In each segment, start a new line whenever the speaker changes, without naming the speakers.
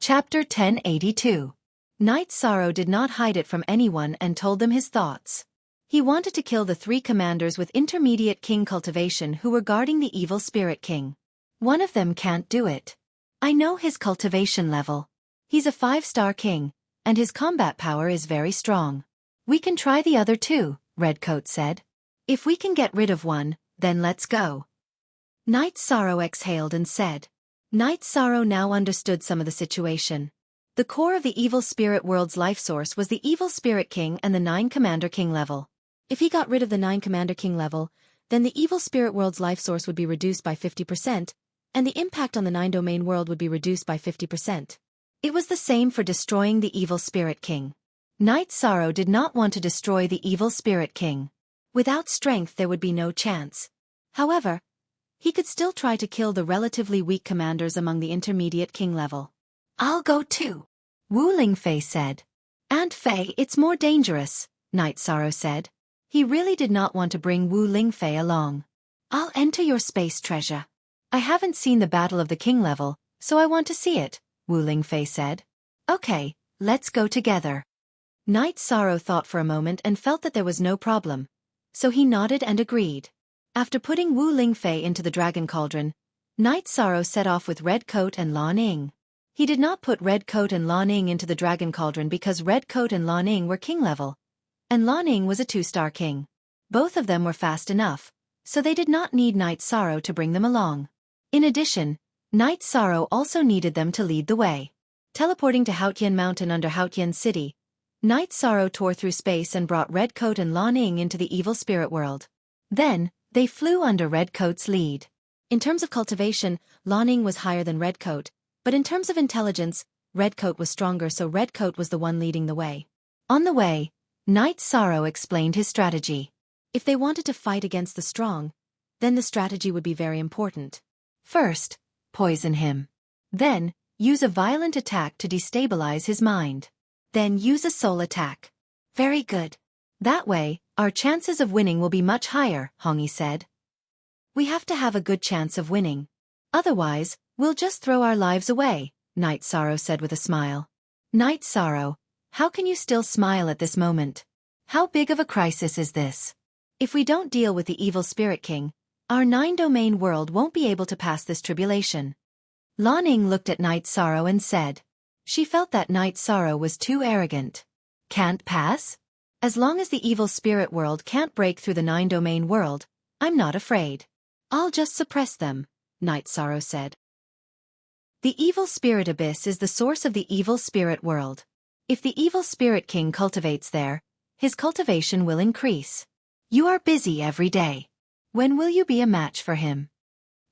Chapter 1082. Night Sorrow did not hide it from anyone and told them his thoughts. He wanted to kill the 3 commanders with intermediate king cultivation who were guarding the evil spirit king. One of them can't do it. I know his cultivation level. He's a 5-star king, and his combat power is very strong. We can try the other 2, Redcoat said. If we can get rid of one, then let's go. Night Sorrow exhaled and said. Night Sorrow now understood some of the situation. The core of the evil spirit world's life source was the evil spirit king and the 9 commander king level. If he got rid of the 9 commander king level, then the evil spirit world's life source would be reduced by 50%, and the impact on the 9 domain world would be reduced by 50%. It was the same for destroying the evil spirit king. Night Sorrow did not want to destroy the evil spirit king. Without strength there would be no chance. However, he could still try to kill the relatively weak commanders among the intermediate king level. I'll go too, Wu Lingfei said. Aunt Fei, it's more dangerous, Night Sorrow said. He really did not want to bring Wu Lingfei along. I'll enter your space treasure. I haven't seen the Battle of the King level, so I want to see it, Wu Lingfei said. Okay, let's go together. Night Sorrow thought for a moment and felt that there was no problem, so he nodded and agreed. After putting Wu Lingfei into the dragon cauldron, Night Sorrow set off with Redcoat and Lan Ning. He did not put Redcoat and Lan Ning into the dragon cauldron because Redcoat and Lan Ning were king level, and Lan Ning was a 2-star king. Both of them were fast enough, so they did not need Night Sorrow to bring them along. In addition, Night Sorrow also needed them to lead the way. Teleporting to Haotian Mountain under Haotian City, Night Sorrow tore through space and brought Redcoat and Lan Ning into the evil spirit world. Then, they flew under Redcoat's lead. In terms of cultivation, Lan Ning was higher than Redcoat, but in terms of intelligence, Redcoat was stronger, so Redcoat was the one leading the way. On the way, Night Sorrow explained his strategy. If they wanted to fight against the strong, then the strategy would be very important. First, poison him. Then, use a violent attack to destabilize his mind. Then use a soul attack. Very good. That way, our chances of winning will be much higher, Hongyi said. We have to have a good chance of winning. Otherwise, we'll just throw our lives away, Night Sorrow said with a smile. Night Sorrow, how can you still smile at this moment? How big of a crisis is this? If we don't deal with the evil spirit king, our 9-domain world won't be able to pass this tribulation. Lan Ning looked at Night Sorrow and said. She felt that Night Sorrow was too arrogant. Can't pass? As long as the evil spirit world can't break through the 9-domain world, I'm not afraid. I'll just suppress them, Night Sorrow said. The evil spirit abyss is the source of the evil spirit world. If the evil spirit king cultivates there, his cultivation will increase. You are busy every day. When will you be a match for him?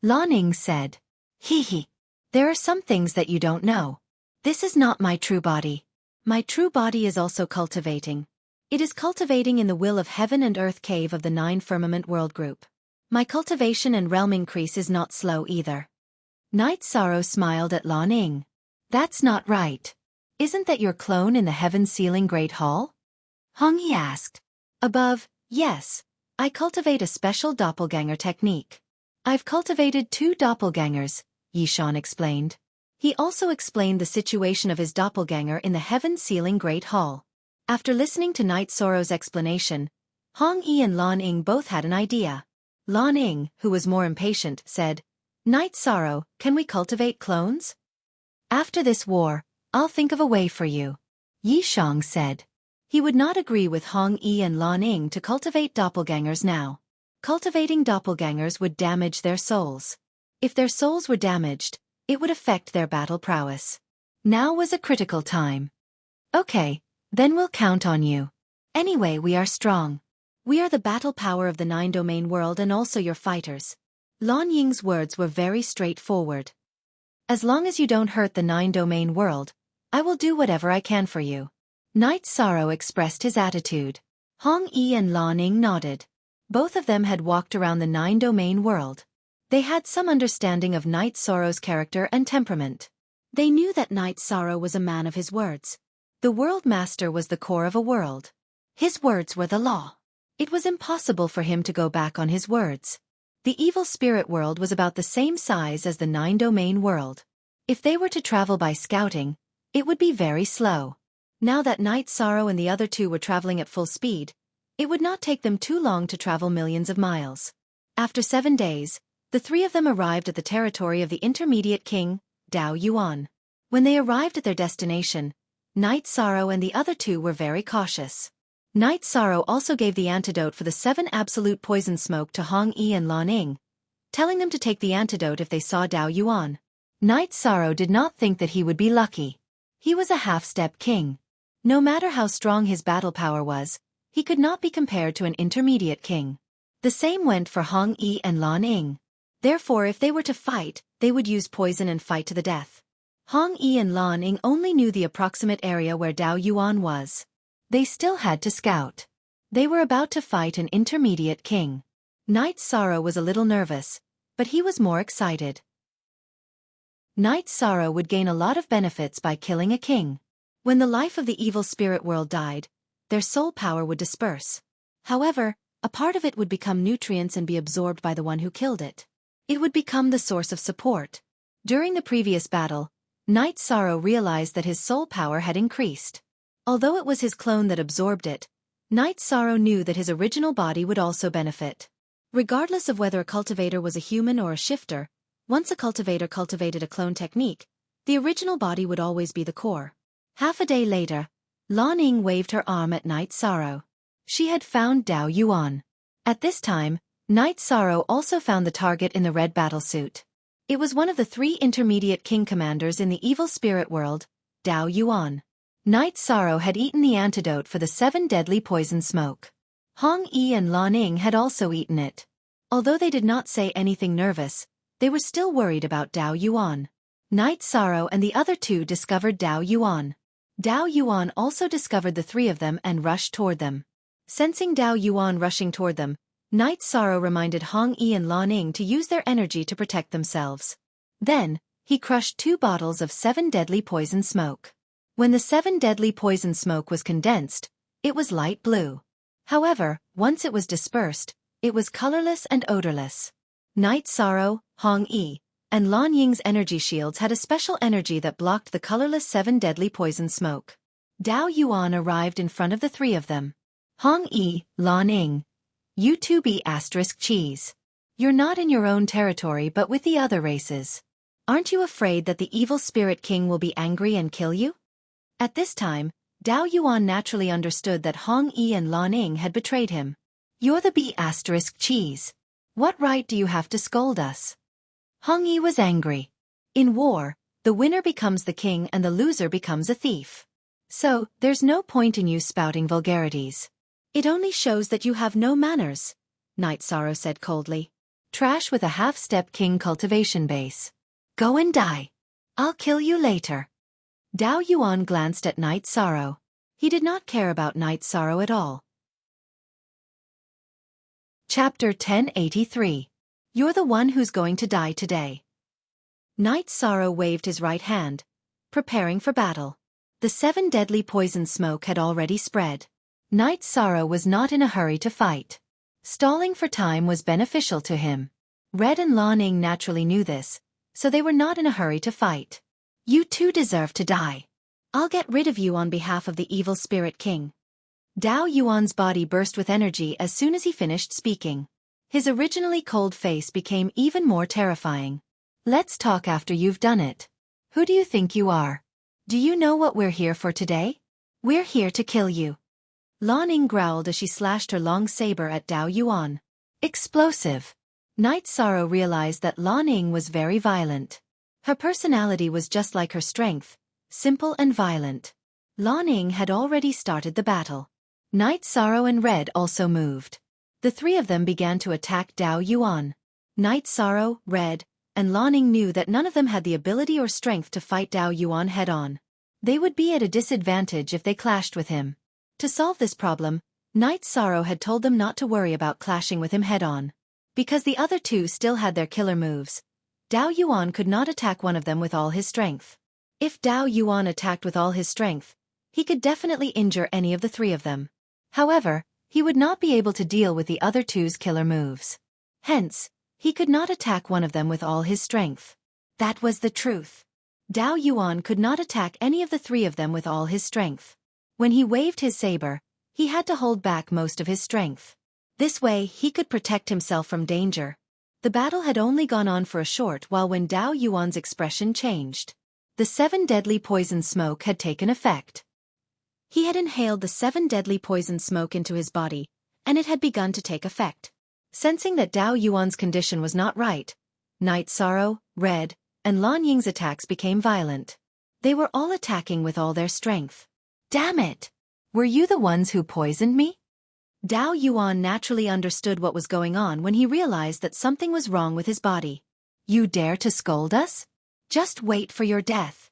Lan Ning said. Hee. There are some things that you don't know. This is not my true body. My true body is also cultivating. It is cultivating in the will of heaven and earth cave of the 9 firmament world group. My cultivation and realm increase is not slow either. Night Sorrow smiled at Lan Ning. That's not right. Isn't that your clone in the heaven ceiling great hall? Hongyi asked. Above, yes. I cultivate a special doppelganger technique. I've cultivated 2 doppelgangers, Yishan explained. He also explained the situation of his doppelganger in the heaven ceiling great hall. After listening to Night Sorrow's explanation, Hongyi and Lan Ning both had an idea. Lan Ning, who was more impatient, said, Night Sorrow, can we cultivate clones? After this war, I'll think of a way for you. Yishang said. He would not agree with Hongyi and Lan Ning to cultivate doppelgangers now. Cultivating doppelgangers would damage their souls. If their souls were damaged, it would affect their battle prowess. Now was a critical time. Okay, then we'll count on you. Anyway, we are strong. We are the battle power of the 9-domain world and also your fighters. Lan Ying's words were very straightforward. As long as you don't hurt the 9-domain world, I will do whatever I can for you. Night Sorrow expressed his attitude. Hongyi and Lan Ning nodded. Both of them had walked around the 9-domain world. They had some understanding of Night Sorrow's character and temperament. They knew that Night Sorrow was a man of his words. The World Master was the core of a world. His words were the law. It was impossible for him to go back on his words. The evil spirit world was about the same size as the 9-domain world. If they were to travel by scouting, it would be very slow. Now that Night Sorrow and the other two were traveling at full speed, it would not take them too long to travel millions of miles. After 7 days, the three of them arrived at the territory of the intermediate king, Dao Yuan. When they arrived at their destination, Night Sorrow and the other two were very cautious. Night Sorrow also gave the antidote for the 7 absolute poison smoke to Hong Yi and Lan Ning, telling them to take the antidote if they saw Dao Yuan. Night Sorrow did not think that he would be lucky. He was a half-step king. No matter how strong his battle power was, he could not be compared to an intermediate king. The same went for Hong Yi and Lan Ning. Therefore, if they were to fight, they would use poison and fight to the death. Hong Yi and Lan Ning only knew the approximate area where Dao Yuan was. They still had to scout. They were about to fight an intermediate king. Night Sorrow was a little nervous, but he was more excited. Night Sorrow would gain a lot of benefits by killing a king. When the life of the evil spirit world died, their soul power would disperse. However, a part of it would become nutrients and be absorbed by the one who killed it. It would become the source of support. During the previous battle, Night Sorrow realized that his soul power had increased. Although it was his clone that absorbed it, Night Sorrow knew that his original body would also benefit. Regardless of whether a cultivator was a human or a shifter, once a cultivator cultivated a clone technique, the original body would always be the core. Half a day later, Lan Ning waved her arm at Night Sorrow. She had found Dao Yuan. At this time, Night Sorrow also found the target in the red battlesuit. It was one of the 3 intermediate king commanders in the evil spirit world, Dao Yuan. Night Sorrow had eaten the antidote for the 7 deadly poison smoke. Hong Yi and Lan Ning had also eaten it. Although they did not say anything nervous, they were still worried about Dao Yuan. Night Sorrow and the other two discovered Dao Yuan. Dao Yuan also discovered the 3 of them and rushed toward them. Sensing Dao Yuan rushing toward them, Night Sorrow reminded Hong Yi and Lan Ning to use their energy to protect themselves. Then, he crushed 2 bottles of 7 deadly poison smoke. When the 7 deadly poison smoke was condensed, it was light blue. However, once it was dispersed, it was colorless and odorless. Night Sorrow, Hong Yi, and Lan Ying's energy shields had a special energy that blocked the colorless 7 deadly poison smoke. Dao Yuan arrived in front of the 3 of them. Hong Yi, Lan Ning, you two be asterisk cheese. You're not in your own territory but with the other races. Aren't you afraid that the evil spirit king will be angry and kill you? At this time, Dao Yuan naturally understood that Hong Yi and Lan Ning had betrayed him. You're the B asterisk cheese. What right do you have to scold us? Hong Yi was angry. In war, the winner becomes the king and the loser becomes a thief. So, there's no point in you spouting vulgarities. It only shows that you have no manners, Night Sorrow said coldly. Trash with a half-step king cultivation base. Go and die. I'll kill you later. Dao Yuan glanced at Night Sorrow. He did not care about Night Sorrow at all. Chapter 1083. You're the one who's going to die today. Night Sorrow waved his right hand, preparing for battle. The 7 deadly poison smoke had already spread. Night Sorrow was not in a hurry to fight. Stalling for time was beneficial to him. Red and Lan Ning naturally knew this, so they were not in a hurry to fight. You two deserve to die. I'll get rid of you on behalf of the evil spirit king. Dao Yuan's body burst with energy as soon as he finished speaking. His originally cold face became even more terrifying. Let's talk after you've done it. Who do you think you are? Do you know what we're here for today? We're here to kill you. Lan Ning growled as she slashed her long saber at Dao Yuan. Explosive. Night Sorrow realized that Lan Ning was very violent. Her personality was just like her strength, simple and violent. Lan Ning had already started the battle. Night Sorrow and Red also moved. The 3 of them began to attack Dao Yuan. Night Sorrow, Red, and Lan Ning knew that none of them had the ability or strength to fight Dao Yuan head-on. They would be at a disadvantage if they clashed with him. To solve this problem, Night Sorrow had told them not to worry about clashing with him head-on. Because the other 2 still had their killer moves, Dao Yuan could not attack one of them with all his strength. If Dao Yuan attacked with all his strength, he could definitely injure any of the 3 of them. However, he would not be able to deal with the other 2's killer moves. Hence, he could not attack one of them with all his strength. That was the truth. Dao Yuan could not attack any of the three of them with all his strength. When he waved his saber, he had to hold back most of his strength. This way he could protect himself from danger. The battle had only gone on for a short while when Dao Yuan's expression changed. The 7 deadly poison smoke had taken effect. He had inhaled the 7 deadly poison smoke into his body, and it had begun to take effect. Sensing that Dao Yuan's condition was not right, Night Sorrow, Red, and Lan Ying's attacks became violent. They were all attacking with all their strength. Damn it! Were you the ones who poisoned me? Dao Yuan naturally understood what was going on when he realized that something was wrong with his body. You dare to scold us? Just wait for your death.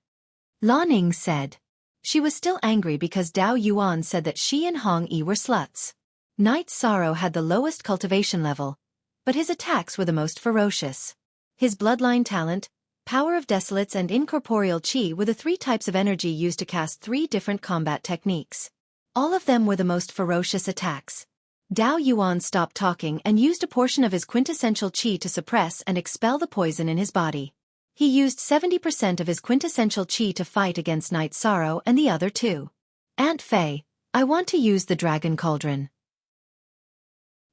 Lan Ying said. She was still angry because Dao Yuan said that she and Hong Yi were sluts. Night Sorrow had the lowest cultivation level, but his attacks were the most ferocious. His bloodline talent, power of desolates and incorporeal chi were the 3 types of energy used to cast 3 different combat techniques. All of them were the most ferocious attacks. Dao Yuan stopped talking and used a portion of his quintessential chi to suppress and expel the poison in his body. He used 70% of his quintessential chi to fight against Night Sorrow and the other 2. Aunt Fei, I want to use the Dragon Cauldron.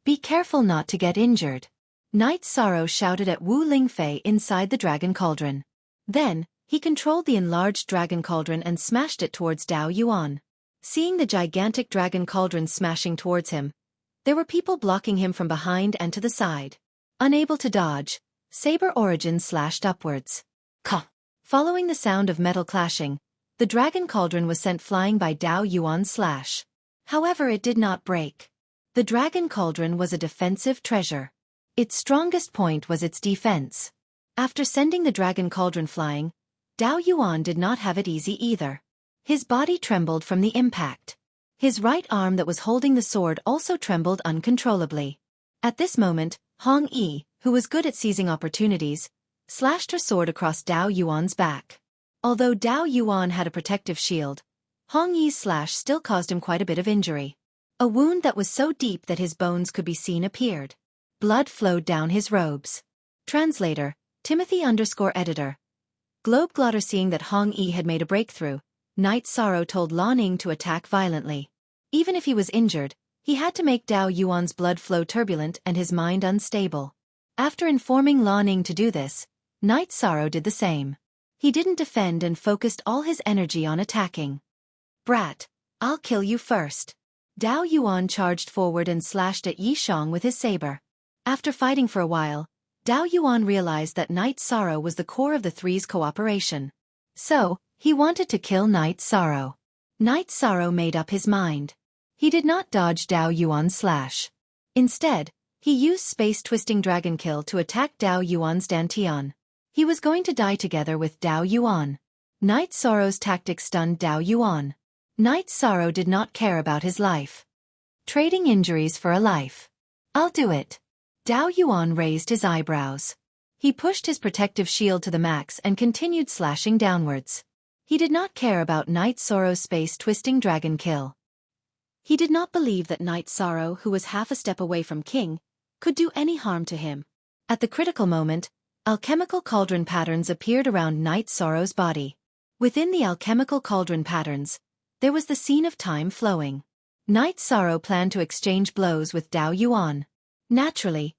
Be careful not to get injured. Night Sorrow shouted at Wu Lingfei inside the Dragon Cauldron. Then, he controlled the enlarged Dragon Cauldron and smashed it towards Dao Yuan. Seeing the gigantic Dragon Cauldron smashing towards him, there were people blocking him from behind and to the side. Unable to dodge, Saber Origin slashed upwards. Ka! Following the sound of metal clashing, the Dragon Cauldron was sent flying by Dao Yuan's slash. However, it did not break. The Dragon Cauldron was a defensive treasure. Its strongest point was its defense. After sending the Dragon Cauldron flying, Dao Yuan did not have it easy either. His body trembled from the impact. His right arm that was holding the sword also trembled uncontrollably. At this moment, Hong Yi, who was good at seizing opportunities, slashed her sword across Dao Yuan's back. Although Dao Yuan had a protective shield, Hong Yi's slash still caused him quite a bit of injury. A wound that was so deep that his bones could be seen appeared. Blood flowed down his robes. Translator, Timothy_editor. Globeglotter. Seeing that Hong Yi had made a breakthrough, Night Sorrow told Lan Ying to attack violently. Even if he was injured, he had to make Dao Yuan's blood flow turbulent and his mind unstable. After informing Lan Ying to do this, Night Sorrow did the same. He didn't defend and focused all his energy on attacking. Brat, I'll kill you first. Dao Yuan charged forward and slashed at Yi Shang with his saber. After fighting for a while, Dao Yuan realized that Night Sorrow was the core of the three's cooperation. So, he wanted to kill Night Sorrow. Night Sorrow made up his mind. He did not dodge Dao Yuan's slash. Instead, he used space-twisting dragon kill to attack Dao Yuan's Dantian. He was going to die together with Dao Yuan. Night Sorrow's tactic stunned Dao Yuan. Night Sorrow did not care about his life. Trading injuries for a life. I'll do it. Dao Yuan raised his eyebrows. He pushed his protective shield to the max and continued slashing downwards. He did not care about Night Sorrow's space-twisting dragon kill. He did not believe that Night Sorrow, who was half a step away from King, could do any harm to him. At the critical moment, alchemical cauldron patterns appeared around Night Sorrow's body. Within the alchemical cauldron patterns, there was the scene of time flowing. Night Sorrow planned to exchange blows with Dao Yuan. Naturally,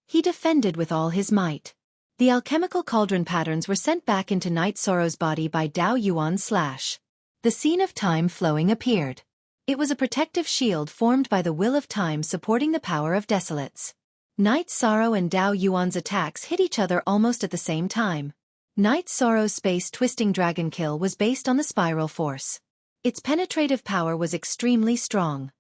he defended with all his might. The alchemical cauldron patterns were sent back into Night Sorrow's body by Dao Yuan's slash. The scene of time flowing appeared. It was a protective shield formed by the will of time supporting the power of desolates. Night Sorrow and Dao Yuan's attacks hit each other almost at the same time. Night Sorrow's space-twisting dragon kill was based on the spiral force. Its penetrative power was extremely strong.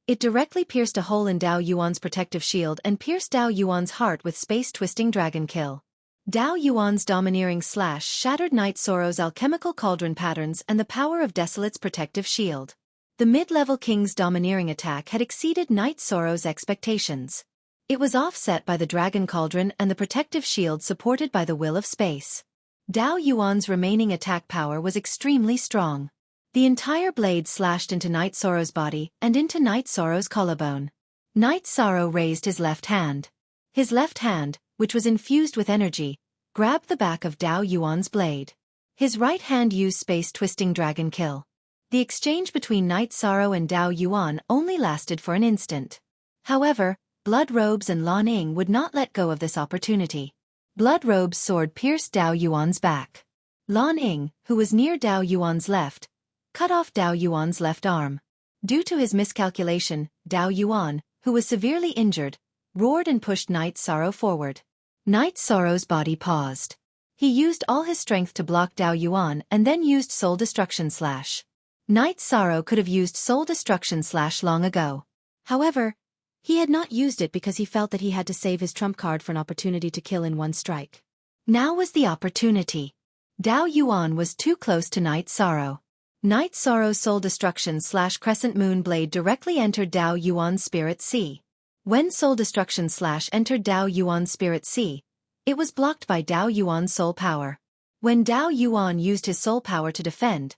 It directly pierced a hole in Dao Yuan's protective shield and pierced Dao Yuan's heart with space-twisting dragon kill. Dao Yuan's domineering slash shattered Night Sorrow's alchemical cauldron patterns and the power of Desolate's protective shield. The mid-level King's domineering attack had exceeded Night Sorrow's expectations. It was offset by the dragon cauldron and the protective shield supported by the will of space. Dao Yuan's remaining attack power was extremely strong. The entire blade slashed into Night Sorrow's body and into Night Sorrow's collarbone. Night Sorrow raised his left hand. His left hand, which was infused with energy, grabbed the back of Dao Yuan's blade. His right hand used space-twisting dragon kill. The exchange between Night Sorrow and Dao Yuan only lasted for an instant. However, Blood Robes and Lan Ying would not let go of this opportunity. Blood Robe's sword pierced Dao Yuan's back. Lan Ying, who was near Dao Yuan's left, cut off Dao Yuan's left arm. Due to his miscalculation, Dao Yuan, who was severely injured, roared and pushed Night Sorrow forward. Night Sorrow's body paused. He used all his strength to block Dao Yuan and then used Soul Destruction Slash. Night Sorrow could have used Soul Destruction Slash long ago. However, he had not used it because he felt that he had to save his trump card for an opportunity to kill in one strike. Now was the opportunity. Dao Yuan was too close to Night Sorrow. Night Sorrow's Soul Destruction Slash Crescent Moon Blade directly entered Dao Yuan's Spirit Sea. When Soul Destruction Slash entered Dao Yuan's Spirit Sea, it was blocked by Dao Yuan's Soul Power. When Dao Yuan used his Soul Power to defend,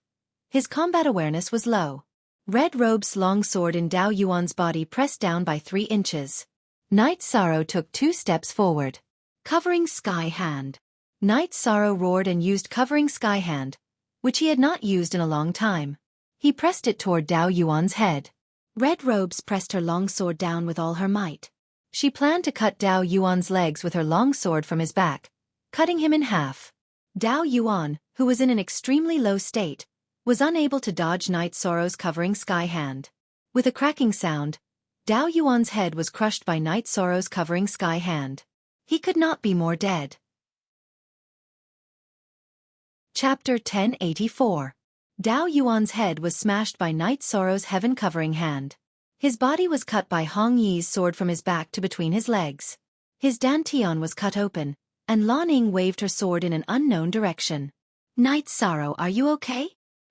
his combat awareness was low. Red Robe's long sword in Dao Yuan's body pressed down by 3 inches. Night Sorrow took 2 steps forward. Covering Sky Hand. Night Sorrow roared and used Covering Sky Hand, which he had not used in a long time. He pressed it toward Dao Yuan's head. Red Robes pressed her long sword down with all her might. She planned to cut Dao Yuan's legs with her long sword from his back, cutting him in half. Dao Yuan, who was in an extremely low state, was unable to dodge Night Sorrow's Covering Sky Hand. With a cracking sound, Dao Yuan's head was crushed by Night Sorrow's Covering Sky Hand. He could not be more dead. Chapter 1084. Dao Yuan's head was smashed by Night Sorrow's Heaven Covering Hand. His body was cut by Hong Yi's sword from his back to between his legs. His dantian was cut open, and Lan Ying waved her sword in an unknown direction. Night Sorrow, are you okay?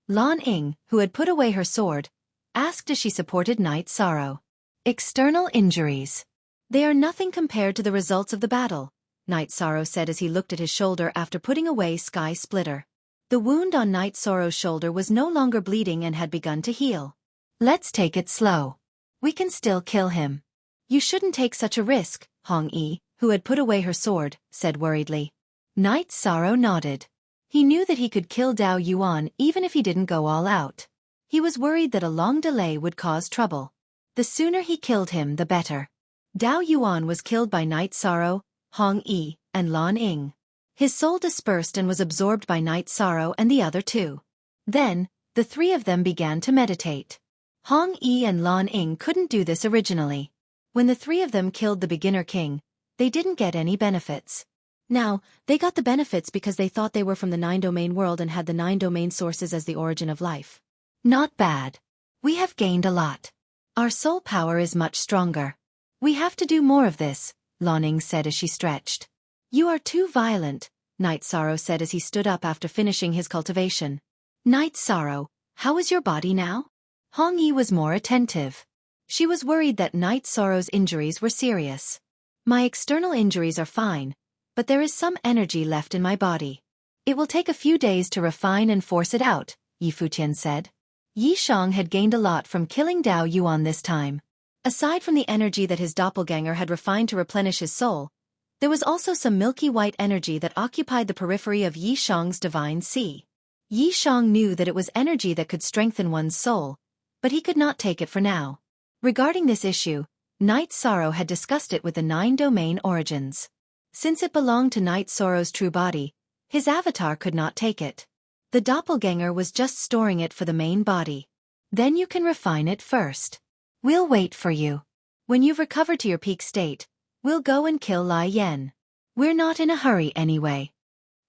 Lan Ying, who had put away her sword, asked as she supported Night Sorrow. External injuries. They are nothing compared to the results of the battle, Night Sorrow said as he looked at his shoulder after putting away Sky Splitter. The wound on Night Sorrow's shoulder was no longer bleeding and had begun to heal. Let's take it slow. We can still kill him. You shouldn't take such a risk, Hong Yi, who had put away her sword, said worriedly. Night Sorrow nodded. He knew that he could kill Dao Yuan even if he didn't go all out. He was worried that a long delay would cause trouble. The sooner he killed him, the better. Dao Yuan was killed by Night Sorrow, Hong Yi, and Lan Ying. His soul dispersed and was absorbed by Night Sorrow and the other 2. Then, the 3 of them began to meditate. Hong Yi and Lan Ying couldn't do this originally. When the 3 of them killed the beginner king, they didn't get any benefits. Now, they got the benefits because they thought they were from the 9-domain world and had the 9 domain sources as the origin of life. Not bad. We have gained a lot. Our soul power is much stronger. We have to do more of this, Lan Ying said as she stretched. You are too violent, Night Sorrow said as he stood up after finishing his cultivation. Night Sorrow, how is your body now? Hong Yi was more attentive. She was worried that Night Sorrow's injuries were serious. My external injuries are fine, but there is some energy left in my body. It will take a few days to refine and force it out, Yi Futian said. Yi Shang had gained a lot from killing Dao Yuan this time. Aside from the energy that his doppelganger had refined to replenish his soul, there was also some milky white energy that occupied the periphery of Yi Shang's divine sea. Yi Shang knew that it was energy that could strengthen one's soul, but he could not take it for now. Regarding this issue, Night Sorrow had discussed it with the 9-domain origins. Since it belonged to Night Sorrow's true body, his avatar could not take it. The doppelganger was just storing it for the main body. Then you can refine it first. We'll wait for you. When you've recovered to your peak state, we'll go and kill Lai Yan. We're not in a hurry anyway.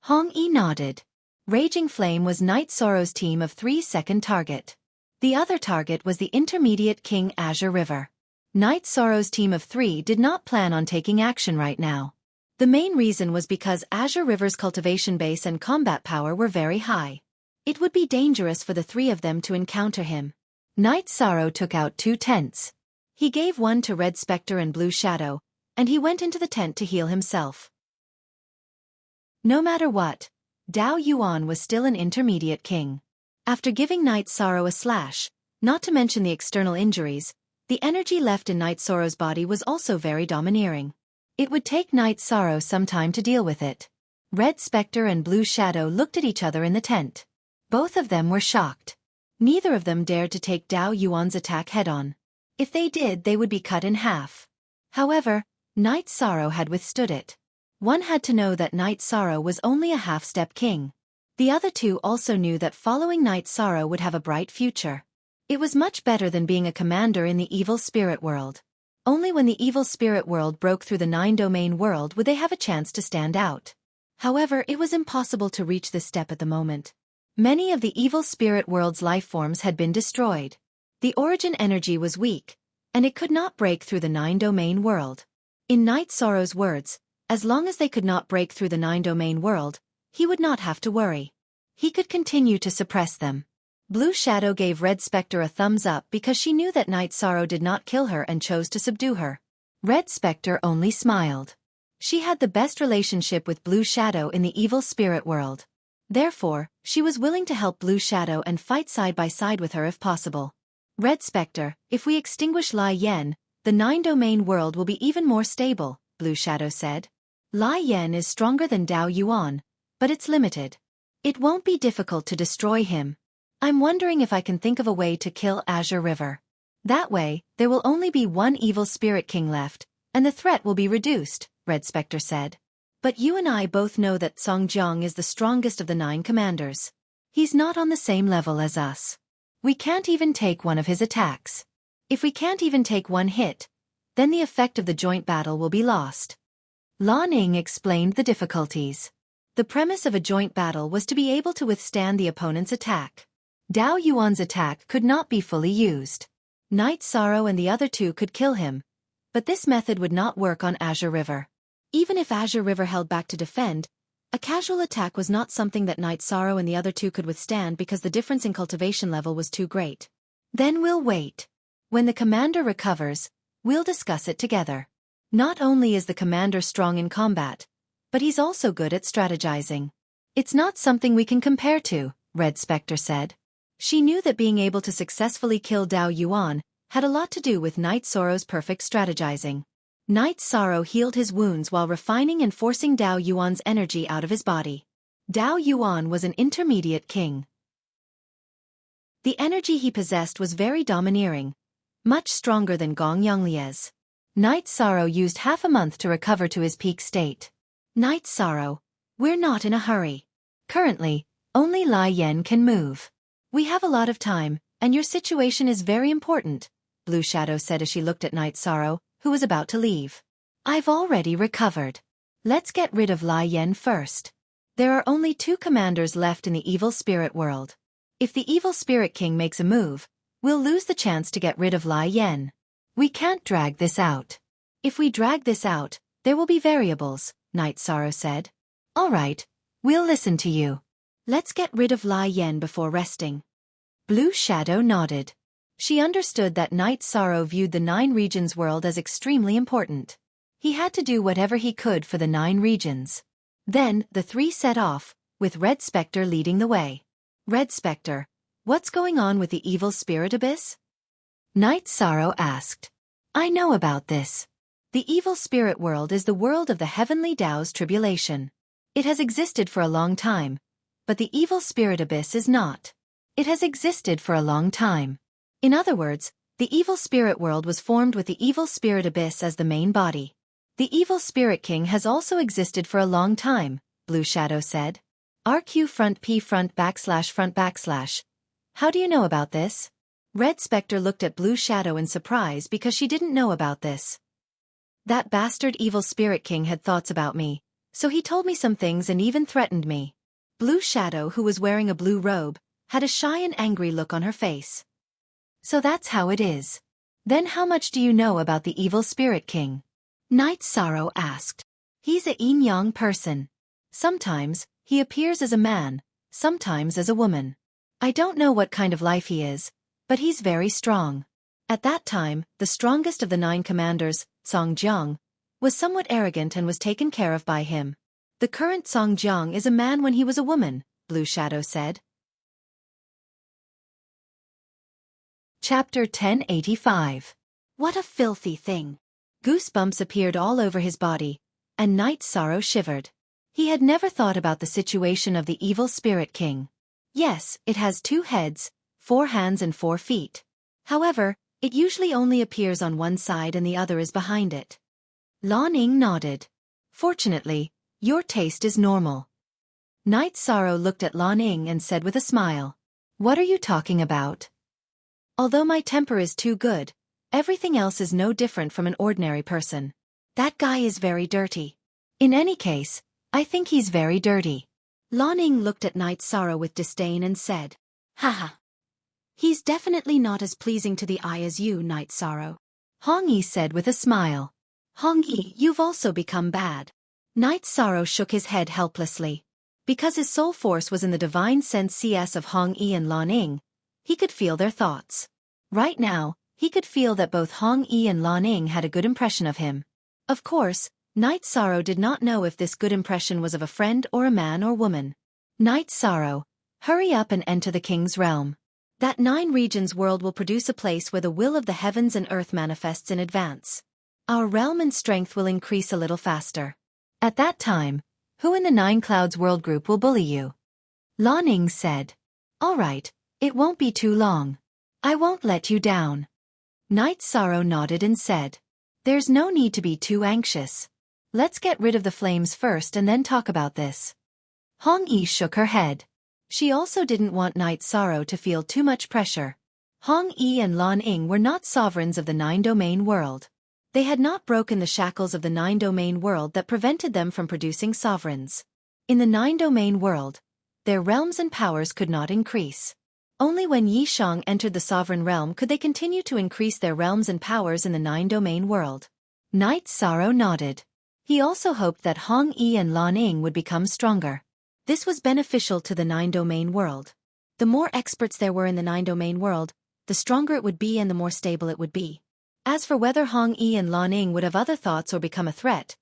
Hong Yi nodded. Raging Flame was Night Sorrow's team of 3's second target. The other target was the intermediate King Azure River. Night Sorrow's team of 3 did not plan on taking action right now. The main reason was because Azure River's cultivation base and combat power were very high. It would be dangerous for the 3 of them to encounter him. Night Sorrow took out 2 tents. He gave one to Red Spectre and Blue Shadow, and he went into the tent to heal himself. No matter what, Dao Yuan was still an intermediate king. After giving Night Sorrow a slash, not to mention the external injuries, the energy left in Night Sorrow's body was also very domineering. It would take Night Sorrow some time to deal with it. Red Spectre and Blue Shadow looked at each other in the tent. Both of them were shocked. Neither of them dared to take Dao Yuan's attack head-on. If they did, they would be cut in half. However, Night Sorrow had withstood it. One had to know that Night Sorrow was only a half-step king. The other two also knew that following Night Sorrow would have a bright future. It was much better than being a commander in the evil spirit world. Only when the evil spirit world broke through the 9-domain world would they have a chance to stand out. However, it was impossible to reach this step at the moment. Many of the evil spirit world's lifeforms had been destroyed. The origin energy was weak, and it could not break through the 9-domain world. In Night Sorrow's words, as long as they could not break through the 9-domain world, he would not have to worry. He could continue to suppress them. Blue Shadow gave Red Spectre a thumbs up because she knew that Night Sorrow did not kill her and chose to subdue her. Red Spectre only smiled. She had the best relationship with Blue Shadow in the evil spirit world. Therefore, she was willing to help Blue Shadow and fight side by side with her if possible. Red Spectre, if we extinguish Lai Yen, the 9-domain world will be even more stable, Blue Shadow said. Lai Yen is stronger than Dao Yuan, but it's limited. It won't be difficult to destroy him. I'm wondering if I can think of a way to kill Azure River. That way, there will only be one evil spirit king left, and the threat will be reduced, Red Spectre said. But you and I both know that Song Jiang is the strongest of the 9 commanders. He's not on the same level as us. We can't even take one of his attacks. If we can't even take one hit, then the effect of the joint battle will be lost. Lan Ning explained the difficulties. The premise of a joint battle was to be able to withstand the opponent's attack. Dao Yuan's attack could not be fully used. Night Sorrow and the other two could kill him, but this method would not work on Azure River. Even if Azure River held back to defend, a casual attack was not something that Night Sorrow and the other two could withstand because the difference in cultivation level was too great. Then we'll wait. When the commander recovers, we'll discuss it together. Not only is the commander strong in combat, but he's also good at strategizing. It's not something we can compare to, Red Spectre said. She knew that being able to successfully kill Dao Yuan had a lot to do with Night Sorrow's perfect strategizing. Night Sorrow healed his wounds while refining and forcing Dao Yuan's energy out of his body. Dao Yuan was an intermediate king. The energy he possessed was very domineering, much stronger than Gong Yonglie's. Night Sorrow used half a month to recover to his peak state. Night Sorrow, we're not in a hurry. Currently, only Lai Yen can move. We have a lot of time, and your situation is very important, Blue Shadow said as she looked at Night Sorrow, who was about to leave. I've already recovered. Let's get rid of Lai Yen first. There are only 2 commanders left in the evil spirit world. If the evil spirit king makes a move, we'll lose the chance to get rid of Lai Yen. We can't drag this out. If we drag this out, there will be variables, Night Sorrow said. All right, we'll listen to you. Let's get rid of Lai Yen before resting. Blue Shadow nodded. She understood that Night Sorrow viewed the 9 regions world as extremely important. He had to do whatever he could for the 9 regions. Then, the 3 set off, with Red Spectre leading the way. Red Spectre, what's going on with the evil spirit abyss? Night Sorrow asked. I know about this. The evil spirit world is the world of the heavenly Tao's tribulation. It has existed for a long time, but the evil spirit abyss is not. It has existed for a long time. In other words, the evil spirit world was formed with the evil spirit abyss as the main body. The evil spirit king has also existed for a long time, Blue Shadow said. RQ front P front /front/. How do you know about this? Red Spectre looked at Blue Shadow in surprise because she didn't know about this. That bastard evil spirit king had thoughts about me, so he told me some things and even threatened me. Blue Shadow, who was wearing a blue robe, had a shy and angry look on her face. So that's how it is. Then how much do you know about the evil spirit king? Night Sorrow asked. He's a yin-yang person. Sometimes, he appears as a man, sometimes as a woman. I don't know what kind of life he is, but he's very strong. At that time, the strongest of the 9 commanders, Song Jiang, was somewhat arrogant and was taken care of by him. The current Song Jiang is a man when he was a woman, Blue Shadow said. Chapter 1085. What a filthy thing. Goosebumps appeared all over his body, and Night Sorrow shivered. He had never thought about the situation of the evil spirit king. Yes, it has 2 heads, 4 hands and 4 feet. However, it usually only appears on one side and the other is behind it. Lan Ning nodded. Fortunately, your taste is normal. Night Sorrow looked at Lan Ning and said with a smile, "What are you talking about? Although my temper is too good, everything else is no different from an ordinary person. That guy is very dirty. In any case, I think he's very dirty." Lan Ning looked at Night Sorrow with disdain and said, "Haha. He's definitely not as pleasing to the eye as you, Night Sorrow." Hong Yi said with a smile, "Hong Yi, you've also become bad." Night Sorrow shook his head helplessly. Because his soul force was in the divine sense CS of Hong Yi and Lan Ning, he could feel their thoughts. Right now, he could feel that both Hong Yi and Lan Ning had a good impression of him. Of course, Night Sorrow did not know if this good impression was of a friend or a man or woman. Night Sorrow, hurry up and enter the king's realm. That 9 regions world will produce a place where the will of the heavens and earth manifests in advance. Our realm and strength will increase a little faster. At that time, who in the 9 clouds world group will bully you?" Lan Ning said. "All right, it won't be too long. I won't let you down." Night Sorrow nodded and said, "There's no need to be too anxious. Let's get rid of the flames first and then talk about this." Hong Yi shook her head. She also didn't want Night Sorrow to feel too much pressure. Hong Yi and Lan Ning were not sovereigns of the 9-domain world. They had not broken the shackles of the 9-domain world that prevented them from producing sovereigns. In the 9-domain world, their realms and powers could not increase. Only when Yi Shang entered the sovereign realm could they continue to increase their realms and powers in the 9-domain world. Night Sorrow nodded. He also hoped that Hong Yi and Lan Ning would become stronger. This was beneficial to the 9-domain world. The more experts there were in the 9-domain world, the stronger it would be and the more stable it would be. As for whether Hong Yi and Lan Ning would have other thoughts or become a threat,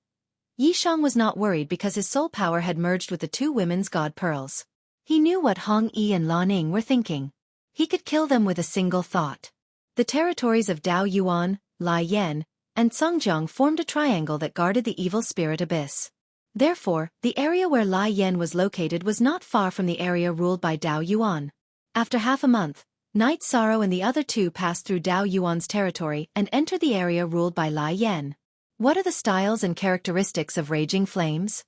Yi Shang was not worried because his soul power had merged with the 2 women's god pearls. He knew what Hong Yi and Lan Ning were thinking. He could kill them with a single thought. The territories of Dao Yuan, Lai Yan, and Songjiang formed a triangle that guarded the evil spirit abyss. Therefore, the area where Lai Yan was located was not far from the area ruled by Dao Yuan. After half a month, Night Sorrow and the other 2 passed through Dao Yuan's territory and entered the area ruled by Lai Yan. What are the styles and characteristics of raging flames?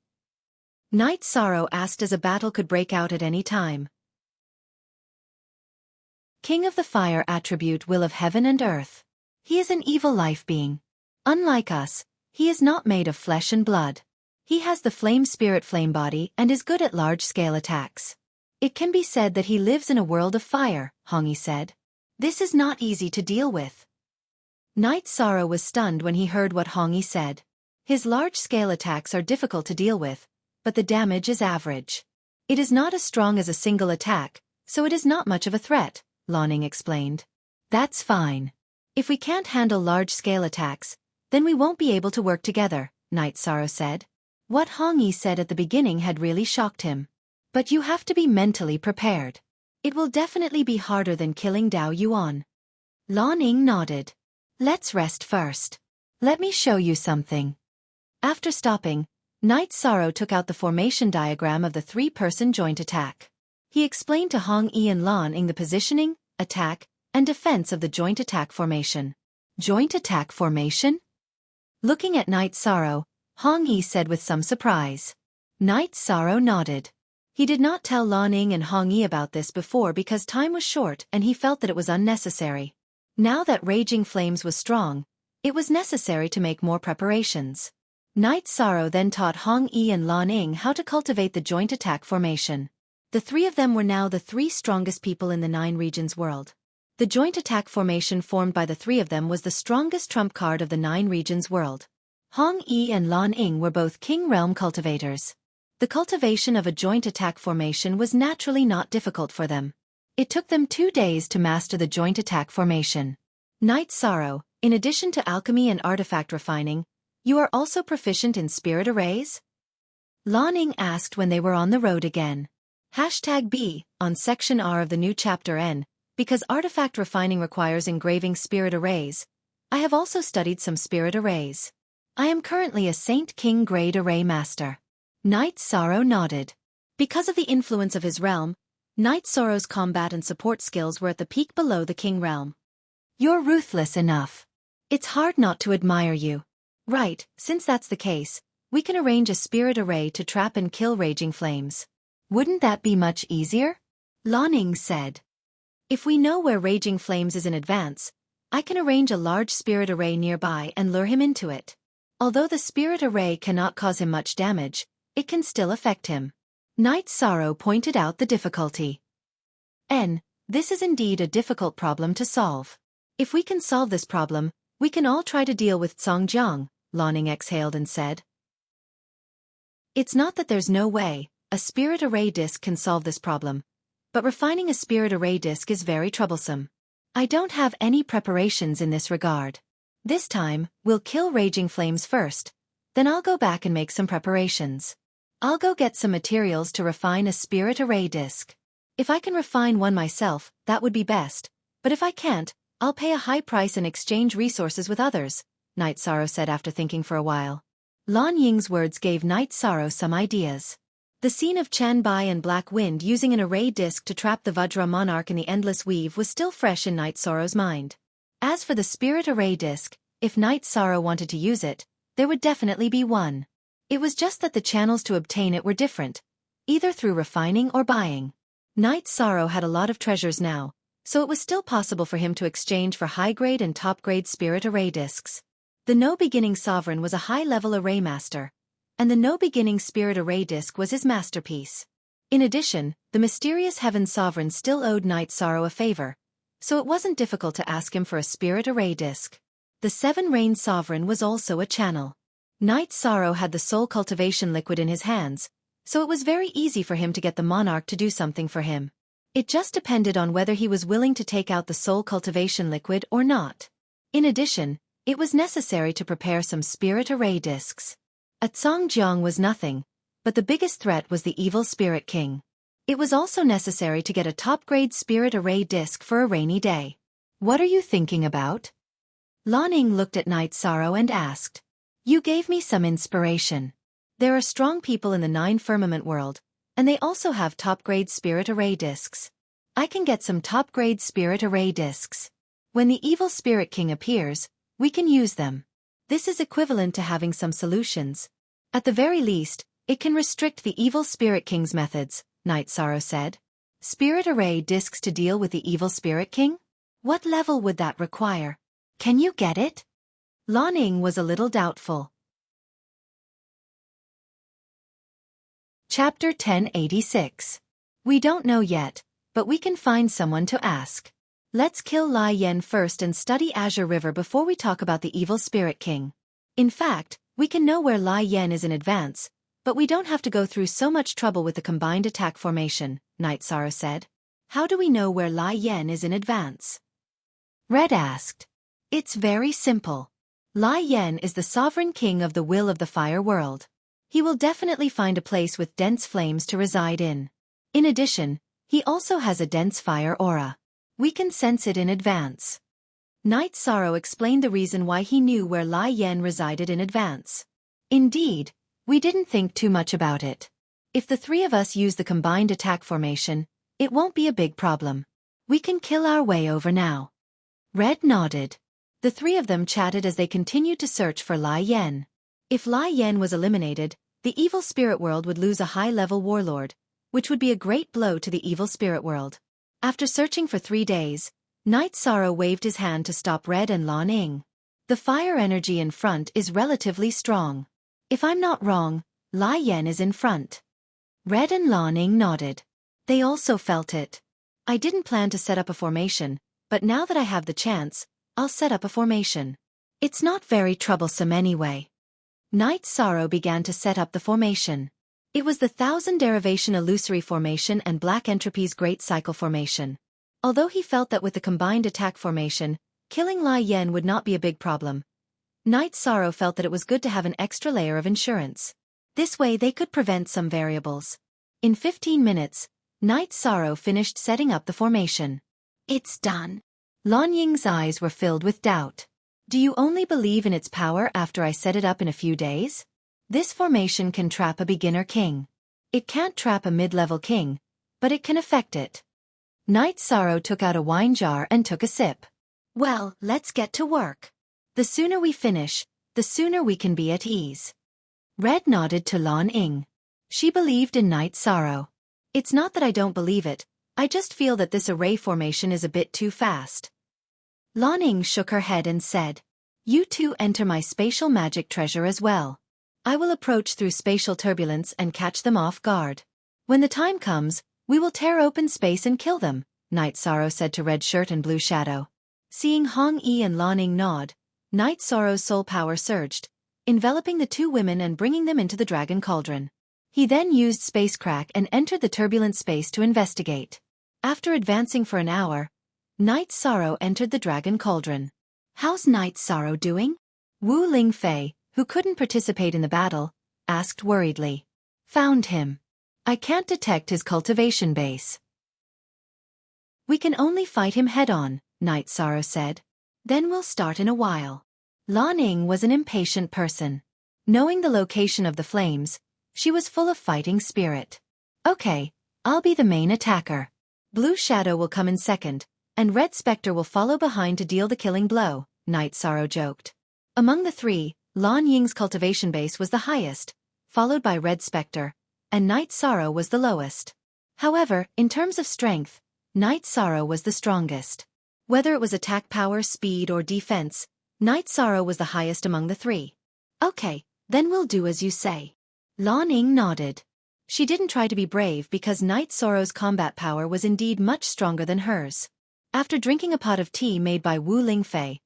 Night Sorrow asked as a battle could break out at any time. King of the Fire attribute will of heaven and earth. He is an evil life being. Unlike us, he is not made of flesh and blood. He has the flame spirit flame body and is good at large-scale attacks. It can be said that he lives in a world of fire, Hong Yi said. This is not easy to deal with. Night Sorrow was stunned when he heard what Hong Yi said. His large-scale attacks are difficult to deal with, but the damage is average. It is not as strong as a single attack, so it is not much of a threat, Lan Ning explained. That's fine. If we can't handle large-scale attacks, then we won't be able to work together, Night Sorrow said. What Hong Yi said at the beginning had really shocked him. But you have to be mentally prepared. It will definitely be harder than killing Dao Yuan. Lan Ning nodded. Let's rest first. Let me show you something. After stopping, Night Sorrow took out the formation diagram of the 3-person joint attack. He explained to Hong Yi and Lan Ning the positioning, attack, and defense of the joint attack formation. Joint attack formation? Looking at Night Sorrow, Hong Yi said with some surprise. Night Sorrow nodded. He did not tell Lan Ning and Hong Yi about this before because time was short and he felt that it was unnecessary. Now that Raging Flames was strong, it was necessary to make more preparations. Night Sorrow then taught Hong Yi and Lan Ning how to cultivate the joint attack formation. The 3 of them were now the 3 strongest people in the 9 regions world. The joint attack formation formed by the 3 of them was the strongest trump card of the 9 regions world. Hong Yi and Lan Ning were both King Realm cultivators. The cultivation of a joint attack formation was naturally not difficult for them. It took them 2 days to master the joint attack formation. Night Sorrow, in addition to alchemy and artifact refining, you are also proficient in spirit arrays? Lan Ning asked when they were on the road again. #B, on section R of the new chapter N, because artifact refining requires engraving spirit arrays. I have also studied some spirit arrays. I am currently a Saint King grade array master. Night Sorrow nodded. Because of the influence of his realm, Night Sorrow's combat and support skills were at the peak below the king realm. You're ruthless enough. It's hard not to admire you. Right, since that's the case, we can arrange a spirit array to trap and kill raging flames. Wouldn't that be much easier? Lanning said. If we know where raging flames is in advance, I can arrange a large spirit array nearby and lure him into it. Although the spirit array cannot cause him much damage, it can still affect him. Night Sorrow pointed out the difficulty. This is indeed a difficult problem to solve. If we can solve this problem, we can all try to deal with Songjiang, Lanning exhaled and said. It's not that there's no way, a spirit array disk can solve this problem, but refining a spirit array disk is very troublesome. I don't have any preparations in this regard. This time, we'll kill raging flames first, then I'll go back and make some preparations. I'll go get some materials to refine a spirit array disk. If I can refine one myself, that would be best, but if I can't, I'll pay a high price and exchange resources with others, Night Sorrow said after thinking for a while. Lan Ying's words gave Night Sorrow some ideas. The scene of Chen Bai and Black Wind using an array disk to trap the Vajra monarch in the Endless Weave was still fresh in Night Sorrow's mind. As for the spirit array disk, if Night Sorrow wanted to use it, there would definitely be one. It was just that the channels to obtain it were different, either through refining or buying. Night Sorrow had a lot of treasures now, so it was still possible for him to exchange for high-grade and top-grade spirit array disks. The No-Beginning Sovereign was a high-level array master, and the No-Beginning spirit array disk was his masterpiece. In addition, the mysterious Heaven Sovereign still owed Night Sorrow a favor, so it wasn't difficult to ask him for a spirit array disk. The Seven Rain Sovereign was also a channel. Night Sorrow had the soul cultivation liquid in his hands, so it was very easy for him to get the monarch to do something for him. It just depended on whether he was willing to take out the soul cultivation liquid or not. In addition, it was necessary to prepare some spirit array disks. A Songjiang was nothing, but the biggest threat was the evil spirit king. It was also necessary to get a top-grade spirit array disk for a rainy day. What are you thinking about? Lanning looked at Night Sorrow and asked. You gave me some inspiration. There are strong people in the Nine Firmament world, and they also have top-grade spirit array disks. I can get some top-grade spirit array disks. When the evil spirit king appears, we can use them. This is equivalent to having some solutions. At the very least, it can restrict the evil spirit king's methods, Night Sorrow said. Spirit array disks to deal with the evil spirit king? What level would that require? Can you get it? Lanning was a little doubtful. Chapter 1086. We don't know yet, but we can find someone to ask. Let's kill Lai Yen first and study Azure River before we talk about the evil spirit king. In fact, we can know where Lai Yen is in advance, but we don't have to go through so much trouble with the combined attack formation, Night Sorrow said. How do we know where Lai Yen is in advance? Red asked. It's very simple. Lai Yen is the sovereign king of the will of the fire world. He will definitely find a place with dense flames to reside in. In addition, he also has a dense fire aura. We can sense it in advance. Night Sorrow explained the reason why he knew where Lai Yen resided in advance. Indeed, we didn't think too much about it. If the three of us use the combined attack formation, it won't be a big problem. We can kill our way over now. Red nodded. The three of them chatted as they continued to search for Lai Yen. If Lai Yen was eliminated, the evil spirit world would lose a high-level warlord, which would be a great blow to the evil spirit world. After searching for 3 days, Night Sorrow waved his hand to stop Red and Lanning. The fire energy in front is relatively strong. If I'm not wrong, Lai Yen is in front. Red and Lanning nodded. They also felt it. I didn't plan to set up a formation, but now that I have the chance, I'll set up a formation. It's not very troublesome anyway. Night Sorrow began to set up the formation. It was the Thousand Derivation Illusory Formation and Black Entropy's Great Cycle Formation. Although he felt that with the combined attack formation, killing Lai Yen would not be a big problem, Night Sorrow felt that it was good to have an extra layer of insurance. This way they could prevent some variables. In 15 minutes, Night Sorrow finished setting up the formation. It's done. Lan Ying's eyes were filled with doubt. Do you only believe in its power after I set it up in a few days? This formation can trap a beginner king. It can't trap a mid-level king, but it can affect it. Knight Sorrow took out a wine jar and took a sip. Well, let's get to work. The sooner we finish, the sooner we can be at ease. Red nodded to Lan Ying. She believed in Knight Sorrow. It's not that I don't believe it, I just feel that this array formation is a bit too fast. Lan Ying shook her head and said, "You two enter my spatial magic treasure as well. I will approach through spatial turbulence and catch them off guard. When the time comes, we will tear open space and kill them," Knight Sorrow said to Red Shirt and Blue Shadow. Seeing Hong Yi and Lan Ying nod, Knight Sorrow's soul power surged, enveloping the two women and bringing them into the dragon cauldron. He then used Space Crack and entered the turbulent space to investigate. After advancing for an hour, Knight Sorrow entered the dragon cauldron. "How's Knight Sorrow doing?" Wu Lingfei, who couldn't participate in the battle, asked worriedly. "Found him. I can't detect his cultivation base. We can only fight him head-on," Knight Sorrow said. "Then we'll start in a while." Lan Ying was an impatient person. Knowing the location of the flames, she was full of fighting spirit. "Okay, I'll be the main attacker. Blue Shadow will come in second, and Red Spectre will follow behind to deal the killing blow," Knight Sorrow joked. Among the three, Lan Ying's cultivation base was the highest, followed by Red Spectre, and Knight Sorrow was the lowest. However, in terms of strength, Knight Sorrow was the strongest. Whether it was attack power, speed, or defense, Knight Sorrow was the highest among the three. "Okay, then we'll do as you say." Lan Ying nodded. She didn't try to be brave because Knight Sorrow's combat power was indeed much stronger than hers. After drinking a pot of tea made by Wu Lingfei,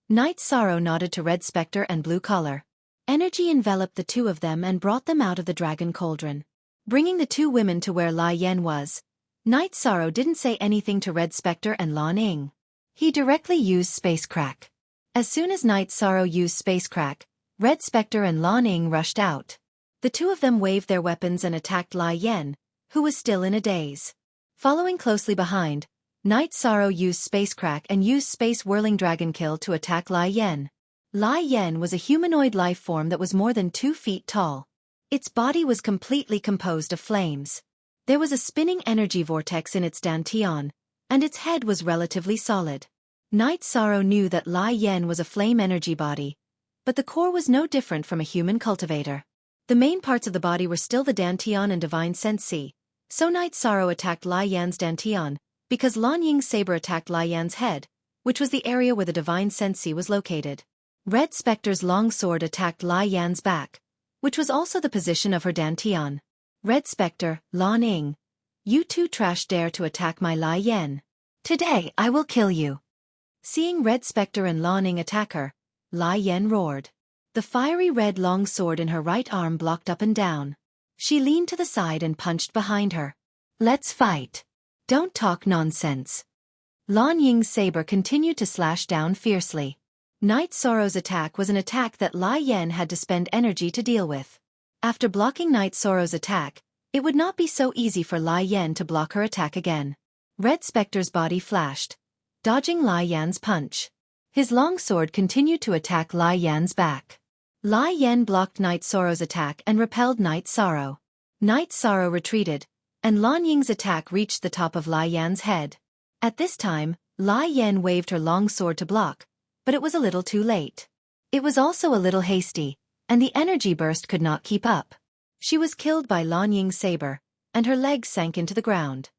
Knight Sorrow nodded to Red Spectre and Blue Collar. Energy enveloped the two of them and brought them out of the dragon cauldron. Bringing the two women to where Lai Yen was, Knight Sorrow didn't say anything to Red Spectre and Lan Ying. He directly used Space Crack. As soon as Knight Sorrow used Space Crack, Red Spectre and Lan Ying rushed out. The two of them waved their weapons and attacked Lai Yen, who was still in a daze. Following closely behind, Knight Sorrow used Space Crack and used Space Whirling Dragon Kill to attack Lai Yen. Lai Yen was a humanoid life form that was more than 2 feet tall. Its body was completely composed of flames. There was a spinning energy vortex in its dantian, and its head was relatively solid. Knight Sorrow knew that Lai Yen was a flame energy body, but the core was no different from a human cultivator. The main parts of the body were still the dantian and divine sensi, so Knight Sorrow attacked Lai Yan's dantian, because Lan Ying's saber attacked Lai Yan's head, which was the area where the divine sensi was located. Red Spectre's long sword attacked Lai Yan's back, which was also the position of her dantian. "Red Spectre, Lan Ying, you two trash dare to attack my Lai Yen. Today I will kill you." Seeing Red Spectre and Lan Ying attack her, Lai Yen roared. The fiery red long sword in her right arm blocked up and down. She leaned to the side and punched behind her. "Let's fight. Don't talk nonsense." Lan Ying's saber continued to slash down fiercely. Knight Sorrow's attack was an attack that Lai Yen had to spend energy to deal with. After blocking Knight Sorrow's attack, it would not be so easy for Lai Yen to block her attack again. Red Spectre's body flashed, dodging Lai Yan's punch. His long sword continued to attack Lai Yan's back. Lai Yen blocked Knight Sorrow's attack and repelled Knight Sorrow. Knight Sorrow retreated, and Lan Ying's attack reached the top of Lai Yan's head. At this time, Lai Yen waved her long sword to block, but it was a little too late. It was also a little hasty, and the energy burst could not keep up. She was killed by Lan Ying's saber, and her legs sank into the ground.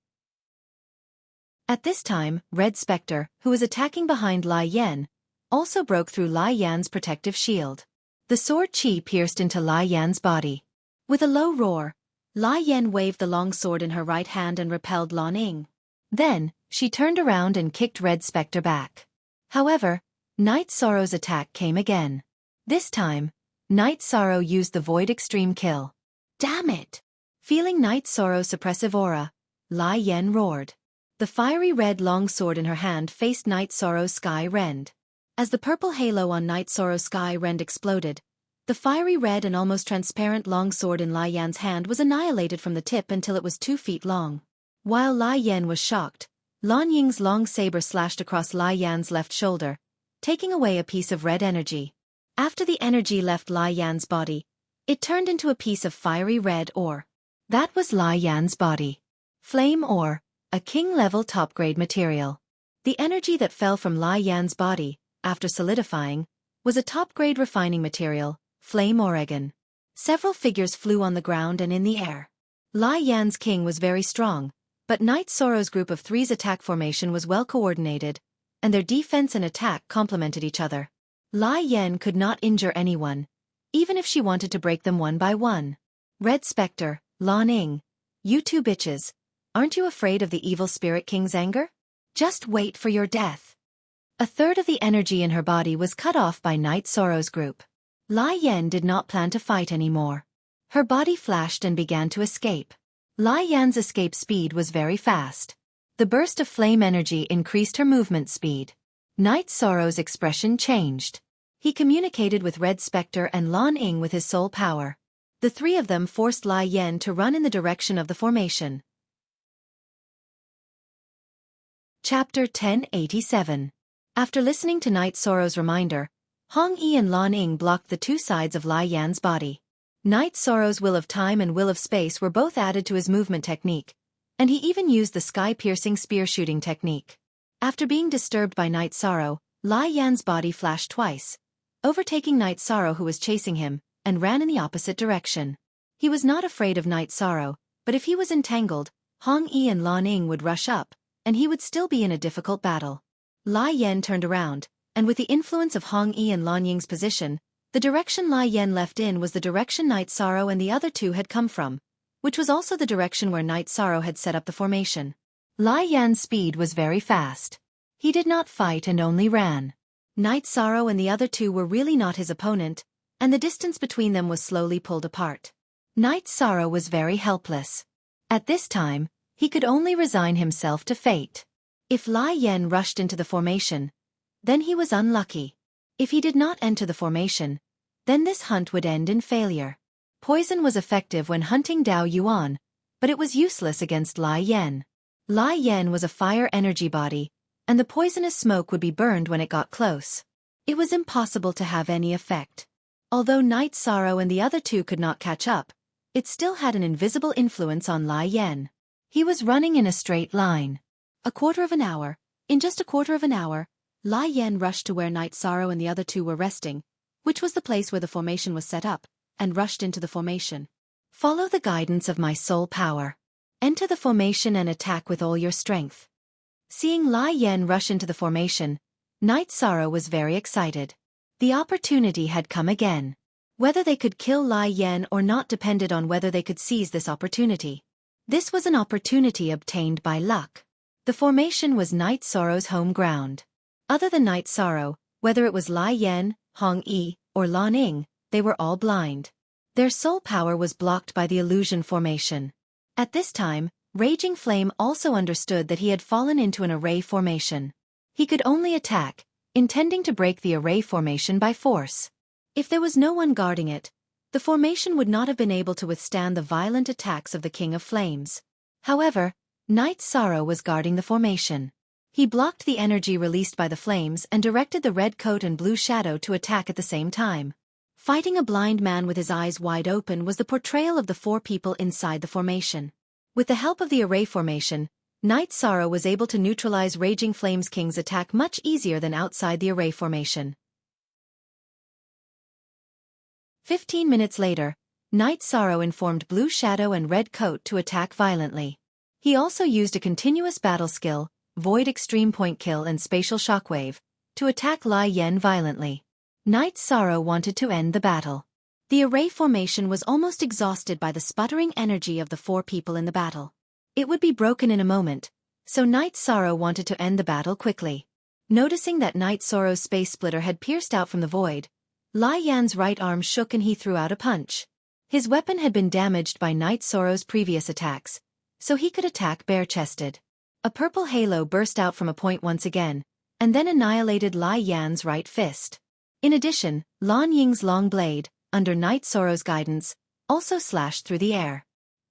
At this time, Red Spectre, who was attacking behind Lai Yen, also broke through Lai Yan's protective shield. The sword chi pierced into Lai Yan's body. With a low roar, Lai Yen waved the long sword in her right hand and repelled Lan Ying. Then, she turned around and kicked Red Spectre back. However, Knight Sorrow's attack came again. This time, Knight Sorrow used the Void Extreme Kill. "Damn it!" Feeling Knight Sorrow's suppressive aura, Lai Yen roared. The fiery red long sword in her hand faced Knight Sorrow's Sky Rend. As the purple halo on Knight Sorrow's Sky Rend exploded, the fiery red and almost transparent long sword in Lai Yan's hand was annihilated from the tip until it was 2 feet long. While Lai Yen was shocked, Lan Ying's long saber slashed across Lai Yan's left shoulder, taking away a piece of red energy. After the energy left Lai Yan's body, It turned into a piece of fiery red ore. That was Lai Yan's body. Flame ore, a king-level top-grade material. The energy that fell from Lai Yan's body, after solidifying, was a top-grade refining material, flame oregon. Several figures flew on the ground and in the air. Lai Yan's king was very strong, but Knight Sorrow's group of three's attack formation was well coordinated, and their defense and attack complemented each other. Lai Yan could not injure anyone, even if she wanted to break them one by one. Red Spectre, Lan Ning, you two bitches, aren't you afraid of the evil spirit king's anger? Just wait for your death. A third of the energy in her body was cut off by Knight Sorrow's group. Lai Yan did not plan to fight anymore. Her body flashed and began to escape. Lai Yan's escape speed was very fast. The burst of flame energy increased her movement speed. Knight Sorrow's expression changed. He communicated with Red Spectre and Lan Ning with his soul power. The three of them forced Lai Yan to run in the direction of the formation. Chapter 1087. After listening to Knight Sorrow's reminder, Hong Yi and Lan Ning blocked the two sides of Lai Yan's body. Knight Sorrow's will of time and will of space were both added to his movement technique, and he even used the sky-piercing spear shooting technique. After being disturbed by Knight Sorrow, Lai Yan's body flashed twice, overtaking Knight Sorrow who was chasing him, and ran in the opposite direction. He was not afraid of Knight Sorrow, but if he was entangled, Hong Yi and Lan Ning would rush up, and he would still be in a difficult battle. Lai Yan turned around, and with the influence of Hong Yi and Lan Ying's position, the direction Lai Yan left in was the direction Knight Sorrow and the other two had come from, which was also the direction where Knight Sorrow had set up the formation. Lai Yan's speed was very fast. He did not fight and only ran. Knight Sorrow and the other two were really not his opponent, and the distance between them was slowly pulled apart. Knight Sorrow was very helpless. At this time, he could only resign himself to fate. If Lai Yan rushed into the formation, then he was unlucky. If he did not enter the formation, then this hunt would end in failure. Poison was effective when hunting Dao Yuan, but it was useless against Lai Yan. Lai Yan was a fire energy body, and the poisonous smoke would be burned when it got close. It was impossible to have any effect. Although Knight Sorrow and the other two could not catch up, it still had an invisible influence on Lai Yan. He was running in a straight line. In just a quarter of an hour, Lai Yan rushed to where Knight Sorrow and the other two were resting, which was the place where the formation was set up, and rushed into the formation. Follow the guidance of my soul power. Enter the formation and attack with all your strength. Seeing Lai Yan rush into the formation, Knight Sorrow was very excited. The opportunity had come again. Whether they could kill Lai Yan or not depended on whether they could seize this opportunity. This was an opportunity obtained by luck. The formation was Knight Sorrow's home ground. Other than Knight Sorrow, whether it was Lai Yan, Hong Yi, or Lan Ning, they were all blind. Their soul power was blocked by the illusion formation. At this time, Raging Flame also understood that he had fallen into an array formation. He could only attack, intending to break the array formation by force. If there was no one guarding it, the formation would not have been able to withstand the violent attacks of the King of Flames. However, Knight Sorrow was guarding the formation. He blocked the energy released by the flames and directed the red coat and blue shadow to attack at the same time. Fighting a blind man with his eyes wide open was the portrayal of the four people inside the formation. With the help of the array formation, Knight Sorrow was able to neutralize Raging Flames King's attack much easier than outside the array formation. 15 minutes later, Knight Sorrow informed Blue Shadow and Red Coat to attack violently. He also used a continuous battle skill, Void Extreme Point Kill and Spatial Shockwave, to attack Lai Yan violently. Knight Sorrow wanted to end the battle. The array formation was almost exhausted by the sputtering energy of the four people in the battle. It would be broken in a moment, so Knight Sorrow wanted to end the battle quickly. Noticing that Knight Sorrow's space splitter had pierced out from the void, Lai Yan's right arm shook and he threw out a punch. His weapon had been damaged by Knight Sorrow's previous attacks, so he could attack bare-chested. A purple halo burst out from a point once again, and then annihilated Lai Yan's right fist. In addition, Lan Ying's long blade, under Knight Sorrow's guidance, also slashed through the air.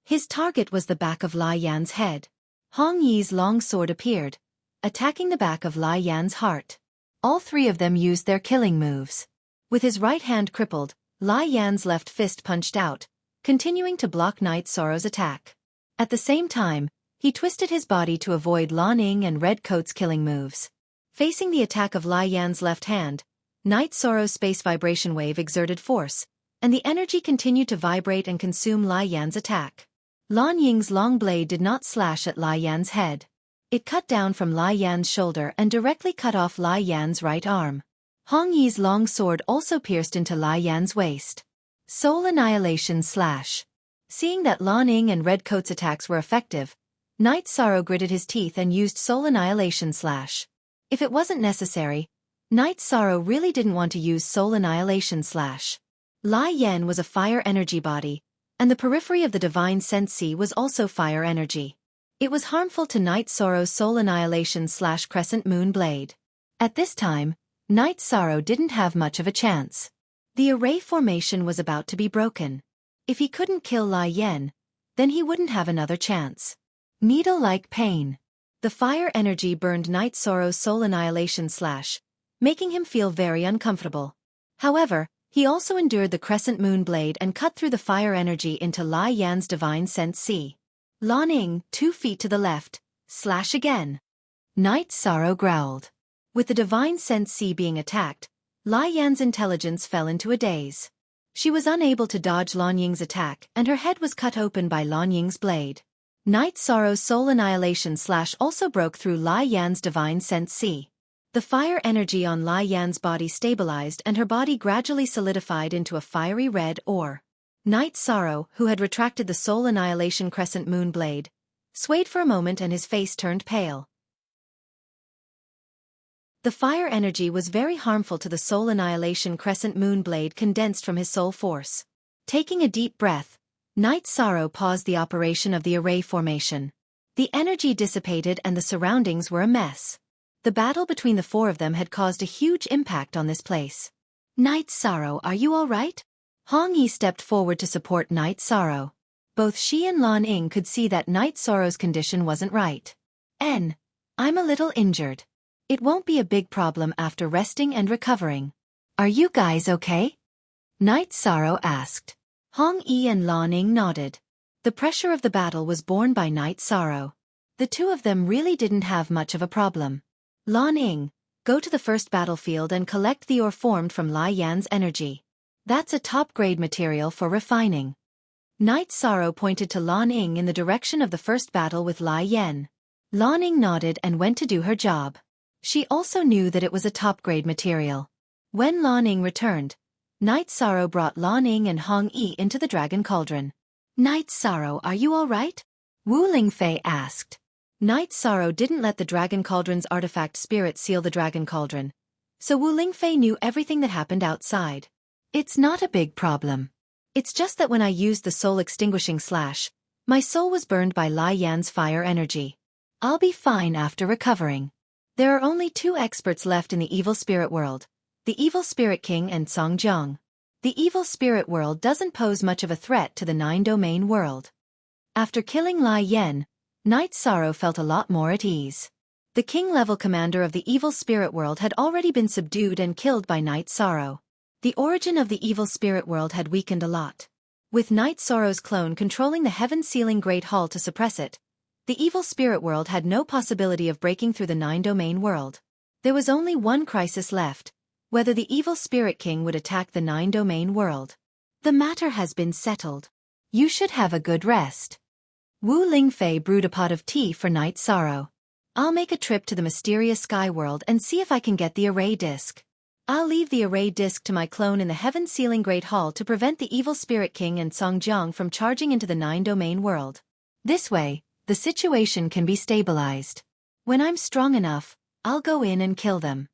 His target was the back of Lai Yan's head. Hong Yi's long sword appeared, attacking the back of Lai Yan's heart. All three of them used their killing moves. With his right hand crippled, Lai Yan's left fist punched out, continuing to block Night Sorrow's attack. At the same time, he twisted his body to avoid Lan Ying and Red Coat's killing moves. Facing the attack of Lai Yan's left hand, Night Sorrow's space vibration wave exerted force, and the energy continued to vibrate and consume Lai Yan's attack. Lan Ying's long blade did not slash at Lai Yan's head. It cut down from Lai Yan's shoulder and directly cut off Lai Yan's right arm. Hong Yi's long sword also pierced into Lai Yan's waist. Soul Annihilation Slash. Seeing that Lan Ying and Red Coat's attacks were effective, Night Sorrow gritted his teeth and used Soul Annihilation Slash. If it wasn't necessary, Night Sorrow really didn't want to use Soul Annihilation Slash. Lai Yan was a fire energy body, and the periphery of the Divine Sense was also fire energy. It was harmful to Night Sorrow's Soul Annihilation Slash Crescent Moon Blade. At this time, Night Sorrow didn't have much of a chance. The array formation was about to be broken. If he couldn't kill Lai Yan, then he wouldn't have another chance. Needle-like pain. The fire energy burned Night Sorrow's Soul Annihilation Slash, making him feel very uncomfortable. However, he also endured the Crescent Moon Blade and cut through the fire energy into Lai Yan's Divine Sense. Lan Ying, 2 feet to the left, slash again. Night Sorrow growled. With the Divine Sense being attacked, Lai Yan's intelligence fell into a daze. She was unable to dodge Lan Ying's attack and her head was cut open by Lan Ying's blade. Night Sorrow's Soul Annihilation Slash also broke through Lai Yan's Divine Sense. The fire energy on Lai Yan's body stabilized and her body gradually solidified into a fiery red ore. Night Sorrow, who had retracted the Soul Annihilation Crescent Moon Blade, swayed for a moment and his face turned pale. The fire energy was very harmful to the Soul Annihilation Crescent Moon Blade condensed from his soul force. Taking a deep breath, Night Sorrow paused the operation of the array formation. The energy dissipated and the surroundings were a mess. The battle between the 4 of them had caused a huge impact on this place. Night Sorrow, are you all right? Hong Yi stepped forward to support Night Sorrow. Both she and Lan Ying could see that Night Sorrow's condition wasn't right. I'm a little injured. It won't be a big problem after resting and recovering. Are you guys okay? Night Sorrow asked. Hong Yi and Lan Ying nodded. The pressure of the battle was borne by Night Sorrow. The 2 of them really didn't have much of a problem. Lan Ying, go to the first battlefield and collect the ore formed from Lai Yan's energy. That's a top-grade material for refining. Night Sorrow pointed to Lan Ying in the direction of the first battle with Lai Yan. Lan Ying nodded and went to do her job. She also knew that it was a top-grade material. When Lan Ying returned, Night Sorrow brought Lan Ying and Hong Yi into the Dragon Cauldron. Night Sorrow, are you all right? Wu Lingfei asked. Night Sorrow didn't let the Dragon Cauldron's artifact spirit seal the Dragon Cauldron, so Wu Lingfei knew everything that happened outside. It's not a big problem. It's just that when I used the soul extinguishing slash, my soul was burned by Lai Yan's fire energy. I'll be fine after recovering. There are only 2 experts left in the evil spirit world, the Evil Spirit King and Song Jiang. The evil spirit world doesn't pose much of a threat to the 9-domain world. After killing Lai Yan, Night Sorrow felt a lot more at ease. The king-level commander of the evil spirit world had already been subdued and killed by Night Sorrow. The origin of the evil spirit world had weakened a lot. With Night Sorrow's clone controlling the heaven-sealing Great Hall to suppress it, the evil spirit world had no possibility of breaking through the 9-domain world. There was only one crisis left: whether the evil spirit king would attack the 9-domain world. The matter has been settled. You should have a good rest. Wu Lingfei brewed a pot of tea for Night Sorrow. I'll make a trip to the mysterious sky world and see if I can get the array disc. I'll leave the array disc to my clone in the heaven-sealing Great Hall to prevent the evil spirit king and Song Jiang from charging into the 9-domain world. This way, the situation can be stabilized. When I'm strong enough, I'll go in and kill them.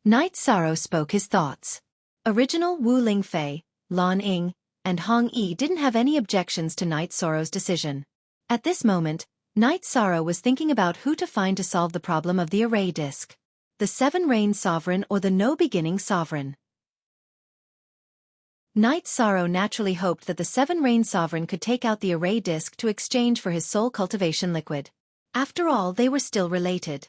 Night Sorrow spoke his thoughts. Original Wu Lingfei, Lan Ying, and Hong Yi didn't have any objections to Night Sorrow's decision. At this moment, Night Sorrow was thinking about who to find to solve the problem of the array disc. The 7-Reign Sovereign or the No-Beginning Sovereign. Night Sorrow naturally hoped that the 7-Reign Sovereign could take out the array disc to exchange for his soul cultivation liquid. After all, they were still related.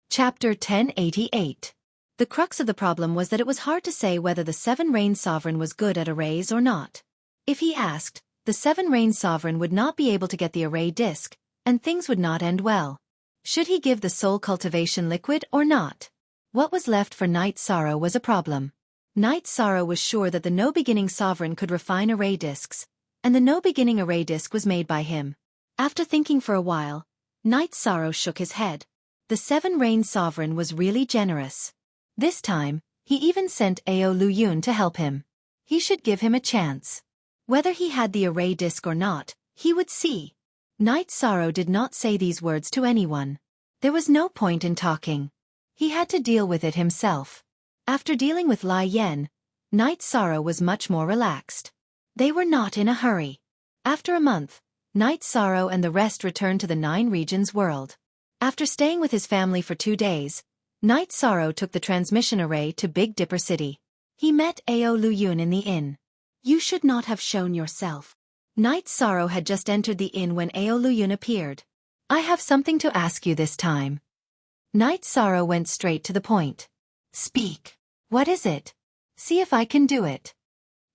Chapter 1088. The crux of the problem was that it was hard to say whether the Seven Rain Sovereign was good at arrays or not. If he asked, the Seven Rain Sovereign would not be able to get the array disc, and things would not end well. Should he give the soul cultivation liquid or not? What was left for Night Sorrow was a problem. Night Sorrow was sure that the No-Beginning Sovereign could refine array discs, and the No-Beginning array disc was made by him. After thinking for a while, Night Sorrow shook his head. The Seven Rain Sovereign was really generous. This time, he even sent Ao Luyun to help him. He should give him a chance. Whether he had the array disc or not, he would see. Night Sorrow did not say these words to anyone. There was no point in talking. He had to deal with it himself. After dealing with Lai Yen, Night Sorrow was much more relaxed. They were not in a hurry. After a month, Night Sorrow and the rest returned to the Nine Regions world. After staying with his family for 2 days, Night Sorrow took the transmission array to Big Dipper City. He met Ao Luyun in the inn. You should not have shown yourself. Night Sorrow had just entered the inn when Ao Luyun appeared. I have something to ask you this time. Night Sorrow went straight to the point. Speak. What is it? See if I can do it.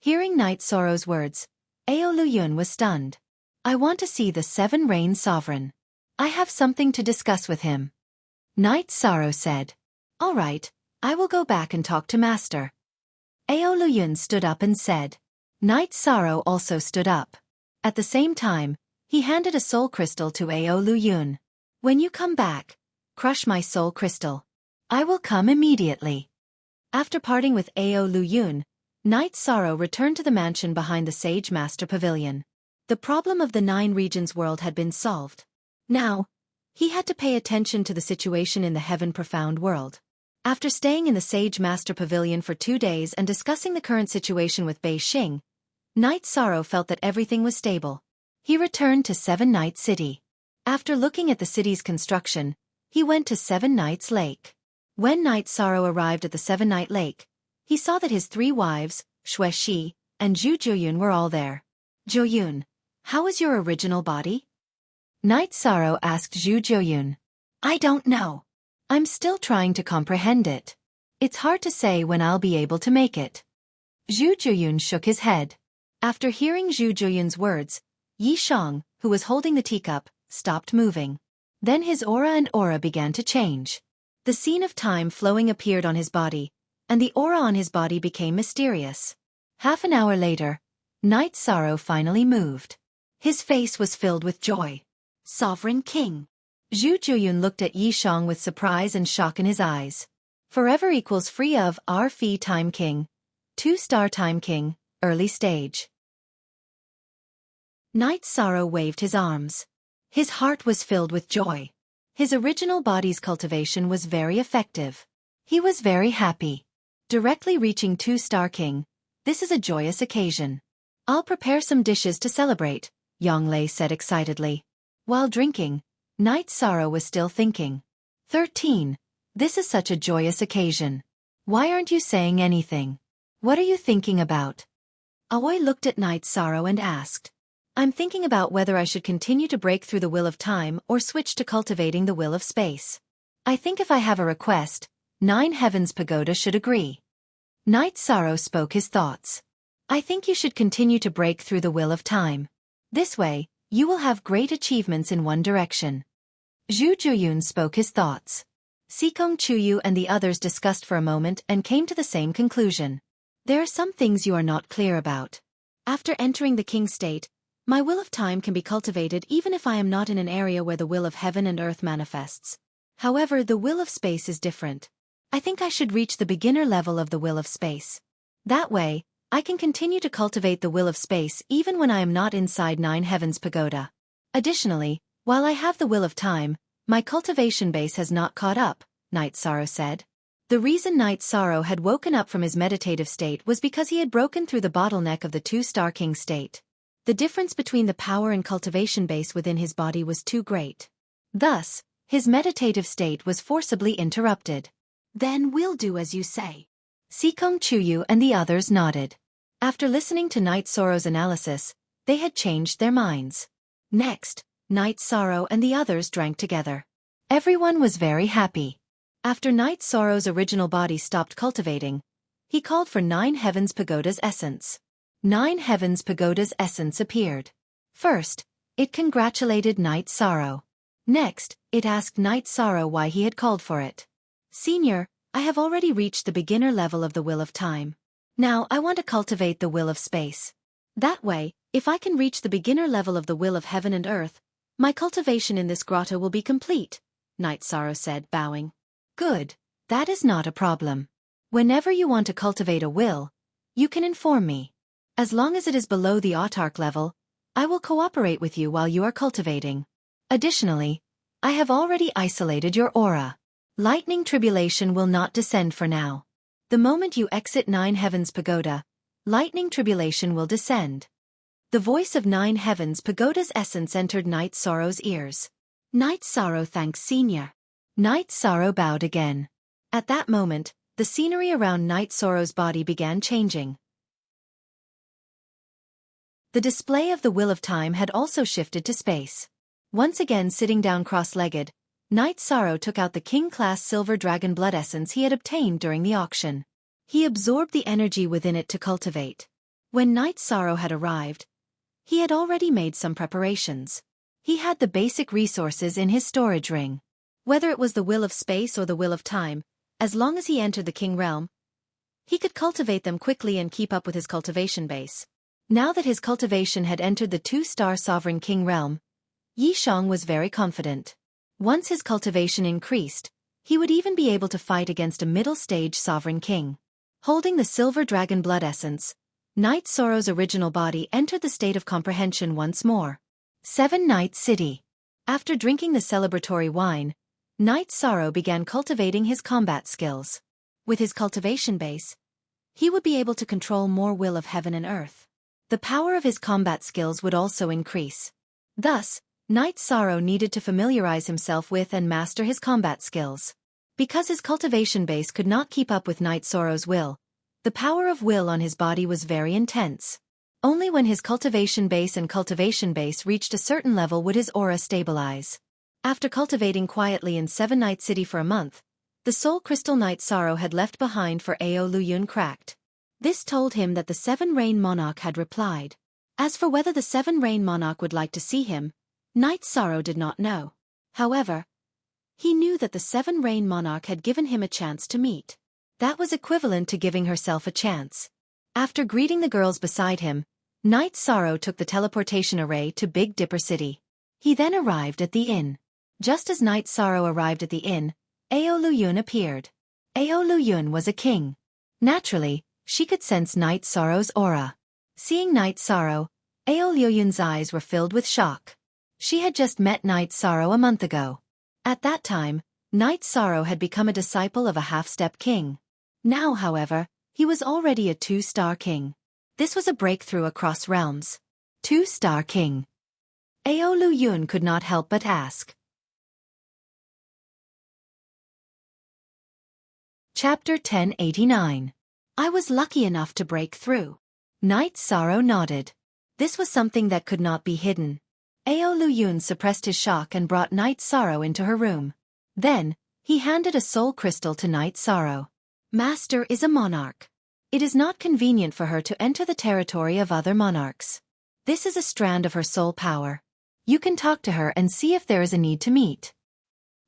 Hearing Night Sorrow's words, Ao Luyun was stunned. I want to see the Seven Rain Sovereign. I have something to discuss with him. Night Sorrow said. All right, I will go back and talk to Master. Ao Luyun stood up and said. Night Sorrow also stood up. At the same time, he handed a soul crystal to Ao Luyun. When you come back, crush my soul crystal. I will come immediately. After parting with Ao Luyun, Night Sorrow returned to the mansion behind the Sage Master Pavilion. The problem of the Nine Regions world had been solved. Now, he had to pay attention to the situation in the Heaven Profound world. After staying in the Sage Master Pavilion for 2 days and discussing the current situation with Bei Xing, Night Sorrow felt that everything was stable. He returned to Seven Night City. After looking at the city's construction, he went to Seven Nights Lake. When Night Sorrow arrived at the Seven Night Lake, he saw that his 3 wives, Xue Shi, and Zhu Jiuyun were all there. Jiuyun, how is your original body? Night Sorrow asked Zhu Jiuyun. I don't know. I'm still trying to comprehend it. It's hard to say when I'll be able to make it. Zhu Jiuyun shook his head. After hearing Zhu Jiuyun's words, Yi Shang, who was holding the teacup, stopped moving. Then his aura began to change. The scene of time flowing appeared on his body, and the aura on his body became mysterious. Half an hour later, Night Sorrow finally moved. His face was filled with joy. Sovereign King. Zhu Jiuyun looked at Yi Shang with surprise and shock in his eyes. Forever equals free of R-Fee Time King. 2-star Time King, early stage. Night Sorrow waved his arms. His heart was filled with joy. His original body's cultivation was very effective. He was very happy. Directly reaching 2-star King, this is a joyous occasion. I'll prepare some dishes to celebrate, Yang Lei said excitedly. While drinking, Night Sorrow was still thinking. 13. This is such a joyous occasion. Why aren't you saying anything? What are you thinking about? Aoi looked at Night Sorrow and asked. I'm thinking about whether I should continue to break through the will of time or switch to cultivating the will of space. I think if I have a request, 9 Heavens Pagoda should agree. Night Sorrow spoke his thoughts. I think you should continue to break through the will of time. This way, you will have great achievements in one direction. Zhu Jiuyun spoke his thoughts. Sikong Chuyu and the others discussed for a moment and came to the same conclusion. There are some things you are not clear about. After entering the king state, my will of time can be cultivated even if I am not in an area where the will of heaven and earth manifests. However, the will of space is different. I think I should reach the beginner level of the will of space. That way, I can continue to cultivate the will of space even when I am not inside 9 Heavens Pagoda. Additionally, while I have the will of time, my cultivation base has not caught up, Night Sorrow said. The reason Night Sorrow had woken up from his meditative state was because he had broken through the bottleneck of the 2-star king state. The difference between the power and cultivation base within his body was too great. Thus, his meditative state was forcibly interrupted. Then we'll do as you say. Sikong Chuyu and the others nodded. After listening to Night Sorrow's analysis, they had changed their minds. Next, Night Sorrow and the others drank together. Everyone was very happy. After Night Sorrow's original body stopped cultivating, he called for 9 Heavens Pagoda's essence. 9 Heavens Pagoda's essence appeared. First, it congratulated Night Sorrow. Next, it asked Night Sorrow why he had called for it. Senior, I have already reached the beginner level of the Will of Time. Now I want to cultivate the Will of Space. That way, if I can reach the beginner level of the Will of Heaven and Earth, my cultivation in this grotto will be complete, Night Sorrow said, bowing. Good, that is not a problem. Whenever you want to cultivate a will, you can inform me. As long as it is below the autarch level, I will cooperate with you while you are cultivating. Additionally, I have already isolated your aura. Lightning tribulation will not descend for now. The moment you exit 9 Heavens Pagoda, lightning tribulation will descend. The voice of 9 Heavens Pagoda's essence entered Night Sorrow's ears. Night Sorrow thanks Senior. Night Sorrow bowed again. At that moment, the scenery around Night Sorrow's body began changing. The display of the Will of Time had also shifted to space. Once again sitting down cross-legged, Night Sorrow took out the King-class Silver Dragon Blood Essence he had obtained during the auction. He absorbed the energy within it to cultivate. When Night Sorrow had arrived, he had already made some preparations. He had the basic resources in his storage ring. Whether it was the Will of Space or the Will of Time, as long as he entered the King Realm, he could cultivate them quickly and keep up with his cultivation base. Now that his cultivation had entered the 2-star Sovereign King Realm, Yi Shang was very confident. Once his cultivation increased, he would even be able to fight against a middle-stage Sovereign King. Holding the Silver Dragon Blood Essence, Night Sorrow's original body entered the state of comprehension once more. 7 Night City. After drinking the celebratory wine, Night Sorrow began cultivating his combat skills. With his cultivation base, he would be able to control more Will of Heaven and Earth. The power of his combat skills would also increase. Thus, Night Sorrow needed to familiarize himself with and master his combat skills. Because his cultivation base could not keep up with Night Sorrow's will, the power of will on his body was very intense. Only when his cultivation base reached a certain level would his aura stabilize. After cultivating quietly in 7 Night City for a month, the soul crystal Night Sorrow had left behind for Ao Luyun cracked. This told him that the 7 Rain Monarch had replied. As for whether the 7 Rain Monarch would like to see him, Night Sorrow did not know. However, he knew that the 7 Rain Monarch had given him a chance to meet. That was equivalent to giving herself a chance. After greeting the girls beside him, Night Sorrow took the teleportation array to Big Dipper City. He then arrived at the inn. Just as Night Sorrow arrived at the inn, Ao Luyun appeared. Ao Luyun was a king. Naturally, she could sense Night Sorrow's aura. Seeing Night Sorrow, Ao Luyun's eyes were filled with shock. She had just met Night Sorrow a month ago. At that time, Night Sorrow had become a disciple of a half-step king. Now, however, he was already a 2-star king. This was a breakthrough across realms. 2-star king. Ao Luyun could not help but ask. Chapter 1089. I was lucky enough to break through. Night Sorrow nodded. This was something that could not be hidden. Ao Luyun suppressed his shock and brought Night Sorrow into her room. Then, he handed a soul crystal to Night Sorrow. Master is a monarch. It is not convenient for her to enter the territory of other monarchs. This is a strand of her soul power. You can talk to her and see if there is a need to meet.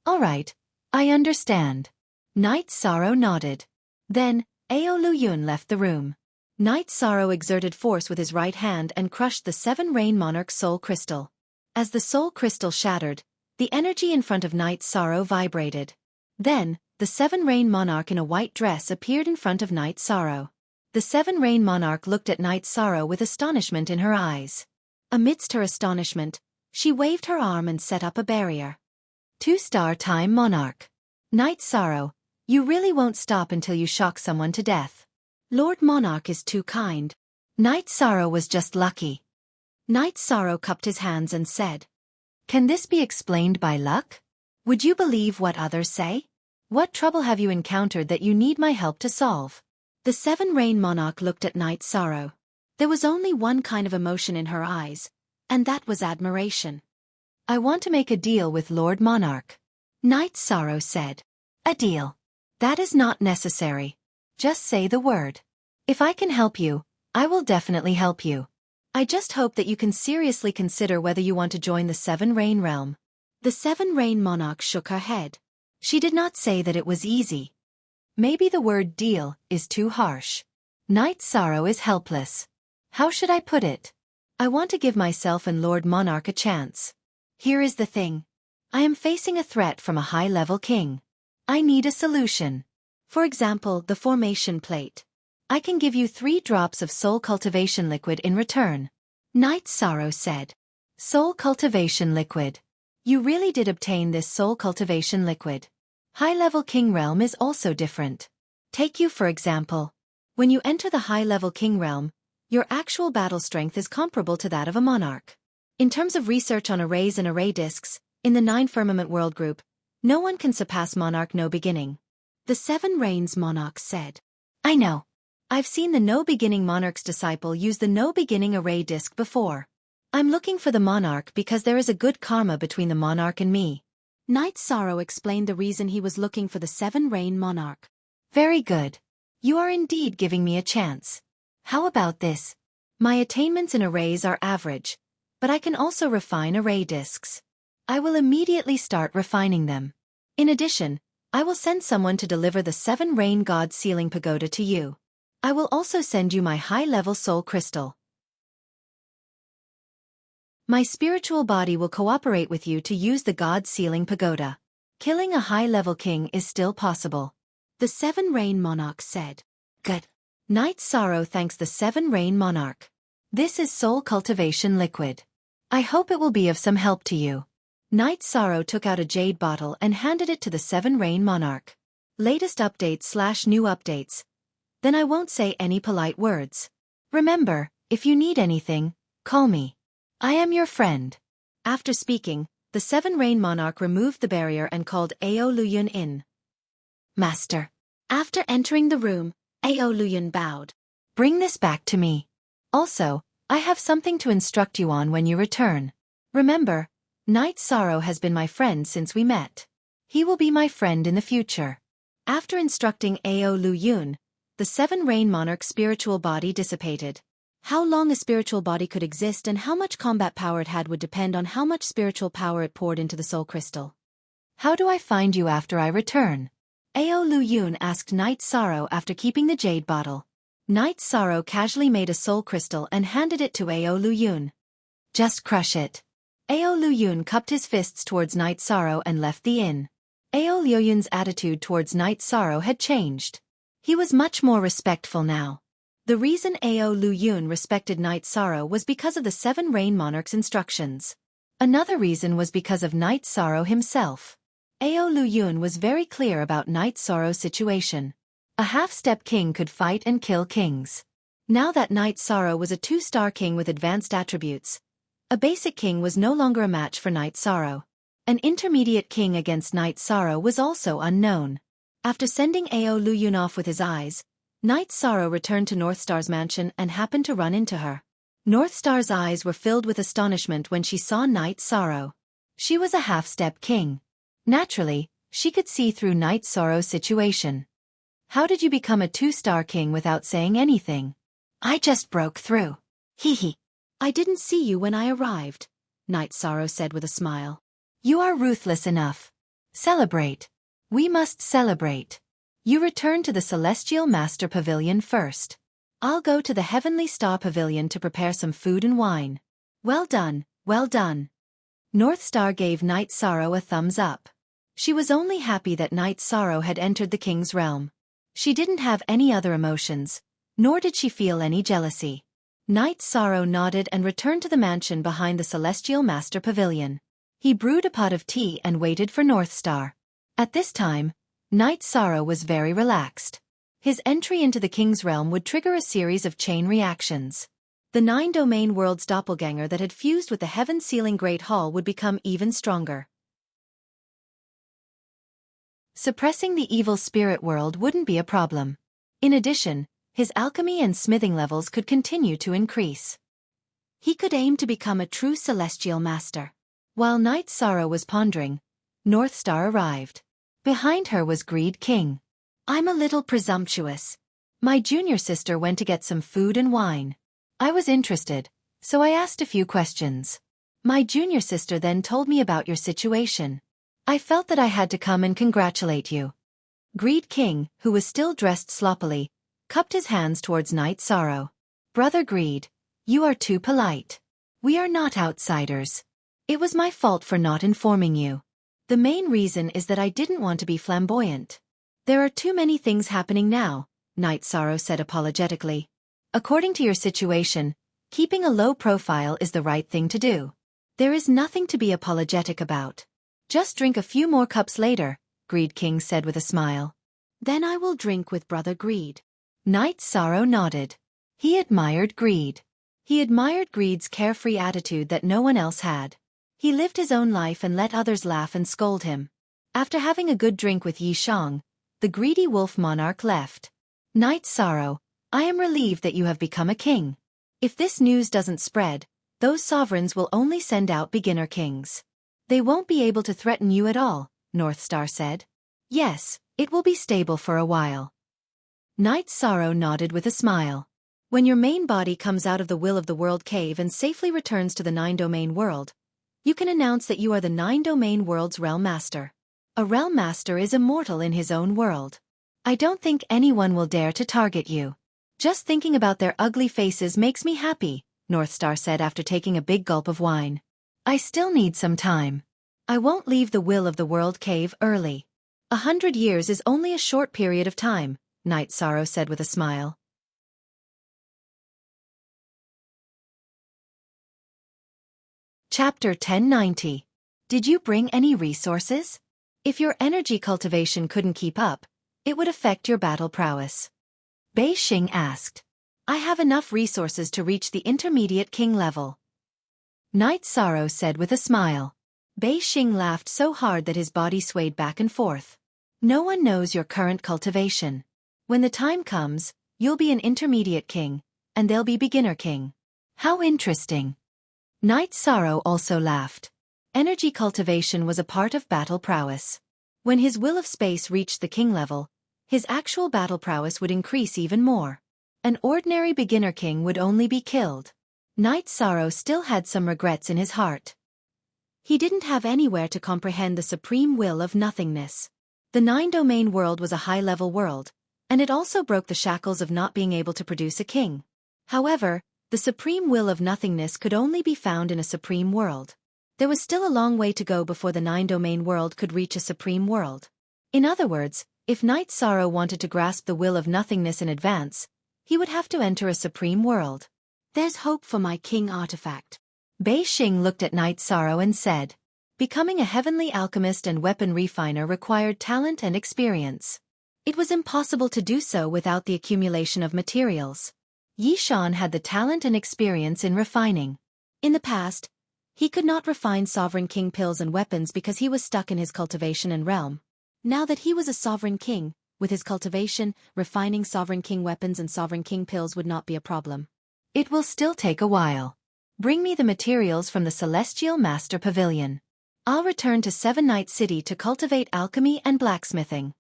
All right, I understand. Night Sorrow nodded. Then, Ao Luyun left the room. Night Sorrow exerted force with his right hand and crushed the 7 Rain Monarch's soul crystal. As the soul crystal shattered, the energy in front of Night Sorrow vibrated. Then, the 7 Rain Monarch in a white dress appeared in front of Night Sorrow. The 7 Rain Monarch looked at Night Sorrow with astonishment in her eyes. Amidst her astonishment, she waved her arm and set up a barrier. 2-star Time Monarch. Night Sorrow, you really won't stop until you shock someone to death. Lord Monarch is too kind. Night Sorrow was just lucky. Night Sorrow cupped his hands and said, Can this be explained by luck? Would you believe what others say? What trouble have you encountered that you need my help to solve? The 7 Rain Monarch looked at Night Sorrow. There was only one kind of emotion in her eyes, and that was admiration. I want to make a deal with Lord Monarch. Night Sorrow said. A deal. That is not necessary. Just say the word. If I can help you, I will definitely help you. I just hope that you can seriously consider whether you want to join the Seven Rain Realm. The Seven Rain Monarch shook her head. She did not say that it was easy. Maybe the word deal is too harsh. Knight Sorrow is helpless. How should I put it? I want to give myself and Lord Monarch a chance. Here is the thing. I am facing a threat from a high-level king. I need a solution. For example, the formation plate. I can give you 3 drops of soul cultivation liquid in return. Knight Sorrow said. Soul cultivation liquid. You really did obtain this soul cultivation liquid. High-level king realm is also different. Take you for example. When you enter the high-level king realm, your actual battle strength is comparable to that of a monarch. In terms of research on arrays and array disks, in the 9 Firmament World Group, no one can surpass Monarch No Beginning. The Seven Rains Monarch said. I know. I've seen the No Beginning Monarch's disciple use the No Beginning array disk before. I'm looking for the Monarch because there is a good karma between the Monarch and me. Knight Sorrow explained the reason he was looking for the Seven Rain Monarch. Very good. You are indeed giving me a chance. How about this? My attainments in arrays are average, but I can also refine array disks. I will immediately start refining them. In addition, I will send someone to deliver the Seven Rain God Sealing Pagoda to you. I will also send you my high-level soul crystal. My spiritual body will cooperate with you to use the God Sealing Pagoda. Killing a high-level king is still possible. The Seven Rain Monarch said. Good. Knight Sorrow thanks the Seven Rain Monarch. This is soul cultivation liquid. I hope it will be of some help to you. Knight Sorrow took out a jade bottle and handed it to the Seven Rain Monarch. Latest updates/new updates. Then I won't say any polite words. Remember, if you need anything, call me. I am your friend. After speaking, the Seven Rain Monarch removed the barrier and called Ao Luyun in. Master. After entering the room, Ao Luyun bowed. Bring this back to me. Also, I have something to instruct you on when you return. Remember, Knight Sorrow has been my friend since we met. He will be my friend in the future. After instructing Ao Luyun, the Seven Rain Monarch's spiritual body dissipated. How long a spiritual body could exist and how much combat power it had would depend on how much spiritual power it poured into the soul crystal. How do I find you after I return? Ao Luyun asked Knight Sorrow after keeping the jade bottle. Knight Sorrow casually made a soul crystal and handed it to Ao Luyun. Just crush it. Ao Luyun cupped his fists towards Knight Sorrow and left the inn. Ao Luyun's attitude towards Knight Sorrow had changed. He was much more respectful now. The reason Ao Luyun respected Knight Sorrow was because of the Seven Rain Monarch's instructions. Another reason was because of Knight Sorrow himself. Ao Luyun was very clear about Knight Sorrow's situation. A half-step king could fight and kill kings. Now that Knight Sorrow was a 2-star king with advanced attributes, a basic king was no longer a match for Knight Sorrow. An intermediate king against Knight Sorrow was also unknown. After sending Ao Luyun off with his eyes, Knight Sorrow returned to Northstar's mansion and happened to run into her. Northstar's eyes were filled with astonishment when she saw Knight Sorrow. She was a half-step king. Naturally, she could see through Knight Sorrow's situation. How did you become a 2-star king without saying anything? I just broke through. Hee. I didn't see you when I arrived, Knight Sorrow said with a smile. You are ruthless enough. Celebrate. We must celebrate. You return to the Celestial Master Pavilion first. I'll go to the Heavenly Star Pavilion to prepare some food and wine. Well done, well done. Northstar gave Knight Sorrow a thumbs up. She was only happy that Knight Sorrow had entered the king's realm. She didn't have any other emotions, nor did she feel any jealousy. Knight Sorrow nodded and returned to the mansion behind the Celestial Master Pavilion. He brewed a pot of tea and waited for Northstar. At this time, Knight Sorrow was very relaxed. His entry into the king's realm would trigger a series of chain reactions. The 9-domain world's doppelganger that had fused with the heaven-sealing Great Hall would become even stronger. Suppressing the evil spirit world wouldn't be a problem. In addition, his alchemy and smithing levels could continue to increase. He could aim to become a true celestial master. While Knight Sorrow was pondering, Northstar arrived. Behind her was Greed King. I'm a little presumptuous. My junior sister went to get some food and wine. I was interested, so I asked a few questions. My junior sister then told me about your situation. I felt that I had to come and congratulate you. Greed King, who was still dressed sloppily, cupped his hands towards Night Sorrow. Brother Greed, you are too polite. We are not outsiders. It was my fault for not informing you. The main reason is that I didn't want to be flamboyant. There are too many things happening now, Night Sorrow said apologetically. According to your situation, keeping a low profile is the right thing to do. There is nothing to be apologetic about. Just drink a few more cups later, Greed King said with a smile. Then I will drink with Brother Greed. Night Sorrow nodded. He admired Greed. He admired Greed's carefree attitude that no one else had. He lived his own life and let others laugh and scold him. After having a good drink with Yi Shang, the greedy wolf monarch left. Night Sorrow, I am relieved that you have become a king. If this news doesn't spread, those sovereigns will only send out beginner kings. They won't be able to threaten you at all, North Star said. Yes, it will be stable for a while. Night Sorrow nodded with a smile. When your main body comes out of the Will of the World cave and safely returns to the 9-domain world, you can announce that you are the 9-domain world's realm master. A realm master is immortal in his own world. I don't think anyone will dare to target you. Just thinking about their ugly faces makes me happy, North Star said after taking a big gulp of wine. I still need some time. I won't leave the Will of the World cave early. 100 years is only a short period of time, Night Sorrow said with a smile. Chapter 1090. Did you bring any resources? If your energy cultivation couldn't keep up, it would affect your battle prowess. Bei Xing asked. I have enough resources to reach the intermediate king level. Night Sorrow said with a smile. Bei Xing laughed so hard that his body swayed back and forth. No one knows your current cultivation. When the time comes, you'll be an intermediate king, and they'll be beginner king. How interesting. Night Sorrow also laughed. Energy cultivation was a part of battle prowess. When his will of space reached the king level, his actual battle prowess would increase even more. An ordinary beginner king would only be killed. Night Sorrow still had some regrets in his heart. He didn't have anywhere to comprehend the supreme will of nothingness. The 9-domain world was a high-level world, and it also broke the shackles of not being able to produce a king. However, the supreme will of nothingness could only be found in a supreme world. There was still a long way to go before the 9-domain world could reach a supreme world. In other words, if Night Sorrow wanted to grasp the will of nothingness in advance, he would have to enter a supreme world. There's hope for my king artifact. Bei Xing looked at Night Sorrow and said, becoming a heavenly alchemist and weapon refiner required talent and experience. It was impossible to do so without the accumulation of materials. Yi Shan had the talent and experience in refining. In the past, he could not refine Sovereign King pills and weapons because he was stuck in his cultivation and realm. Now that he was a Sovereign King, with his cultivation, refining Sovereign King weapons and Sovereign King pills would not be a problem. It will still take a while. Bring me the materials from the Celestial Master Pavilion. I'll return to Seven Night City to cultivate alchemy and blacksmithing.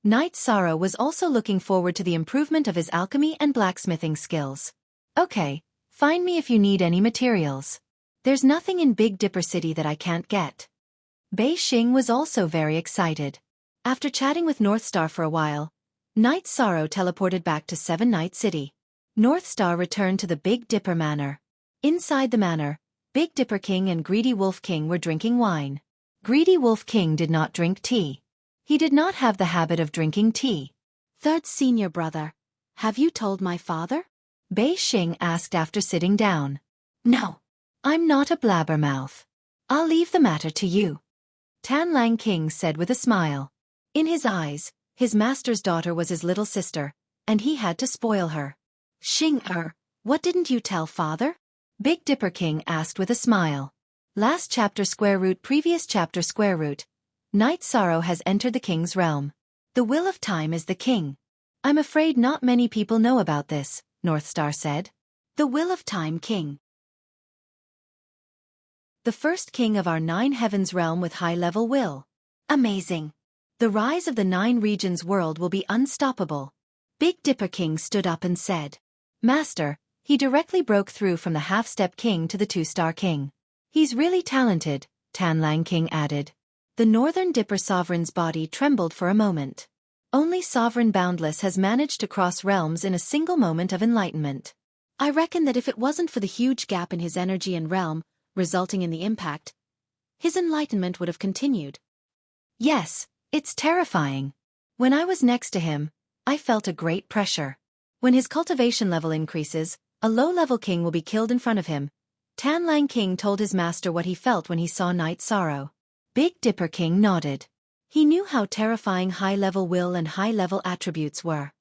Night Sorrow was also looking forward to the improvement of his alchemy and blacksmithing skills. Okay, find me if you need any materials. There's nothing in Big Dipper City that I can't get. Bei Xing was also very excited. After chatting with North Star for a while, Night Sorrow teleported back to Seven Night City. North Star returned to the Big Dipper Manor. Inside the manor, Big Dipper King and Greedy Wolf King were drinking wine. Greedy Wolf King did not drink tea. He did not have the habit of drinking tea. Third senior brother, have you told my father? Bei Xing asked after sitting down. No. I'm not a blabbermouth. I'll leave the matter to you. Tan Lang King said with a smile. In his eyes, his master's daughter was his little sister, and he had to spoil her. Xing what didn't you tell father? Big Dipper King asked with a smile. Last chapter square root previous chapter square root. Night Sorrow has entered the king's realm. The will of time is the king. I'm afraid not many people know about this, North Star said. The will of time king. The first king of our 9 heavens realm with high-level will. Amazing. The rise of the 9 regions world will be unstoppable. Big Dipper King stood up and said, Master, he directly broke through from the half-step king to the 2-star king. He's really talented, Tanlang King added. The Northern Dipper Sovereign's body trembled for a moment. Only Sovereign Boundless has managed to cross realms in a single moment of enlightenment. I reckon that if it wasn't for the huge gap in his energy and realm, resulting in the impact, his enlightenment would have continued. Yes, it's terrifying. When I was next to him, I felt a great pressure. When his cultivation level increases, a low-level king will be killed in front of him. Tanlang King told his master what he felt when he saw Night Sorrow. Big Dipper King nodded. He knew how terrifying high-level will and high-level attributes were.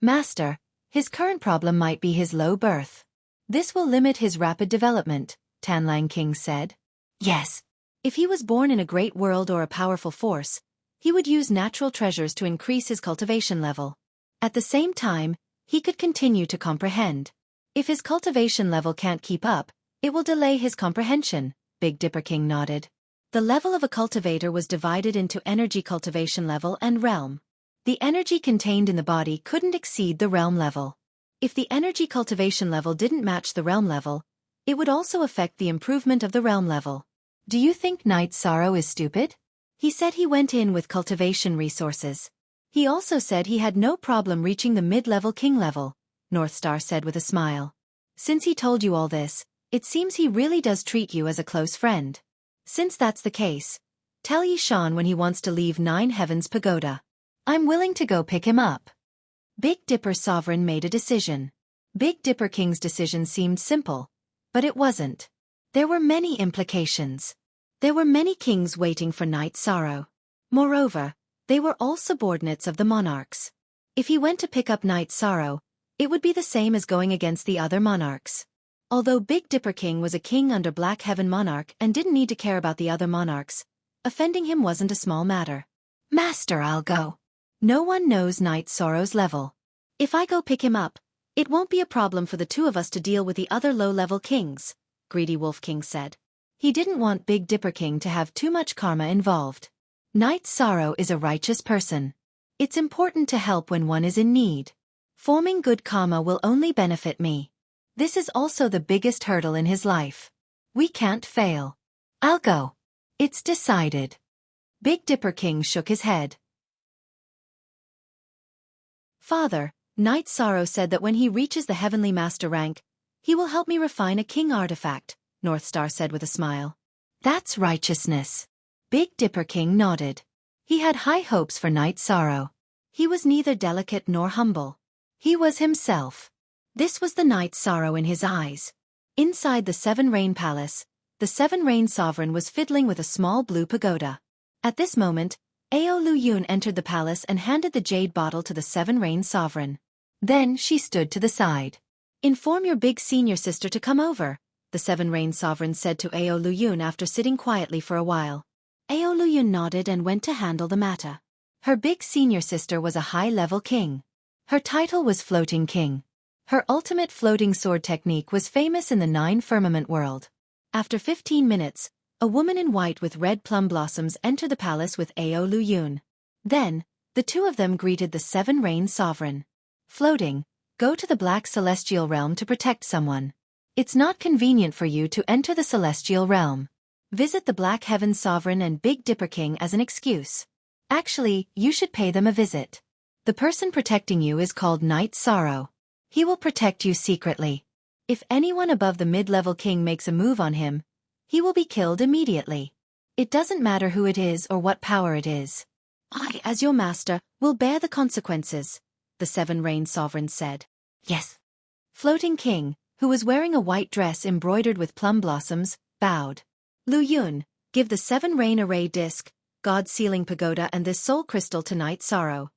Master, his current problem might be his low birth. This will limit his rapid development, Tanlang King said. Yes. If he was born in a great world or a powerful force, he would use natural treasures to increase his cultivation level. At the same time, he could continue to comprehend. If his cultivation level can't keep up, it will delay his comprehension, Big Dipper King nodded. The level of a cultivator was divided into energy cultivation level and realm. The energy contained in the body couldn't exceed the realm level. If the energy cultivation level didn't match the realm level, it would also affect the improvement of the realm level. Do you think Night Sorrow is stupid? He said he went in with cultivation resources. He also said he had no problem reaching the mid-level king level, Northstar said with a smile. Since he told you all this, it seems he really does treat you as a close friend. Since that's the case, tell Yishan when he wants to leave 9 Heavens Pagoda. I'm willing to go pick him up. Big Dipper Sovereign made a decision. Big Dipper King's decision seemed simple, but it wasn't. There were many implications. There were many kings waiting for Night Sorrow. Moreover, they were all subordinates of the monarchs. If he went to pick up Night Sorrow, it would be the same as going against the other monarchs. Although Big Dipper King was a king under Black Heaven Monarch and didn't need to care about the other monarchs, offending him wasn't a small matter. Master, I'll go. No one knows Night Sorrow's level. If I go pick him up, it won't be a problem for the 2 of us to deal with the other low-level kings, Greedy Wolf King said. He didn't want Big Dipper King to have too much karma involved. Night Sorrow is a righteous person. It's important to help when one is in need. Forming good karma will only benefit me. This is also the biggest hurdle in his life. We can't fail. I'll go. It's decided. Big Dipper King shook his head. Father, Night Sorrow said that when he reaches the Heavenly Master rank, he will help me refine a king artifact, Northstar said with a smile. That's righteousness. Big Dipper King nodded. He had high hopes for Night Sorrow. He was neither delicate nor humble. He was himself. This was the Night Sorrow in his eyes. Inside the 7 Rain Palace, the 7 Rain Sovereign was fiddling with a small blue pagoda. At this moment, Ao Lu Yun entered the palace and handed the jade bottle to the 7 Rain Sovereign. Then she stood to the side. Inform your big senior sister to come over, the 7 Rain Sovereign said to Ao Lu Yun after sitting quietly for a while. Ao Lu Yun nodded and went to handle the matter. Her big senior sister was a high-level king. Her title was Floating King. Her ultimate floating sword technique was famous in the 9 firmament world. After 15 minutes, a woman in white with red plum blossoms entered the palace with Ao Lu Yun. Then, the 2 of them greeted the 7 Rain Sovereign. Floating, go to the Black Celestial Realm to protect someone. It's not convenient for you to enter the Celestial Realm. Visit the Black Heaven Sovereign and Big Dipper King as an excuse. Actually, you should pay them a visit. The person protecting you is called Night Sorrow. He will protect you secretly. If anyone above the mid-level king makes a move on him, he will be killed immediately. It doesn't matter who it is or what power it is. I, as your master, will bear the consequences, the 7 Rain Sovereign said. Yes. Floating King, who was wearing a white dress embroidered with plum blossoms, bowed. Lu Yun, give the 7 Rain Array Disc, God Sealing Pagoda and this soul crystal to Night Sorrow.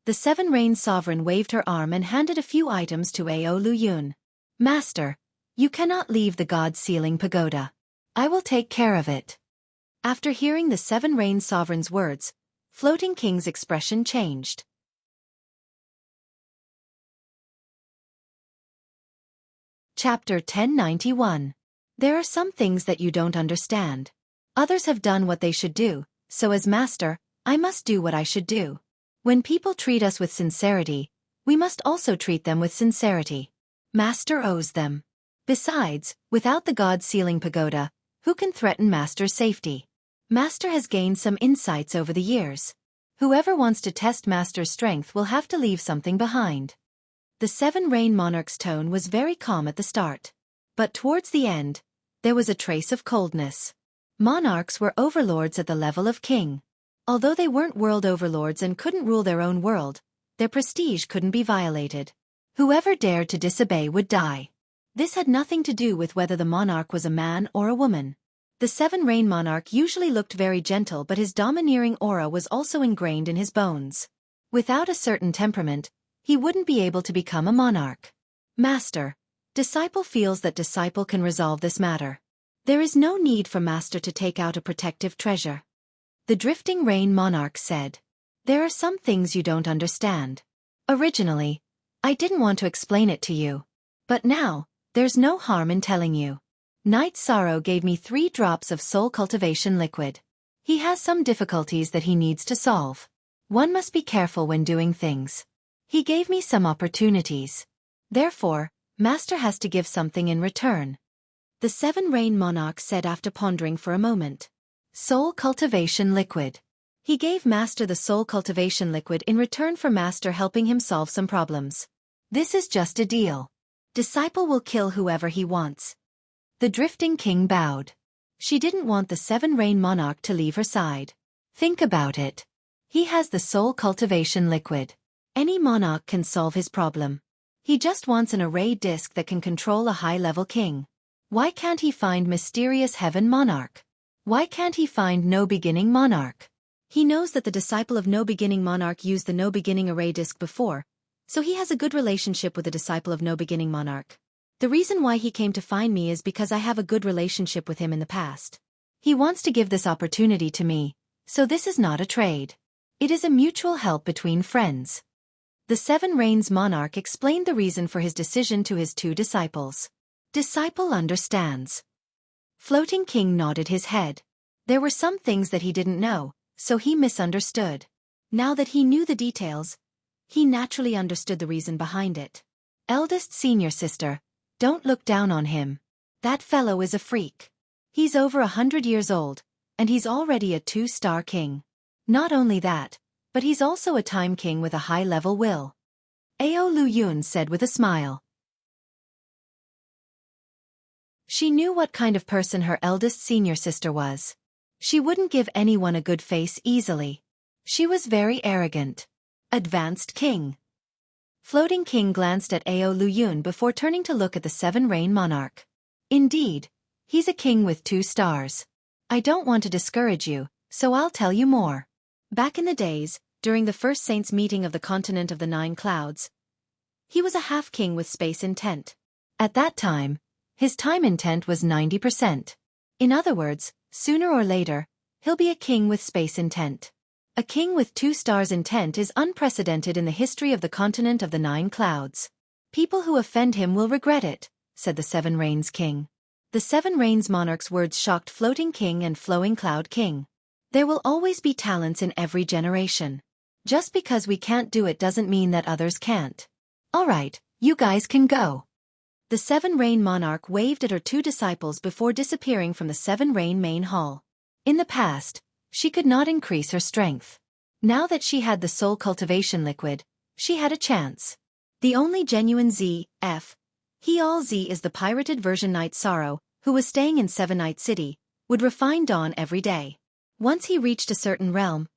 The 7 Rain Sovereign waved her arm and handed a few items to Ao Lu Yun. Master, you cannot leave the God Sealing Pagoda. I will take care of it. After hearing the 7 Rain Sovereign's words, Floating King's expression changed. Chapter 1091. There are some things that you don't understand. Others have done what they should do, so as master, I must do what I should do. When people treat us with sincerity, we must also treat them with sincerity. Master owes them. Besides, without the God-sealing pagoda, who can threaten Master's safety? Master has gained some insights over the years. Whoever wants to test Master's strength will have to leave something behind. The Seven Rain Monarch's tone was very calm at the start. But towards the end, there was a trace of coldness. Monarchs were overlords at the level of king. Although they weren't world overlords and couldn't rule their own world, their prestige couldn't be violated. Whoever dared to disobey would die. This had nothing to do with whether the monarch was a man or a woman. The Seven Rain Monarch usually looked very gentle, but his domineering aura was also ingrained in his bones. Without a certain temperament, he wouldn't be able to become a monarch. Master, disciple feels that disciple can resolve this matter. There is no need for Master to take out a protective treasure. The Drifting Rain Monarch said. There are some things you don't understand. Originally, I didn't want to explain it to you. But now, there's no harm in telling you. Night Sorrow gave me 3 drops of soul cultivation liquid. He has some difficulties that he needs to solve. One must be careful when doing things. He gave me some opportunities. Therefore, Master has to give something in return. The Seven Rain Monarch said after pondering for a moment. Soul cultivation liquid. He gave Master the soul cultivation liquid in return for Master helping him solve some problems. This is just a deal. Disciple will kill whoever he wants. The Drifting King bowed. She didn't want the Seven Rain Monarch to leave her side. Think about it. He has the soul cultivation liquid. Any monarch can solve his problem. He just wants an array disc that can control a high-level king. Why can't he find mysterious heaven monarch? Why can't he find no beginning monarch? He knows that the disciple of no beginning monarch used the no beginning array disc before, so he has a good relationship with the disciple of no beginning monarch. The reason why he came to find me is because I have a good relationship with him in the past. He wants to give this opportunity to me, so this is not a trade. It is a mutual help between friends. The Seven Rains Monarch explained the reason for his decision to his 2 disciples. Disciple understands. Floating King nodded his head. There were some things that he didn't know, so he misunderstood. Now that he knew the details, he naturally understood the reason behind it. Eldest senior sister, don't look down on him. That fellow is a freak. He's over 100 years old, and he's already a 2-star king. Not only that, but he's also a time king with a high-level will. Ao Lu Yun said with a smile. She knew what kind of person her eldest senior sister was. She wouldn't give anyone a good face easily. She was very arrogant. Advanced king. Floating King glanced at Ao Lu Yun before turning to look at the Seven Rain Monarch. Indeed, he's a king with 2 stars. I don't want to discourage you, so I'll tell you more. Back in the days, during the first Saints meeting of the continent of the 9 clouds, he was a half-king with space intent. At that time, his time intent was 90%. In other words, sooner or later, he'll be a king with space intent. A king with 2 stars intent is unprecedented in the history of the continent of the 9 clouds. People who offend him will regret it, said the Seven Rains King. The Seven Rains Monarch's words shocked Floating King and Flowing Cloud King. There will always be talents in every generation. Just because we can't do it doesn't mean that others can't. Alright, you guys can go. The Seven Rain Monarch waved at her 2 disciples before disappearing from the Seven Rain main hall. In the past, she could not increase her strength. Now that she had the soul cultivation liquid, she had a chance. The only genuine Z.F.He-All-Z is the pirated version Night Sorrow, who was staying in Seven Night City, would refine Dawn every day. Once he reached a certain realm,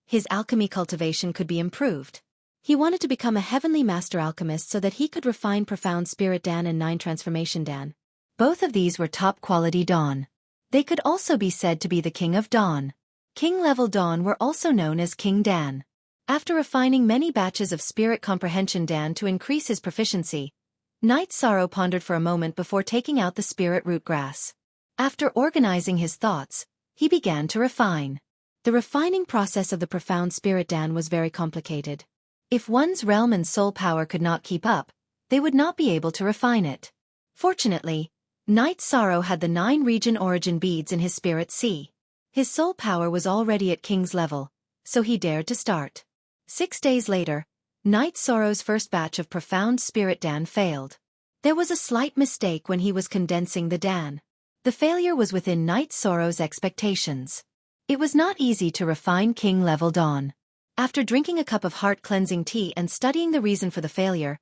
his alchemy cultivation could be improved. He wanted to become a heavenly master alchemist so that he could refine Profound Spirit Dan and 9 Transformation Dan. Both of these were top-quality Dawn. They could also be said to be the King of Dawn. King-level Dawn were also known as King Dan. After refining many batches of Spirit Comprehension Dan to increase his proficiency, Night Sorrow pondered for a moment before taking out the Spirit Rootgrass. After organizing his thoughts, he began to refine. The refining process of the Profound Spirit Dan was very complicated. If one's realm and soul power could not keep up, they would not be able to refine it. Fortunately, Night Sorrow had the 9 region origin beads in his Spirit Sea. His soul power was already at King's level, so he dared to start. 6 days later, Night Sorrow's first batch of profound spirit Dan failed. There was a slight mistake when he was condensing the Dan. The failure was within Night Sorrow's expectations. It was not easy to refine king-level Dawn. After drinking a cup of heart-cleansing tea and studying the reason for the failure,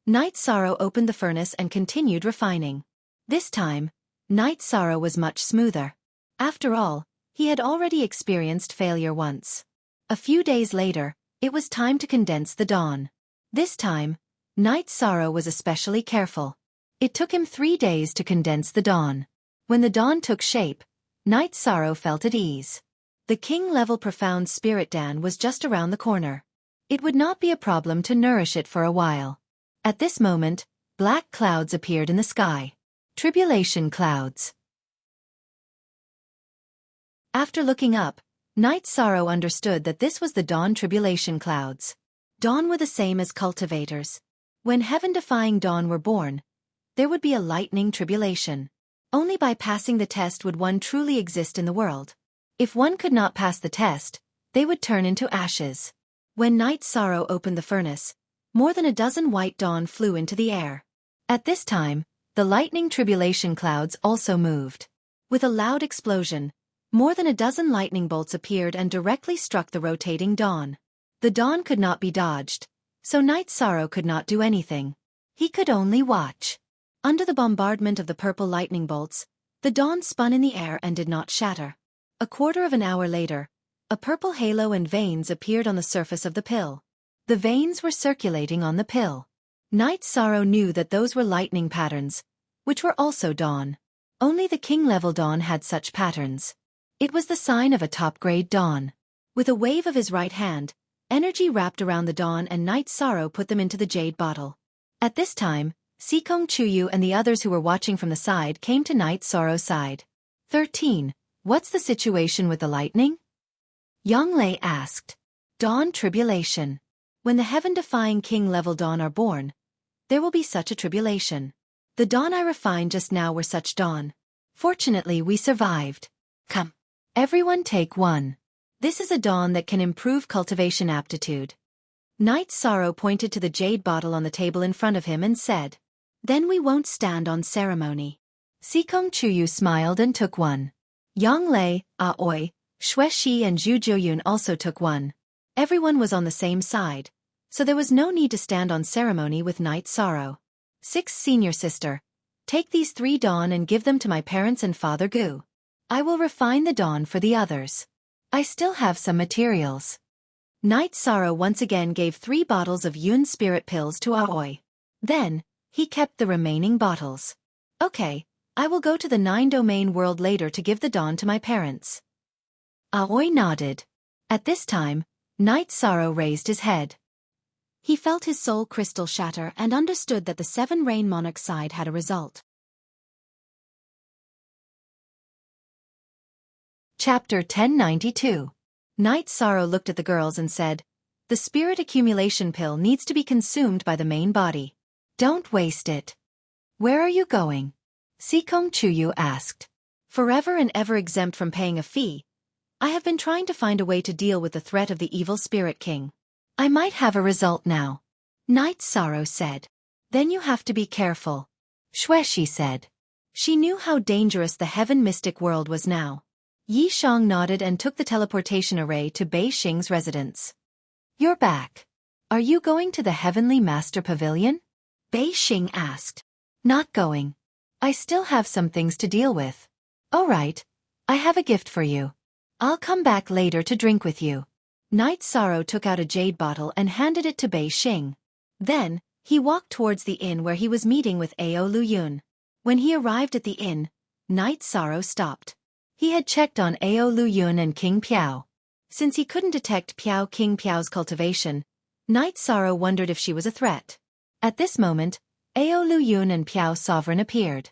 Night Sorrow opened the furnace and continued refining. This time, Night Sorrow was much smoother. After all, he had already experienced failure once. A few days later, it was time to condense the Dawn. This time, Night Sorrow was especially careful. It took him 3 days to condense the Dawn. When the Dawn took shape, Night Sorrow felt at ease. The king-level profound spirit Dan was just around the corner. It would not be a problem to nourish it for a while. At this moment, black clouds appeared in the sky. Tribulation clouds. After looking up, Night Sorrow understood that this was the Dawn tribulation clouds. Dawn were the same as cultivators. When heaven-defying Dawn were born, there would be a lightning tribulation. Only by passing the test would one truly exist in the world. If one could not pass the test, they would turn into ashes. When Night Sorrow opened the furnace, more than a dozen white Dawn flew into the air. At this time, the lightning tribulation clouds also moved. With a loud explosion, more than a dozen lightning bolts appeared and directly struck the rotating Dawn. The Dawn could not be dodged, so Night Sorrow could not do anything. He could only watch. Under the bombardment of the purple lightning bolts, the Dawn spun in the air and did not shatter. A quarter of an hour later, a purple halo and veins appeared on the surface of the pill. The veins were circulating on the pill. Night Sorrow knew that those were lightning patterns, which were also Dawn. Only the king-level Dawn had such patterns. It was the sign of a top-grade Dawn. With a wave of his right hand, energy wrapped around the Dawn and Night Sorrow put them into the jade bottle. At this time, Sikong Chuyu and the others who were watching from the side came to Night Sorrow's side. 13. What's the situation with the lightning? Yang Lei asked. Dawn tribulation. When the heaven-defying king-level Dawn are born, there will be such a tribulation. The Dawn I refined just now were such Dawn. Fortunately, we survived. Come. Everyone take one. This is a Dawn that can improve cultivation aptitude. Night Sorrow pointed to the jade bottle on the table in front of him and said, Then we won't stand on ceremony. Sikong Chuyu smiled and took one. Yang Lei, Aoi, Xue Shi and Zhu Jiuyun also took one. Everyone was on the same side, so there was no need to stand on ceremony with Night Sorrow. 6th Senior Sister, take these 3 Dawn and give them to my parents and Father Gu. I will refine the Dawn for the others. I still have some materials. Night Sorrow once again gave 3 bottles of Yun spirit pills to Aoi. Then, he kept the remaining bottles. Okay, I will go to the 9-domain world later to give the Dawn to my parents. Aoi nodded. At this time, Night Sorrow raised his head. He felt his soul crystal shatter and understood that the 7 Rain Monarch side had a result. Chapter 1092. Night Sorrow looked at the girls and said, The spirit accumulation pill needs to be consumed by the main body. Don't waste it. Where are you going? Sikong Chuyu asked. Forever and ever exempt from paying a fee, I have been trying to find a way to deal with the threat of the evil spirit king. I might have a result now. Night Sorrow said. Then you have to be careful. Xue Shi said. She knew how dangerous the heaven mystic world was now. Yi Shang nodded and took the teleportation array to Bei Xing's residence. You're back. Are you going to the Heavenly Master Pavilion? Bei Xing asked. Not going. I still have some things to deal with. All right. I have a gift for you. I'll come back later to drink with you. Night Sorrow took out a jade bottle and handed it to Bei Xing. Then, he walked towards the inn where he was meeting with Ao Luyun. When he arrived at the inn, Night Sorrow stopped. He had checked on Ao Luyun and King Piao. Since he couldn't detect King Piao's cultivation, Night Sorrow wondered if she was a threat. At this moment, Ao Luyun and Piao Sovereign appeared.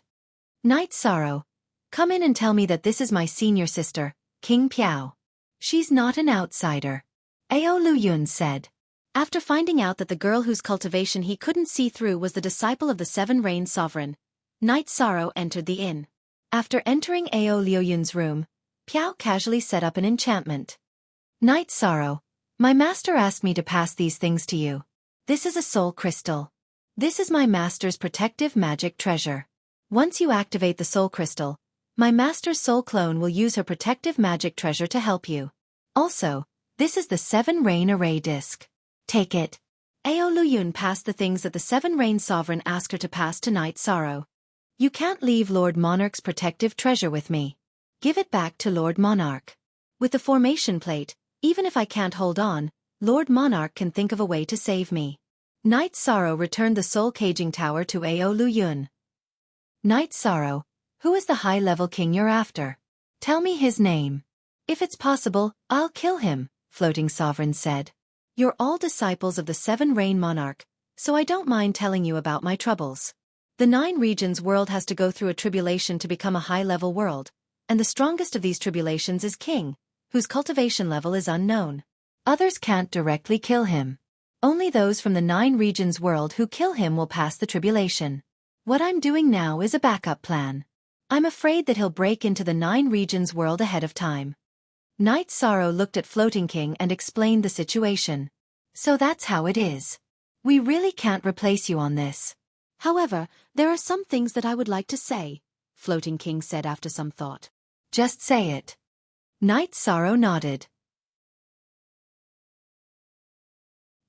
Night Sorrow, come in and tell me that this is my senior sister, King Piao. She's not an outsider. Ao Luyun said. After finding out that the girl whose cultivation he couldn't see through was the disciple of the 7 Rain Sovereign, Night Sorrow entered the inn. After entering Ao Luyun's room, Piao casually set up an enchantment. Night Sorrow, My master asked me to pass these things to you. This is a soul crystal. This is my master's protective magic treasure. Once you activate the soul crystal, my master's soul clone will use her protective magic treasure to help you. Also, this is the 7 Rain Array disc. Take it. Ao Luyun passed the things that the 7 Rain Sovereign asked her to pass to Night Sorrow. You can't leave Lord Monarch's protective treasure with me. Give it back to Lord Monarch. With the formation plate, even if I can't hold on, Lord Monarch can think of a way to save me. Night Sorrow returned the soul caging tower to Ao Luyun. Night Sorrow, who is the high-level king you're after? Tell me his name. If it's possible, I'll kill him, Floating Sovereign said. You're all disciples of the 7 Rain Monarch, so I don't mind telling you about my troubles. The 9 regions world has to go through a tribulation to become a high-level world, and the strongest of these tribulations is King, whose cultivation level is unknown. Others can't directly kill him. Only those from the 9 regions world who kill him will pass the tribulation. What I'm doing now is a backup plan. I'm afraid that he'll break into the 9 regions world ahead of time. Night Sorrow looked at Floating King and explained the situation. So that's how it is. We really can't replace you on this. However, there are some things that I would like to say, Floating King said after some thought. Just say it. Night Sorrow nodded.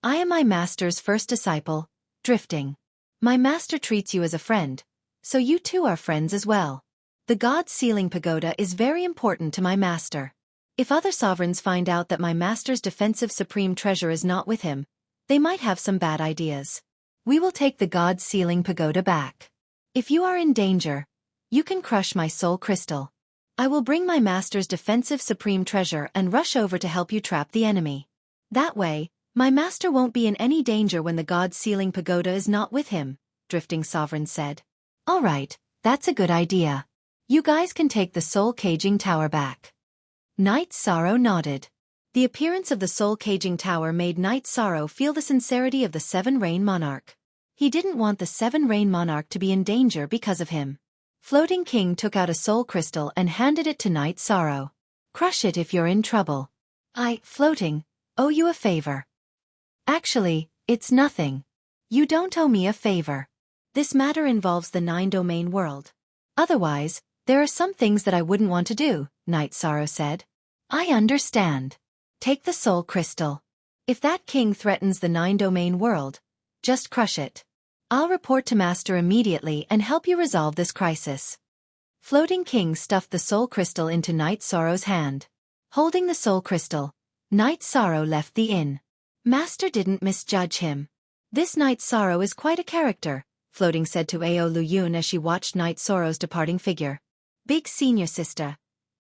I am my master's first disciple, Drifting. My master treats you as a friend, so you two are friends as well. The God's Sealing Pagoda is very important to my master. If other sovereigns find out that my master's defensive supreme treasure is not with him, they might have some bad ideas. We will take the God's Sealing Pagoda back. If you are in danger, you can crush my soul crystal. I will bring my master's defensive supreme treasure and rush over to help you trap the enemy. That way, my master won't be in any danger when the God's Sealing Pagoda is not with him, Drifting Sovereign said. All right, that's a good idea. You guys can take the soul caging tower back. Night Sorrow nodded. The appearance of the soul caging tower made Night Sorrow feel the sincerity of the 7 Rain Monarch. He didn't want the 7 Rain Monarch to be in danger because of him. Floating King took out a soul crystal and handed it to Night Sorrow. Crush it if you're in trouble. I, Floating, owe you a favor. Actually, it's nothing. You don't owe me a favor. This matter involves the 9-domain world. Otherwise, there are some things that I wouldn't want to do, Night Sorrow said. I understand. Take the soul crystal. If that king threatens the 9-domain world, just crush it. I'll report to Master immediately and help you resolve this crisis. Floating King stuffed the soul crystal into Night Sorrow's hand. Holding the soul crystal, Night Sorrow left the inn. Master didn't misjudge him. This Night Sorrow is quite a character, Floating said to Ao Luyun as she watched Night Sorrow's departing figure. Big senior sister.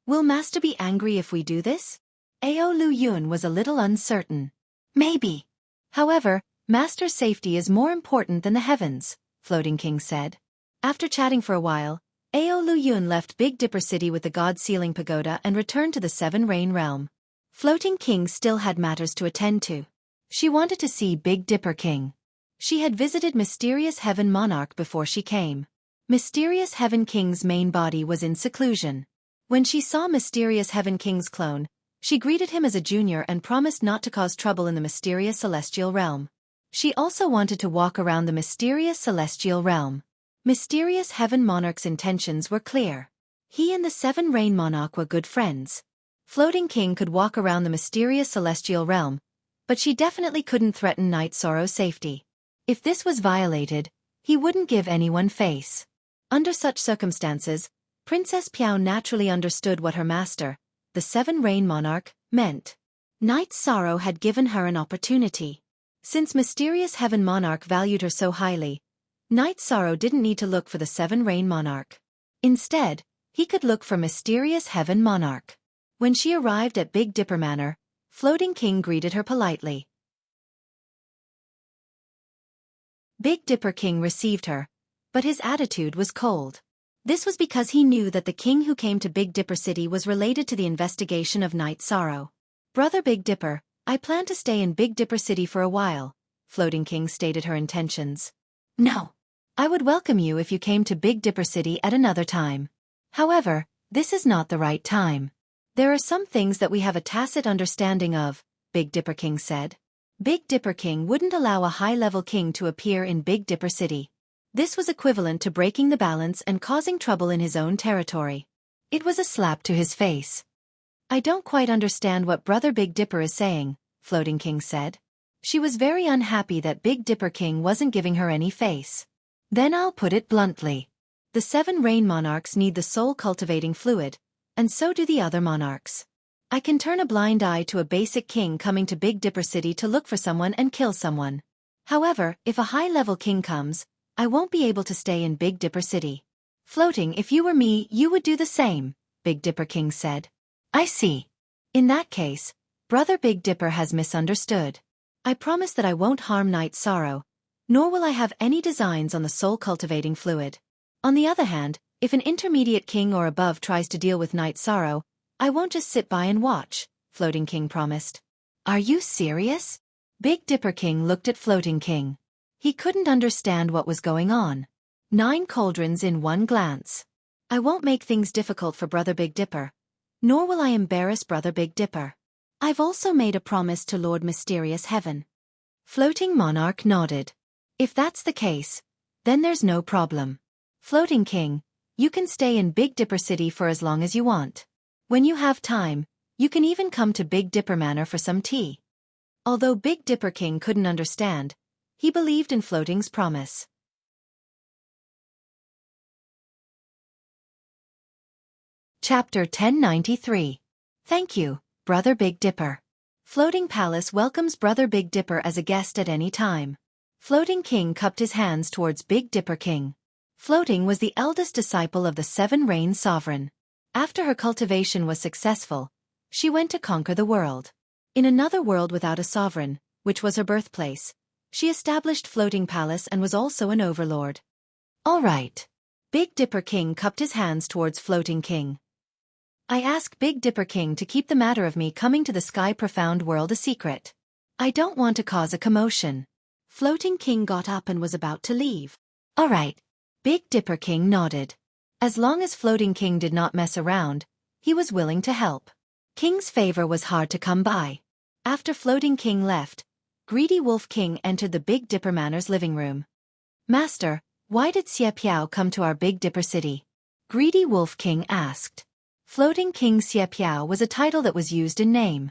Will Master be angry if we do this? Ao Luyun was a little uncertain. Maybe. However, Master's safety is more important than the heavens, Floating King said. After chatting for a while, Ao Luyun left Big Dipper City with the God Sealing Pagoda and returned to the 7 Rain Realm. Floating King still had matters to attend to. She wanted to see Big Dipper King. She had visited Mysterious Heaven Monarch before she came. Mysterious Heaven King's main body was in seclusion. When she saw Mysterious Heaven King's clone, she greeted him as a junior and promised not to cause trouble in the mysterious celestial realm. She also wanted to walk around the mysterious celestial realm. Mysterious Heaven Monarch's intentions were clear. He and the 7 Rain Monarch were good friends. Floating King could walk around the mysterious celestial realm, but she definitely couldn't threaten Night Sorrow's safety. If this was violated, he wouldn't give anyone face. Under such circumstances, Princess Piao naturally understood what her master, the 7 Rain Monarch, meant. Night Sorrow had given her an opportunity. Since Mysterious Heaven Monarch valued her so highly, Night Sorrow didn't need to look for the 7 Rain Monarch. Instead, he could look for Mysterious Heaven Monarch. When she arrived at Big Dipper Manor, Floating King greeted her politely. Big Dipper King received her, but his attitude was cold. This was because he knew that the king who came to Big Dipper City was related to the investigation of Night Sorrow. Brother Big Dipper, I plan to stay in Big Dipper City for a while, Floating King stated her intentions. No. I would welcome you if you came to Big Dipper City at another time. However, this is not the right time. There are some things that we have a tacit understanding of, Big Dipper King said. Big Dipper King wouldn't allow a high-level king to appear in Big Dipper City. This was equivalent to breaking the balance and causing trouble in his own territory. It was a slap to his face. I don't quite understand what Brother Big Dipper is saying, Floating King said. She was very unhappy that Big Dipper King wasn't giving her any face. Then I'll put it bluntly. The 7 rain monarchs need the soul-cultivating fluid, and so do the other monarchs. I can turn a blind eye to a basic king coming to Big Dipper City to look for someone and kill someone. However, if a high-level king comes, I won't be able to stay in Big Dipper City. Floating, if you were me, you would do the same, Big Dipper King said. I see. In that case, Brother Big Dipper has misunderstood. I promise that I won't harm Night Sorrow, nor will I have any designs on the soul-cultivating fluid. On the other hand, if an intermediate king or above tries to deal with Night Sorrow, I won't just sit by and watch, Floating King promised. Are you serious? Big Dipper King looked at Floating King. He couldn't understand what was going on. 9 cauldrons in one glance. I won't make things difficult for Brother Big Dipper, nor will I embarrass Brother Big Dipper. I've also made a promise to Lord Mysterious Heaven. Floating Monarch nodded. If that's the case, then there's no problem. Floating King, you can stay in Big Dipper City for as long as you want. When you have time, you can even come to Big Dipper Manor for some tea. Although Big Dipper King couldn't understand, he believed in Floating's promise. Chapter 1093. Thank you, Brother Big Dipper. Floating Palace welcomes Brother Big Dipper as a guest at any time. Floating King cupped his hands towards Big Dipper King. Floating was the eldest disciple of the 7 Rain Sovereign. After her cultivation was successful, she went to conquer the world. In another world without a sovereign, which was her birthplace, she established Floating Palace and was also an overlord. All right. Big Dipper King cupped his hands towards Floating King. I ask Big Dipper King to keep the matter of me coming to the Sky Profound world a secret. I don't want to cause a commotion. Floating King got up and was about to leave. All right. Big Dipper King nodded. As long as Floating King did not mess around, he was willing to help. King's favor was hard to come by. After Floating King left, Greedy Wolf King entered the Big Dipper Manor's living room. Master, why did Xie Piao come to our Big Dipper City? Greedy Wolf King asked. Floating King Xie Piao was a title that was used in name.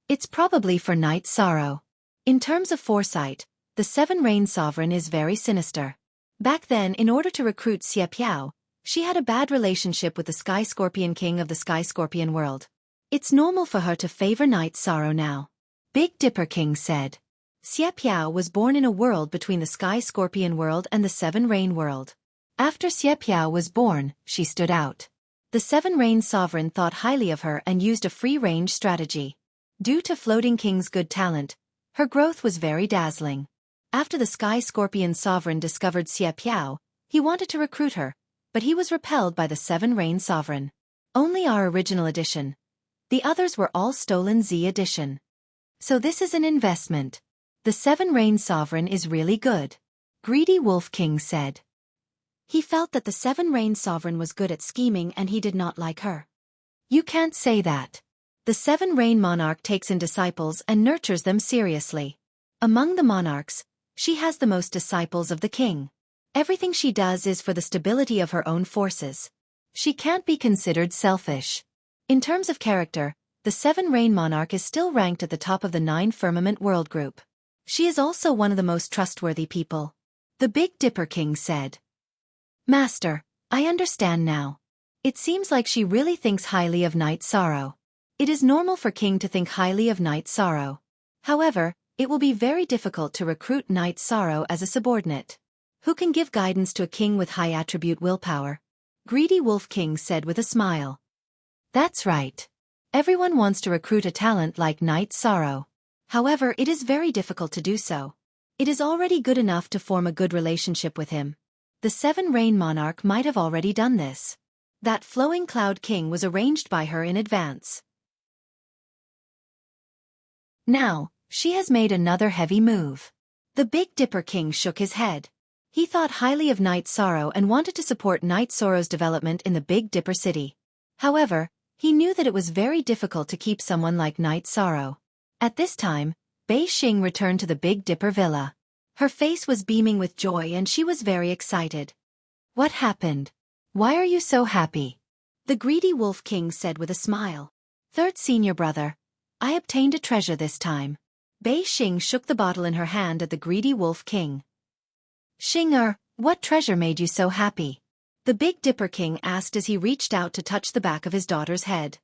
It's probably for Night Sorrow. In terms of foresight, the 7 Rain Sovereign is very sinister. Back then, in order to recruit Xie Piao, she had a bad relationship with the Sky Scorpion King of the Sky Scorpion world. It's normal for her to favor Night Sorrow now. Big Dipper King said. Xie Piao was born in a world between the Sky Scorpion world and the 7 Rain world. After Xie Piao was born, she stood out. The 7 Rain Sovereign thought highly of her and used a free-range strategy. Due to Floating King's good talent, her growth was very dazzling. After the Sky Scorpion Sovereign discovered Xie Piao, he wanted to recruit her, but he was repelled by the 7 Rain Sovereign. Only our original edition. The others were all stolen Z edition. So this is an investment. The 7 Rain Sovereign is really good. Greedy Wolf King said. He felt that the 7 Rain Sovereign was good at scheming and he did not like her. You can't say that. The 7 Rain Monarch takes in disciples and nurtures them seriously. Among the monarchs, she has the most disciples of the king. Everything she does is for the stability of her own forces. She can't be considered selfish. In terms of character, the 7 Rain Monarch is still ranked at the top of the 9 Firmament World Group. She is also one of the most trustworthy people. The Big Dipper King said. Master, I understand now. It seems like she really thinks highly of Night Sorrow. It is normal for King to think highly of Night Sorrow. However, it will be very difficult to recruit Night Sorrow as a subordinate. Who can give guidance to a king with high attribute willpower? Greedy Wolf King said with a smile. That's right. Everyone wants to recruit a talent like Night Sorrow. However, it is very difficult to do so. It is already good enough to form a good relationship with him. The 7 Rain Monarch might have already done this. That Flowing Cloud King was arranged by her in advance. Now, she has made another heavy move. The Big Dipper King shook his head. He thought highly of Night Sorrow and wanted to support Night Sorrow's development in the Big Dipper City. However, he knew that it was very difficult to keep someone like Night Sorrow. At this time, Bei Xing returned to the Big Dipper villa. Her face was beaming with joy and she was very excited. What happened? Why are you so happy? The greedy Wolf King said with a smile. Third senior brother, I obtained a treasure this time. Bei Xing shook the bottle in her hand at the greedy Wolf King. Xing, what treasure made you so happy? The Big Dipper King asked as he reached out to touch the back of his daughter's head.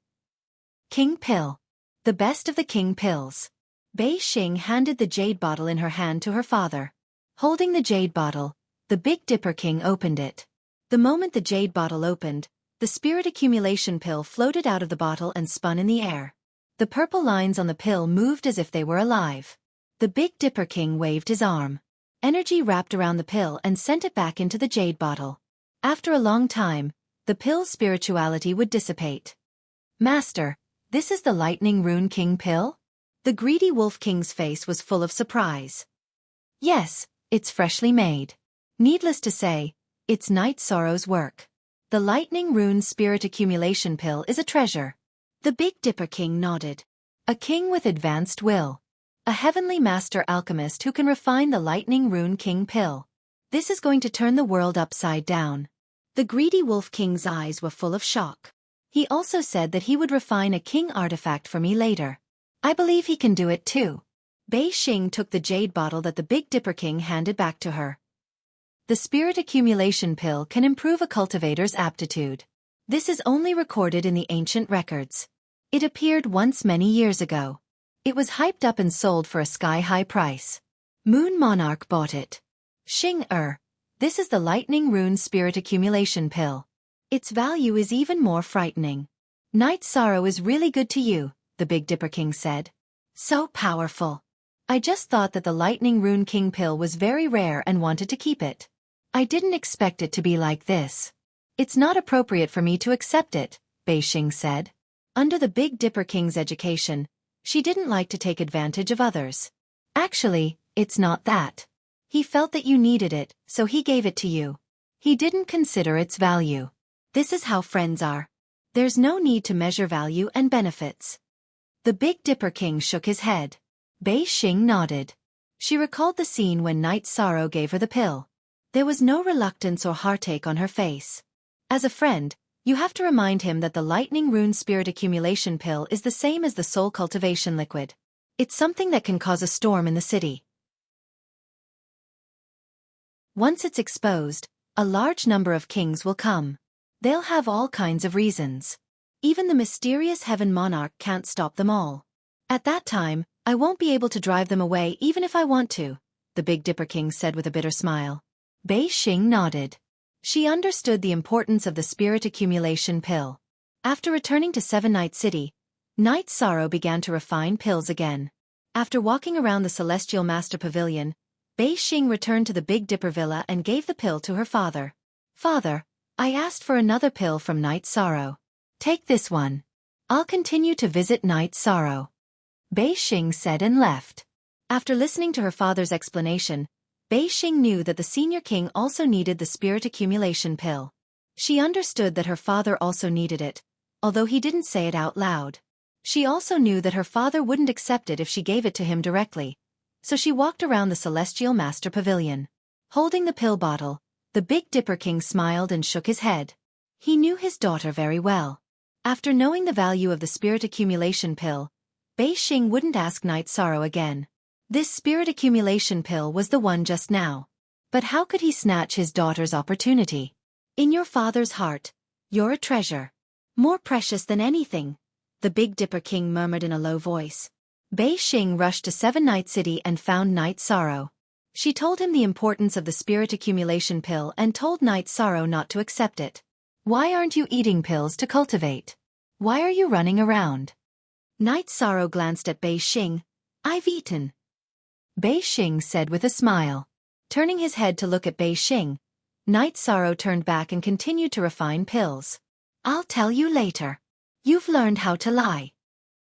King Pill. The best of the King Pills. Bei Xing handed the jade bottle in her hand to her father. Holding the jade bottle, the Big Dipper King opened it. The moment the jade bottle opened, the spirit accumulation pill floated out of the bottle and spun in the air. The purple lines on the pill moved as if they were alive. The Big Dipper King waved his arm. Energy wrapped around the pill and sent it back into the jade bottle. After a long time, the pill's spirituality would dissipate. Master, this is the Lightning Rune King pill? The greedy Wolf King's face was full of surprise. Yes, it's freshly made. Needless to say, it's Night Sorrow's work. The Lightning Rune Spirit Accumulation Pill is a treasure. The Big Dipper King nodded. A king with advanced will. A heavenly master alchemist who can refine the Lightning Rune King pill. This is going to turn the world upside down. The greedy Wolf King's eyes were full of shock. He also said that he would refine a king artifact for me later. I believe he can do it too. Bei Xing took the jade bottle that the Big Dipper King handed back to her. The Spirit Accumulation Pill can improve a cultivator's aptitude. This is only recorded in the ancient records. It appeared once many years ago. It was hyped up and sold for a sky-high price. Moon Monarch bought it. Xing, this is the Lightning Rune Spirit Accumulation Pill. Its value is even more frightening. Night Sorrow is really good to you, the Big Dipper King said. So powerful. I just thought that the Lightning Rune King pill was very rare and wanted to keep it. I didn't expect it to be like this. It's not appropriate for me to accept it, Bei Xing said. Under the Big Dipper King's education, she didn't like to take advantage of others. Actually, it's not that. He felt that you needed it, so he gave it to you. He didn't consider its value. This is how friends are. There's no need to measure value and benefits. The Big Dipper King shook his head. Bei Xing nodded. She recalled the scene when Night Sorrow gave her the pill. There was no reluctance or heartache on her face. As a friend, you have to remind him that the Lightning Rune Spirit Accumulation Pill is the same as the Soul Cultivation Liquid. It's something that can cause a storm in the city. Once it's exposed, a large number of kings will come. They'll have all kinds of reasons. Even the mysterious Heaven Monarch can't stop them all. At that time, I won't be able to drive them away even if I want to, the Big Dipper King said with a bitter smile. Bei Xing nodded. She understood the importance of the Spirit Accumulation Pill. After returning to Seven Night City, Night Sorrow began to refine pills again. After walking around the Celestial Master Pavilion, Bei Xing returned to the Big Dipper Villa and gave the pill to her father. Father, I asked for another pill from Night Sorrow. Take this one. I'll continue to visit Night Sorrow. Bei Xing said and left. After listening to her father's explanation, Bei Xing knew that the senior king also needed the Spirit Accumulation Pill. She understood that her father also needed it, although he didn't say it out loud. She also knew that her father wouldn't accept it if she gave it to him directly, so she walked around the Celestial Master Pavilion. Holding the pill bottle, the Big Dipper King smiled and shook his head. He knew his daughter very well. After knowing the value of the Spirit Accumulation Pill, Bei Xing wouldn't ask Night Sorrow again. This Spirit Accumulation Pill was the one just now. But how could he snatch his daughter's opportunity? In your father's heart, you're a treasure. More precious than anything, the Big Dipper King murmured in a low voice. Bei Xing rushed to Seven Night City and found Night Sorrow. She told him the importance of the Spirit Accumulation Pill and told Night Sorrow not to accept it. Why aren't you eating pills to cultivate? Why are you running around? Night Sorrow glanced at Bei Xing. I've eaten. Bei Xing said with a smile. Turning his head to look at Bei Xing, Night Sorrow turned back and continued to refine pills. I'll tell you later. You've learned how to lie.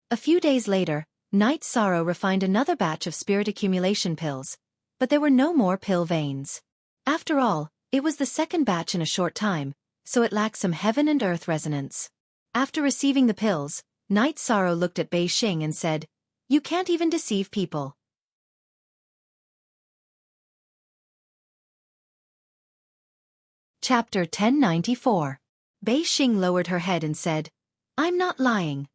A few days later, Night Sorrow refined another batch of Spirit Accumulation Pills, but there were no more pill veins. After all, it was the second batch in a short time, so it lacked some heaven and earth resonance. After receiving the pills, Night Sorrow looked at Bei Xing and said, You can't even deceive people. Chapter 1094. Bei Xing lowered her head and said, I'm not lying.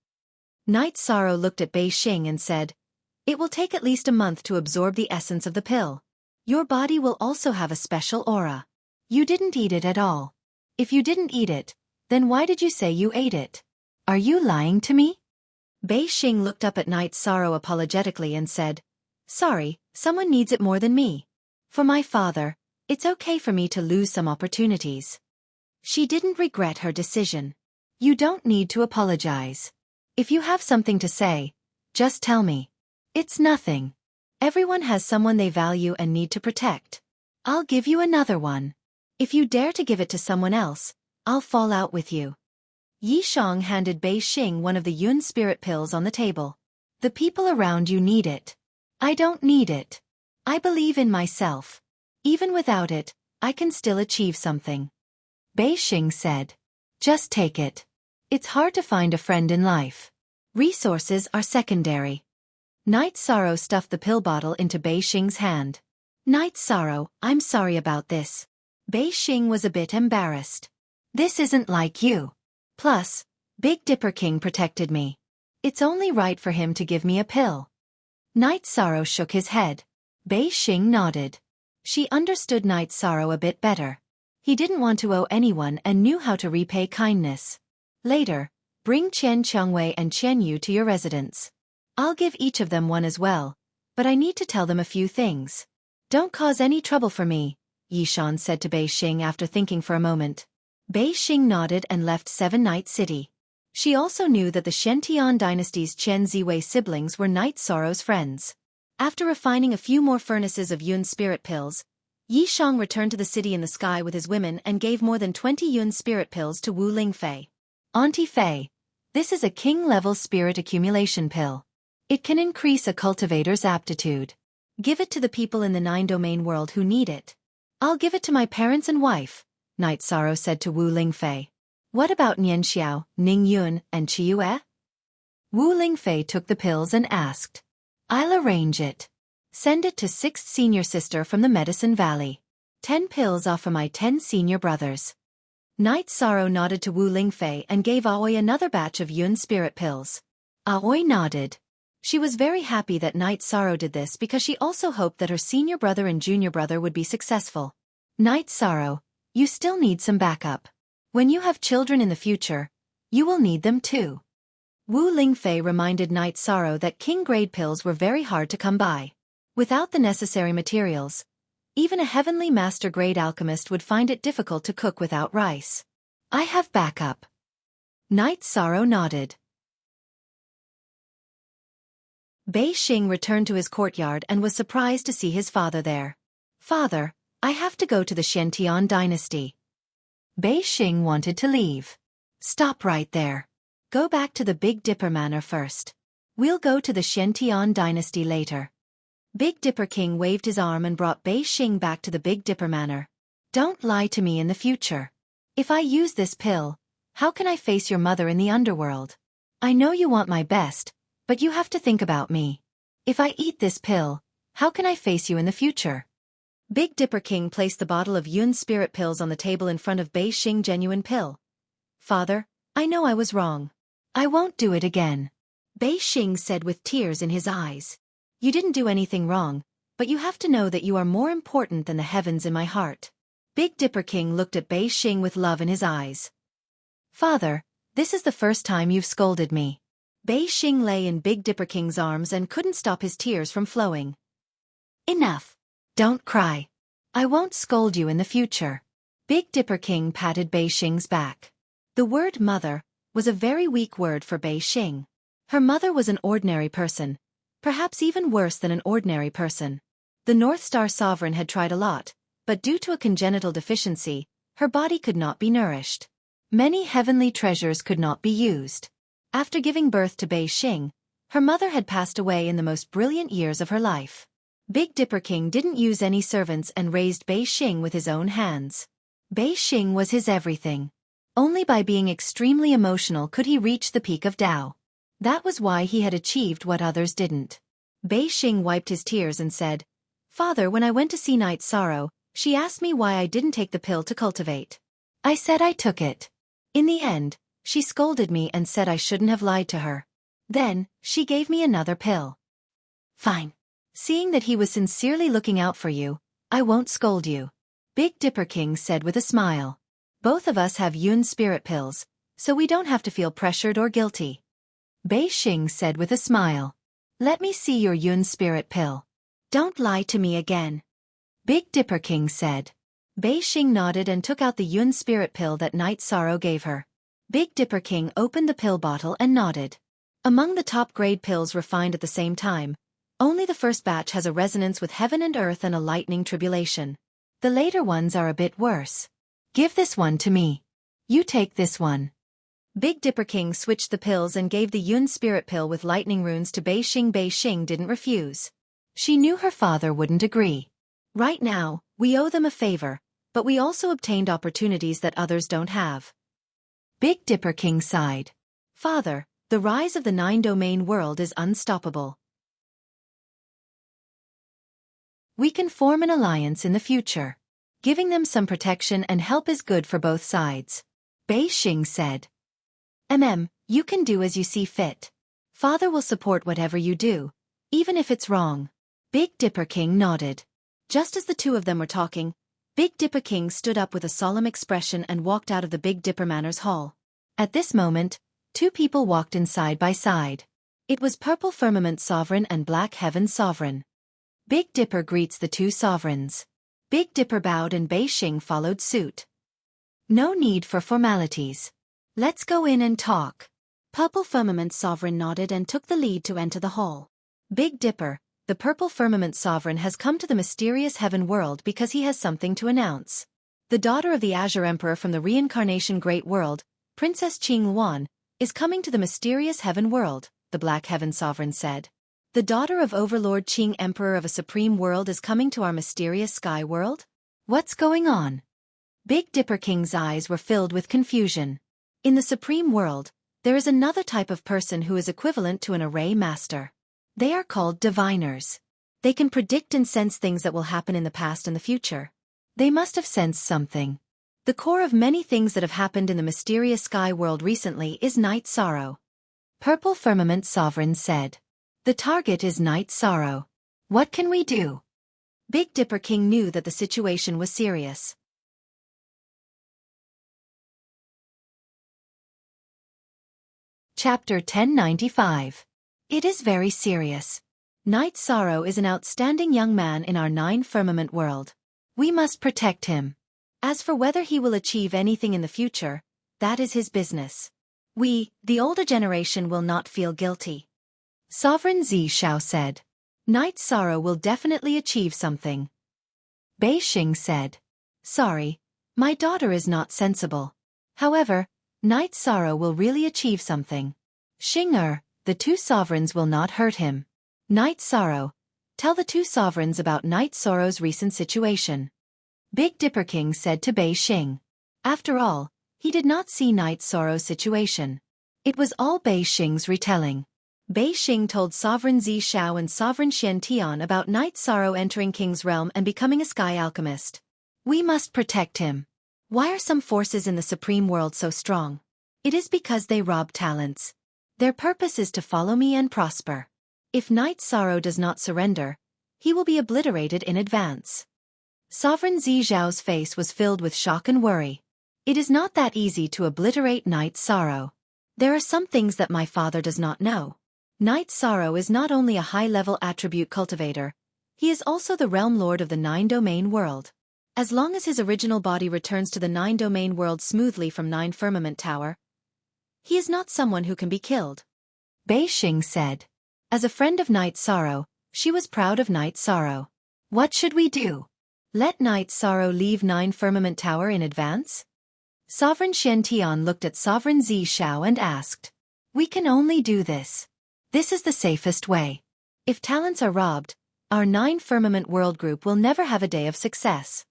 Night Sorrow looked at Bei Xing and said, it will take at least a month to absorb the essence of the pill. Your body will also have a special aura. You didn't eat it at all. If you didn't eat it, then why did you say you ate it? Are you lying to me? Bei Xing looked up at Night Sorrow apologetically and said, sorry, someone needs it more than me. For my father, it's okay for me to lose some opportunities. She didn't regret her decision. You don't need to apologize. If you have something to say, just tell me. It's nothing. Everyone has someone they value and need to protect. I'll give you another one. If you dare to give it to someone else, I'll fall out with you. Yi Shang handed Bei Xing one of the Yun spirit pills on the table. The people around you need it. I don't need it. I believe in myself. Even without it, I can still achieve something. Bei Xing said. Just take it. It's hard to find a friend in life. Resources are secondary. Night Sorrow stuffed the pill bottle into Bei Xing's hand. Night Sorrow, I'm sorry about this. Bei Xing was a bit embarrassed. This isn't like you. Plus, Big Dipper King protected me. It's only right for him to give me a pill. Night Sorrow shook his head. Bei Xing nodded. She understood Night Sorrow a bit better. He didn't want to owe anyone and knew how to repay kindness. Later, bring Qian Chengwei and Qian Yu to your residence. I'll give each of them one as well, but I need to tell them a few things. Don't cause any trouble for me, Yishan said to Bei Xing after thinking for a moment. Bei Xing nodded and left Seven Night City. She also knew that the Shentian dynasty's Chen Ziwei siblings were Night Sorrow's friends. After refining a few more furnaces of Yun spirit pills, Yishang returned to the city in the sky with his women and gave more than 20 Yun spirit pills to Wu Lingfei. Auntie Fei, this is a king-level spirit accumulation pill. It can increase a cultivator's aptitude. Give it to the people in the 9-domain world who need it. I'll give it to my parents and wife, Night Sorrow said to Wu Lingfei. What about Nian Xiao, Ning Yun, and Qiyue? Wu Lingfei took the pills and asked. I'll arrange it. Send it to 6th senior sister from the Medicine Valley. 10 pills off for my 10 senior brothers. Night Sorrow nodded to Wu Lingfei and gave Aoi another batch of Yun spirit pills. Aoi nodded. She was very happy that Night Sorrow did this because she also hoped that her senior brother and junior brother would be successful. Night Sorrow, you still need some backup. When you have children in the future, you will need them too. Wu Lingfei reminded Night Sorrow that king-grade pills were very hard to come by. Without the necessary materials, even a heavenly master-grade alchemist would find it difficult to cook without rice. I have backup. Night Sorrow nodded. Bei Xing returned to his courtyard and was surprised to see his father there. Father, I have to go to the Shentian dynasty. Bei Xing wanted to leave. Stop right there. Go back to the Big Dipper Manor first. We'll go to the Shentian dynasty later. Big Dipper King waved his arm and brought Bei Xing back to the Big Dipper Manor. Don't lie to me in the future. If I use this pill, how can I face your mother in the underworld? I know you want my best, but you have to think about me. If I eat this pill, how can I face you in the future? Big Dipper King placed the bottle of Yun spirit pills on the table in front of Bei Xing genuine pill. Father, I know I was wrong. I won't do it again. Bei Xing said with tears in his eyes. You didn't do anything wrong, but you have to know that you are more important than the heavens in my heart. Big Dipper King looked at Bei Xing with love in his eyes. Father, this is the first time you've scolded me. Bei Xing lay in Big Dipper King's arms and couldn't stop his tears from flowing. Enough. Don't cry. I won't scold you in the future. Big Dipper King patted Bei Xing's back. The word mother was a very weak word for Bei Xing. Her mother was an ordinary person, perhaps even worse than an ordinary person. The North Star Sovereign had tried a lot, but due to a congenital deficiency, her body could not be nourished. Many heavenly treasures could not be used. After giving birth to Bei Xing, her mother had passed away in the most brilliant years of her life. Big Dipper King didn't use any servants and raised Bei Xing with his own hands. Bei Xing was his everything. Only by being extremely emotional could he reach the peak of Tao. That was why he had achieved what others didn't. Bei Xing wiped his tears and said, "Father, when I went to see Night Sorrow, she asked me why I didn't take the pill to cultivate. I said I took it. In the end, she scolded me and said I shouldn't have lied to her. Then, she gave me another pill." "Fine. Seeing that he was sincerely looking out for you, I won't scold you," Big Dipper King said with a smile. "Both of us have Yun spirit pills, so we don't have to feel pressured or guilty." Bei Xing said with a smile. "Let me see your Yun spirit pill. Don't lie to me again," Big Dipper King said. Bei Xing nodded and took out the Yun spirit pill that Night Sorrow gave her. Big Dipper King opened the pill bottle and nodded. Among the top-grade pills refined at the same time, only the first batch has a resonance with heaven and earth and a lightning tribulation. The later ones are a bit worse. "Give this one to me. You take this one." Big Dipper King switched the pills and gave the Yun spirit pill with lightning runes to Bei Xing. Bei Xing didn't refuse. She knew her father wouldn't agree. "Right now, we owe them a favor, but we also obtained opportunities that others don't have." Big Dipper King sighed. "Father, the rise of the nine-domain world is unstoppable. We can form an alliance in the future. Giving them some protection and help is good for both sides," Bei Xing said. You can do as you see fit. Father will support whatever you do, even if it's wrong." Big Dipper King nodded. Just as the two of them were talking, Big Dipper King stood up with a solemn expression and walked out of the Big Dipper Manor's hall. At this moment, two people walked in side by side. It was Purple Firmament Sovereign and Black Heaven Sovereign. Big Dipper greets the two sovereigns. Big Dipper bowed and Bei Xing followed suit. "No need for formalities. Let's go in and talk." Purple Firmament Sovereign nodded and took the lead to enter the hall. "Big Dipper, the Purple Firmament Sovereign has come to the mysterious heaven world because he has something to announce. The daughter of the Azure Emperor from the reincarnation Great World, Princess Qing Luan, is coming to the mysterious heaven world," the Black Heaven Sovereign said. "The daughter of Overlord Qing Emperor of a supreme world is coming to our mysterious sky world? What's going on?" Big Dipper King's eyes were filled with confusion. In the supreme world, there is another type of person who is equivalent to an array master. They are called diviners. They can predict and sense things that will happen in the past and the future. They must have sensed something. The core of many things that have happened in the mysterious sky world recently is Night Sorrow. Purple Firmament Sovereign said. "The target is Night Sorrow. What can we do?" Big Dipper King knew that the situation was serious. Chapter 1095. It is very serious. Night Sorrow is an outstanding young man in our nine-firmament world. We must protect him. As for whether he will achieve anything in the future, that is his business. We, the older generation, will not feel guilty. Sovereign Xiao said. Night Sorrow will definitely achieve something. Bei Xing said. Sorry, my daughter is not sensible. However, Night Sorrow will really achieve something. Xing the two sovereigns will not hurt him. Night Sorrow, tell the two sovereigns about Night Sorrow's recent situation. Big Dipper King said to Bei Xing. After all, he did not see Night Sorrow's situation. It was all Bei Xing's retelling. Bei Xing told Sovereign Xiao and Sovereign Xian Tian about Night Sorrow entering King's realm and becoming a sky alchemist. We must protect him. Why are some forces in the supreme world so strong? It is because they rob talents. Their purpose is to follow me and prosper. If Night Sorrow does not surrender, he will be obliterated in advance. Sovereign Xiao's face was filled with shock and worry. It is not that easy to obliterate Night Sorrow. There are some things that my father does not know. Night Sorrow is not only a high-level attribute cultivator, he is also the realm lord of the nine-domain world. As long as his original body returns to the nine-domain world smoothly from Nine Firmament Tower, he is not someone who can be killed. Bei Xing said. As a friend of Night Sorrow, she was proud of Night Sorrow. What should we do? Let Night Sorrow leave Nine Firmament Tower in advance? Sovereign Xian Tian looked at Sovereign Xiao and asked. We can only do this. This is the safest way. If talents are robbed, our Nine Firmament World Group will never have a day of success.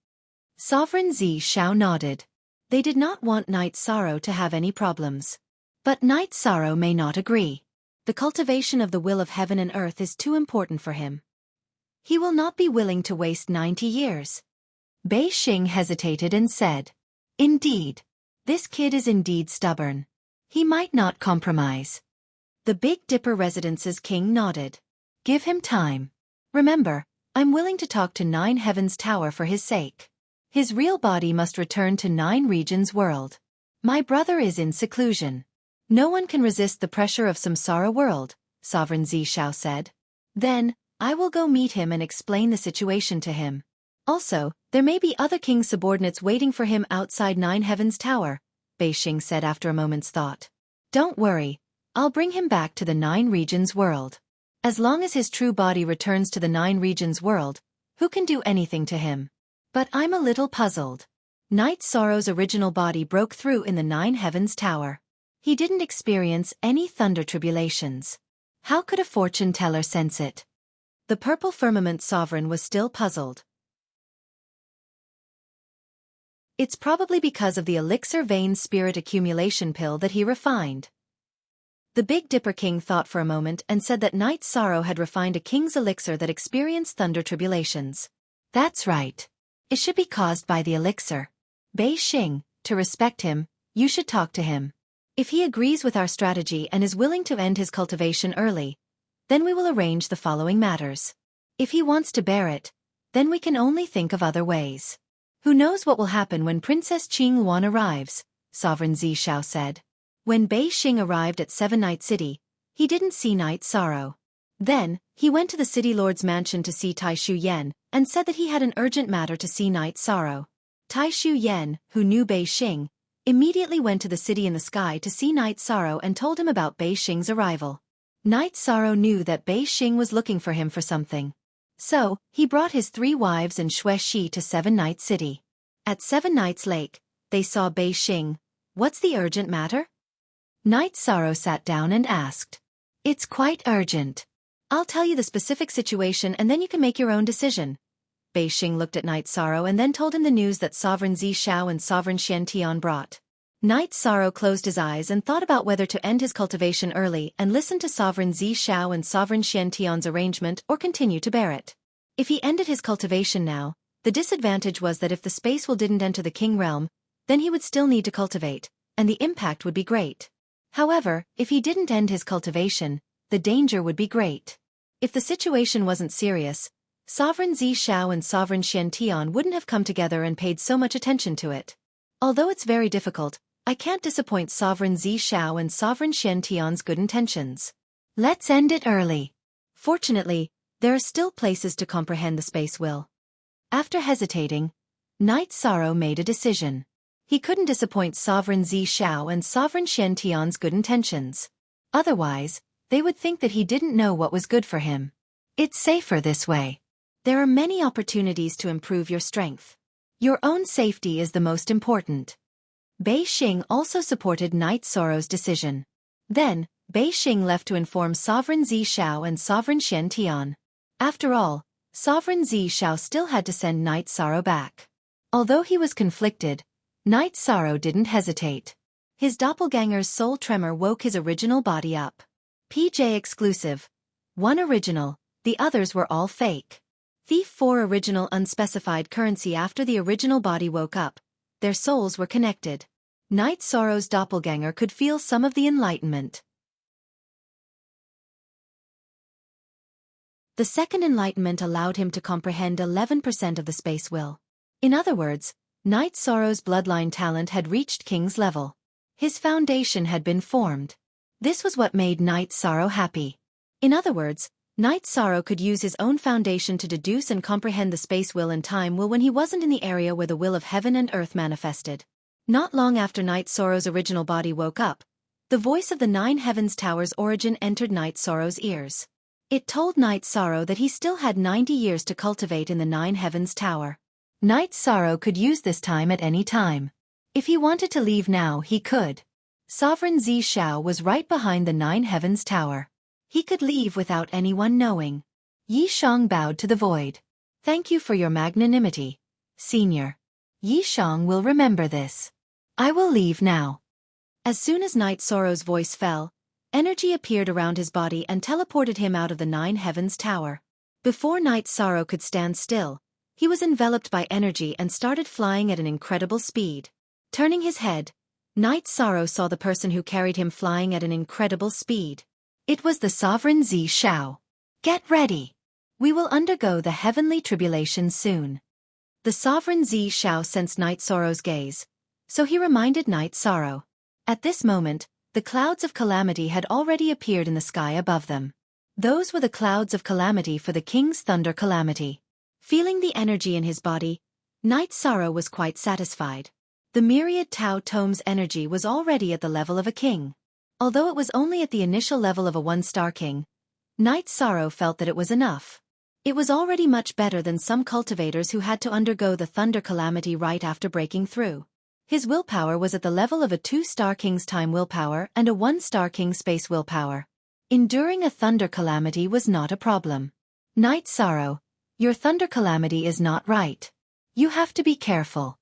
Sovereign Xiao nodded. They did not want Night Sorrow to have any problems. But Night Sorrow may not agree. The cultivation of the will of heaven and earth is too important for him. He will not be willing to waste 90 years. Bei Xing hesitated and said, "Indeed. This kid is indeed stubborn. He might not compromise." The Big Dipper Residence's king nodded. "Give him time. Remember, I'm willing to talk to Nine Heavens Tower for his sake. His real body must return to Nine Regions world. My brother is in seclusion. No one can resist the pressure of Samsara world," Sovereign Zishao said. "Then, I will go meet him and explain the situation to him. Also, there may be other king's subordinates waiting for him outside Nine Heavens Tower," Bei Xing said after a moment's thought. "Don't worry, I'll bring him back to the Nine Regions world. As long as his true body returns to the Nine Regions world, who can do anything to him? But I'm a little puzzled. Night Sorrow's original body broke through in the Nine Heavens Tower. He didn't experience any thunder tribulations. How could a fortune teller sense it?" The Purple Firmament Sovereign was still puzzled. It's probably because of the elixir vein spirit accumulation pill that he refined. The Big Dipper King thought for a moment and said that Night Sorrow had refined a king's elixir that experienced thunder tribulations. That's right. It should be caused by the elixir. Bei Xing, to respect him, you should talk to him. If he agrees with our strategy and is willing to end his cultivation early, then we will arrange the following matters. If he wants to bear it, then we can only think of other ways. Who knows what will happen when Princess Qing Luan arrives, Sovereign Zishao said. When Bei Xing arrived at Seven Night City, he didn't see Night Sorrow. Then, he went to the city lord's mansion to see Tai Shu Yen, and said that he had an urgent matter to see Night Sorrow. Tai Shu Yen, who knew Bei Xing, immediately went to the city in the sky to see Night Sorrow and told him about Bei Xing's arrival. Night Sorrow knew that Bei Xing was looking for him for something. So, he brought his 3 wives and Xue Shi to Seven Night City. At Seven Nights Lake, they saw Bei Xing. "What's the urgent matter?" Night Sorrow sat down and asked. "It's quite urgent. I'll tell you the specific situation and then you can make your own decision." Bei Xing looked at Night Sorrow and then told him the news that Sovereign Zishao and Sovereign Xiantian brought. Night Sorrow closed his eyes and thought about whether to end his cultivation early and listen to Sovereign Zishao and Sovereign Xiantian's arrangement or continue to bear it. If he ended his cultivation now, the disadvantage was that if the space will didn't enter the king realm, then he would still need to cultivate, and the impact would be great. However, if he didn't end his cultivation, the danger would be great. If the situation wasn't serious, Sovereign Zishao and Sovereign Xiantian wouldn't have come together and paid so much attention to it. Although it's very difficult, I can't disappoint Sovereign Zishao and Sovereign Xiantian's good intentions. Let's end it early. Fortunately, there are still places to comprehend the space will. After hesitating, Night Sorrow made a decision. He couldn't disappoint Sovereign Zishao and Sovereign Xiantian's good intentions. Otherwise, they would think that he didn't know what was good for him. It's safer this way. There are many opportunities to improve your strength. Your own safety is the most important. Bei Xing also supported Night Sorrow's decision. Then, Bei Xing left to inform Sovereign Zishao and Sovereign Xiantian. After all, Sovereign Zishao still had to send Night Sorrow back. Although he was conflicted, Night Sorrow didn't hesitate. His doppelganger's soul tremor woke his original body up. PJ exclusive. 1 original, the others were all fake. Thief 4 original unspecified currency. After the original body woke up, their souls were connected. Night Sorrow's doppelganger could feel some of the enlightenment. The second enlightenment allowed him to comprehend 11% of the space will. In other words, Night Sorrow's bloodline talent had reached king's level. His foundation had been formed. This was what made Night Sorrow happy. In other words, Night Sorrow could use his own foundation to deduce and comprehend the space will and time will when he wasn't in the area where the will of heaven and earth manifested. Not long after Night Sorrow's original body woke up, the voice of the Nine Heavens Tower's origin entered Night Sorrow's ears. It told Night Sorrow that he still had 90 years to cultivate in the Nine Heavens Tower. Night Sorrow could use this time at any time. If he wanted to leave now, he could. Sovereign Zishao was right behind the Nine Heavens Tower. He could leave without anyone knowing. Yi Shang bowed to the void. "Thank you for your magnanimity, Senior. Yi Shang will remember this. I will leave now." As soon as Night Sorrow's voice fell, Energy appeared around his body and teleported him out of the Nine Heavens Tower. Before Night Sorrow could stand still, he was enveloped by energy and started flying at an incredible speed. Turning his head, Night Sorrow saw the person who carried him flying at an incredible speed. It was the Sovereign Xiao. Get ready! We will undergo the heavenly tribulation soon. The Sovereign Xiao sensed Night Sorrow's gaze, so he reminded Night Sorrow. At this moment, the clouds of calamity had already appeared in the sky above them. Those were the clouds of calamity for the king's thunder calamity. Feeling the energy in his body, Night Sorrow was quite satisfied. The myriad Tao Tome's energy was already at the level of a king. Although it was only at the initial level of a one-star king, Night Sorrow felt that it was enough. It was already much better than some cultivators who had to undergo the thunder calamity right after breaking through. His willpower was at the level of a 2-star king's time willpower and a 1-star king's space willpower. Enduring a thunder calamity was not a problem. Night Sorrow, your thunder calamity is not right. You have to be careful.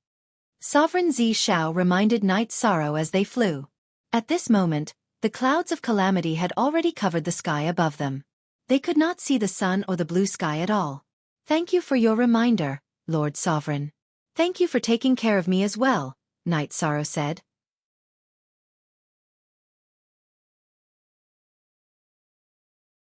Sovereign Xiao reminded Night Sorrow as they flew. At this moment, the clouds of calamity had already covered the sky above them. They could not see the sun or the blue sky at all. Thank you for your reminder, Lord Sovereign. Thank you for taking care of me as well, Night Sorrow said.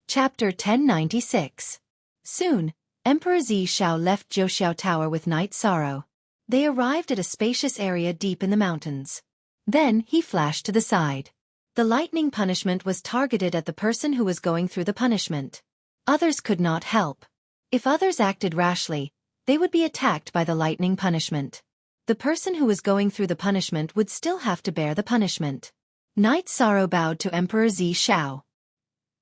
Chapter 1096. Soon, Emperor Xiao left Zhouxiao Tower with Night Sorrow. They arrived at a spacious area deep in the mountains. Then he flashed to the side. The lightning punishment was targeted at the person who was going through the punishment. Others could not help. If others acted rashly, they would be attacked by the lightning punishment. The person who was going through the punishment would still have to bear the punishment. Night Sorrow bowed to Emperor Xiao.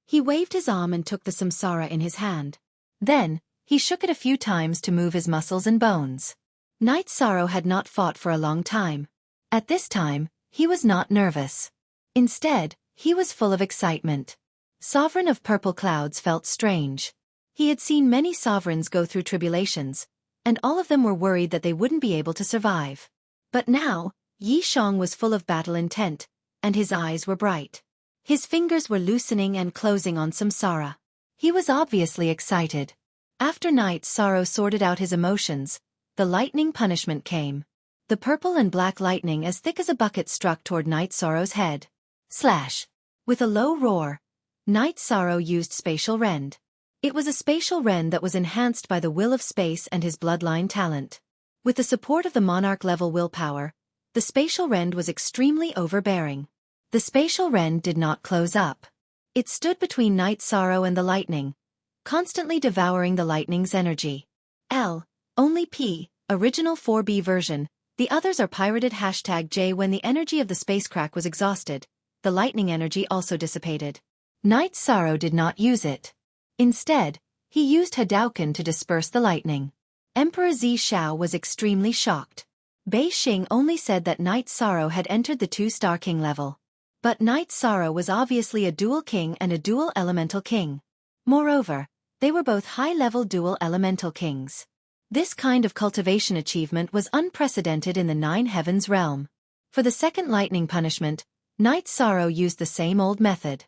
He waved his arm and took the samsara in his hand. Then, he shook it a few times to move his muscles and bones. Night Sorrow had not fought for a long time. At this time, he was not nervous. Instead, he was full of excitement. Sovereign of Purple Clouds felt strange. He had seen many sovereigns go through tribulations, and all of them were worried that they wouldn't be able to survive. But now, Yi Shang was full of battle intent, and his eyes were bright. His fingers were loosening and closing on samsara. He was obviously excited. After Night Sorrow sorted out his emotions, the lightning punishment came. The purple and black lightning as thick as a bucket struck toward Night Sorrow's head. Slash! With a low roar, Night Sorrow used Spatial Rend. It was a spatial rend that was enhanced by the will of space and his bloodline talent. With the support of the monarch-level willpower, the spatial rend was extremely overbearing. The spatial rend did not close up. It stood between Night Sorrow and the lightning, constantly devouring the lightning's energy. Only P, original 4B version, the others are pirated #J. When the energy of the space crack was exhausted, the lightning energy also dissipated. Night Sorrow did not use it. Instead, he used Hadouken to disperse the lightning. Emperor Xiao was extremely shocked. Bei Xing only said that Night Sorrow had entered the 2-star king level. But Night Sorrow was obviously a dual king and a dual elemental king. Moreover, they were both high-level dual elemental kings. This kind of cultivation achievement was unprecedented in the Nine Heavens realm. For the second lightning punishment, Night Sorrow used the same old method.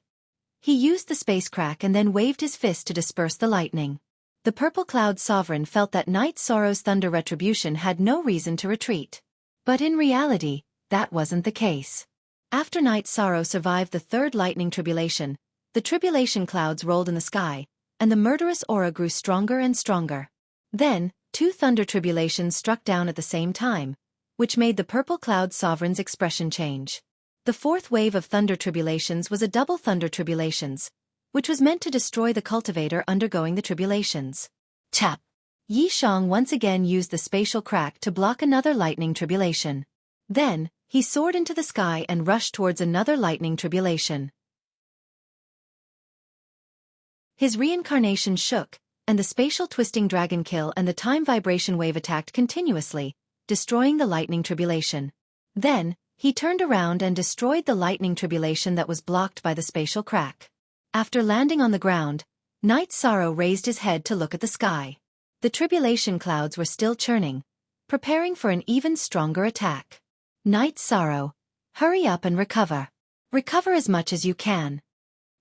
He used the space crack and then waved his fist to disperse the lightning. The Purple Cloud Sovereign felt that Night Sorrow's thunder retribution had no reason to retreat. But in reality, that wasn't the case. After Night Sorrow survived the third lightning tribulation, the tribulation clouds rolled in the sky, and the murderous aura grew stronger and stronger. Then, 2 thunder tribulations struck down at the same time, which made the Purple Cloud Sovereign's expression change. The fourth wave of thunder tribulations was a double thunder tribulations, which was meant to destroy the cultivator undergoing the tribulations. Tap! Yi Shang once again used the spatial crack to block another lightning tribulation. Then, he soared into the sky and rushed towards another lightning tribulation. His reincarnation shook, and the spatial twisting dragon kill and the time vibration wave attacked continuously, destroying the lightning tribulation. Then, he turned around and destroyed the lightning tribulation that was blocked by the spatial crack. After landing on the ground, Night Sorrow raised his head to look at the sky. The tribulation clouds were still churning, preparing for an even stronger attack. Night Sorrow, hurry up and recover. Recover as much as you can.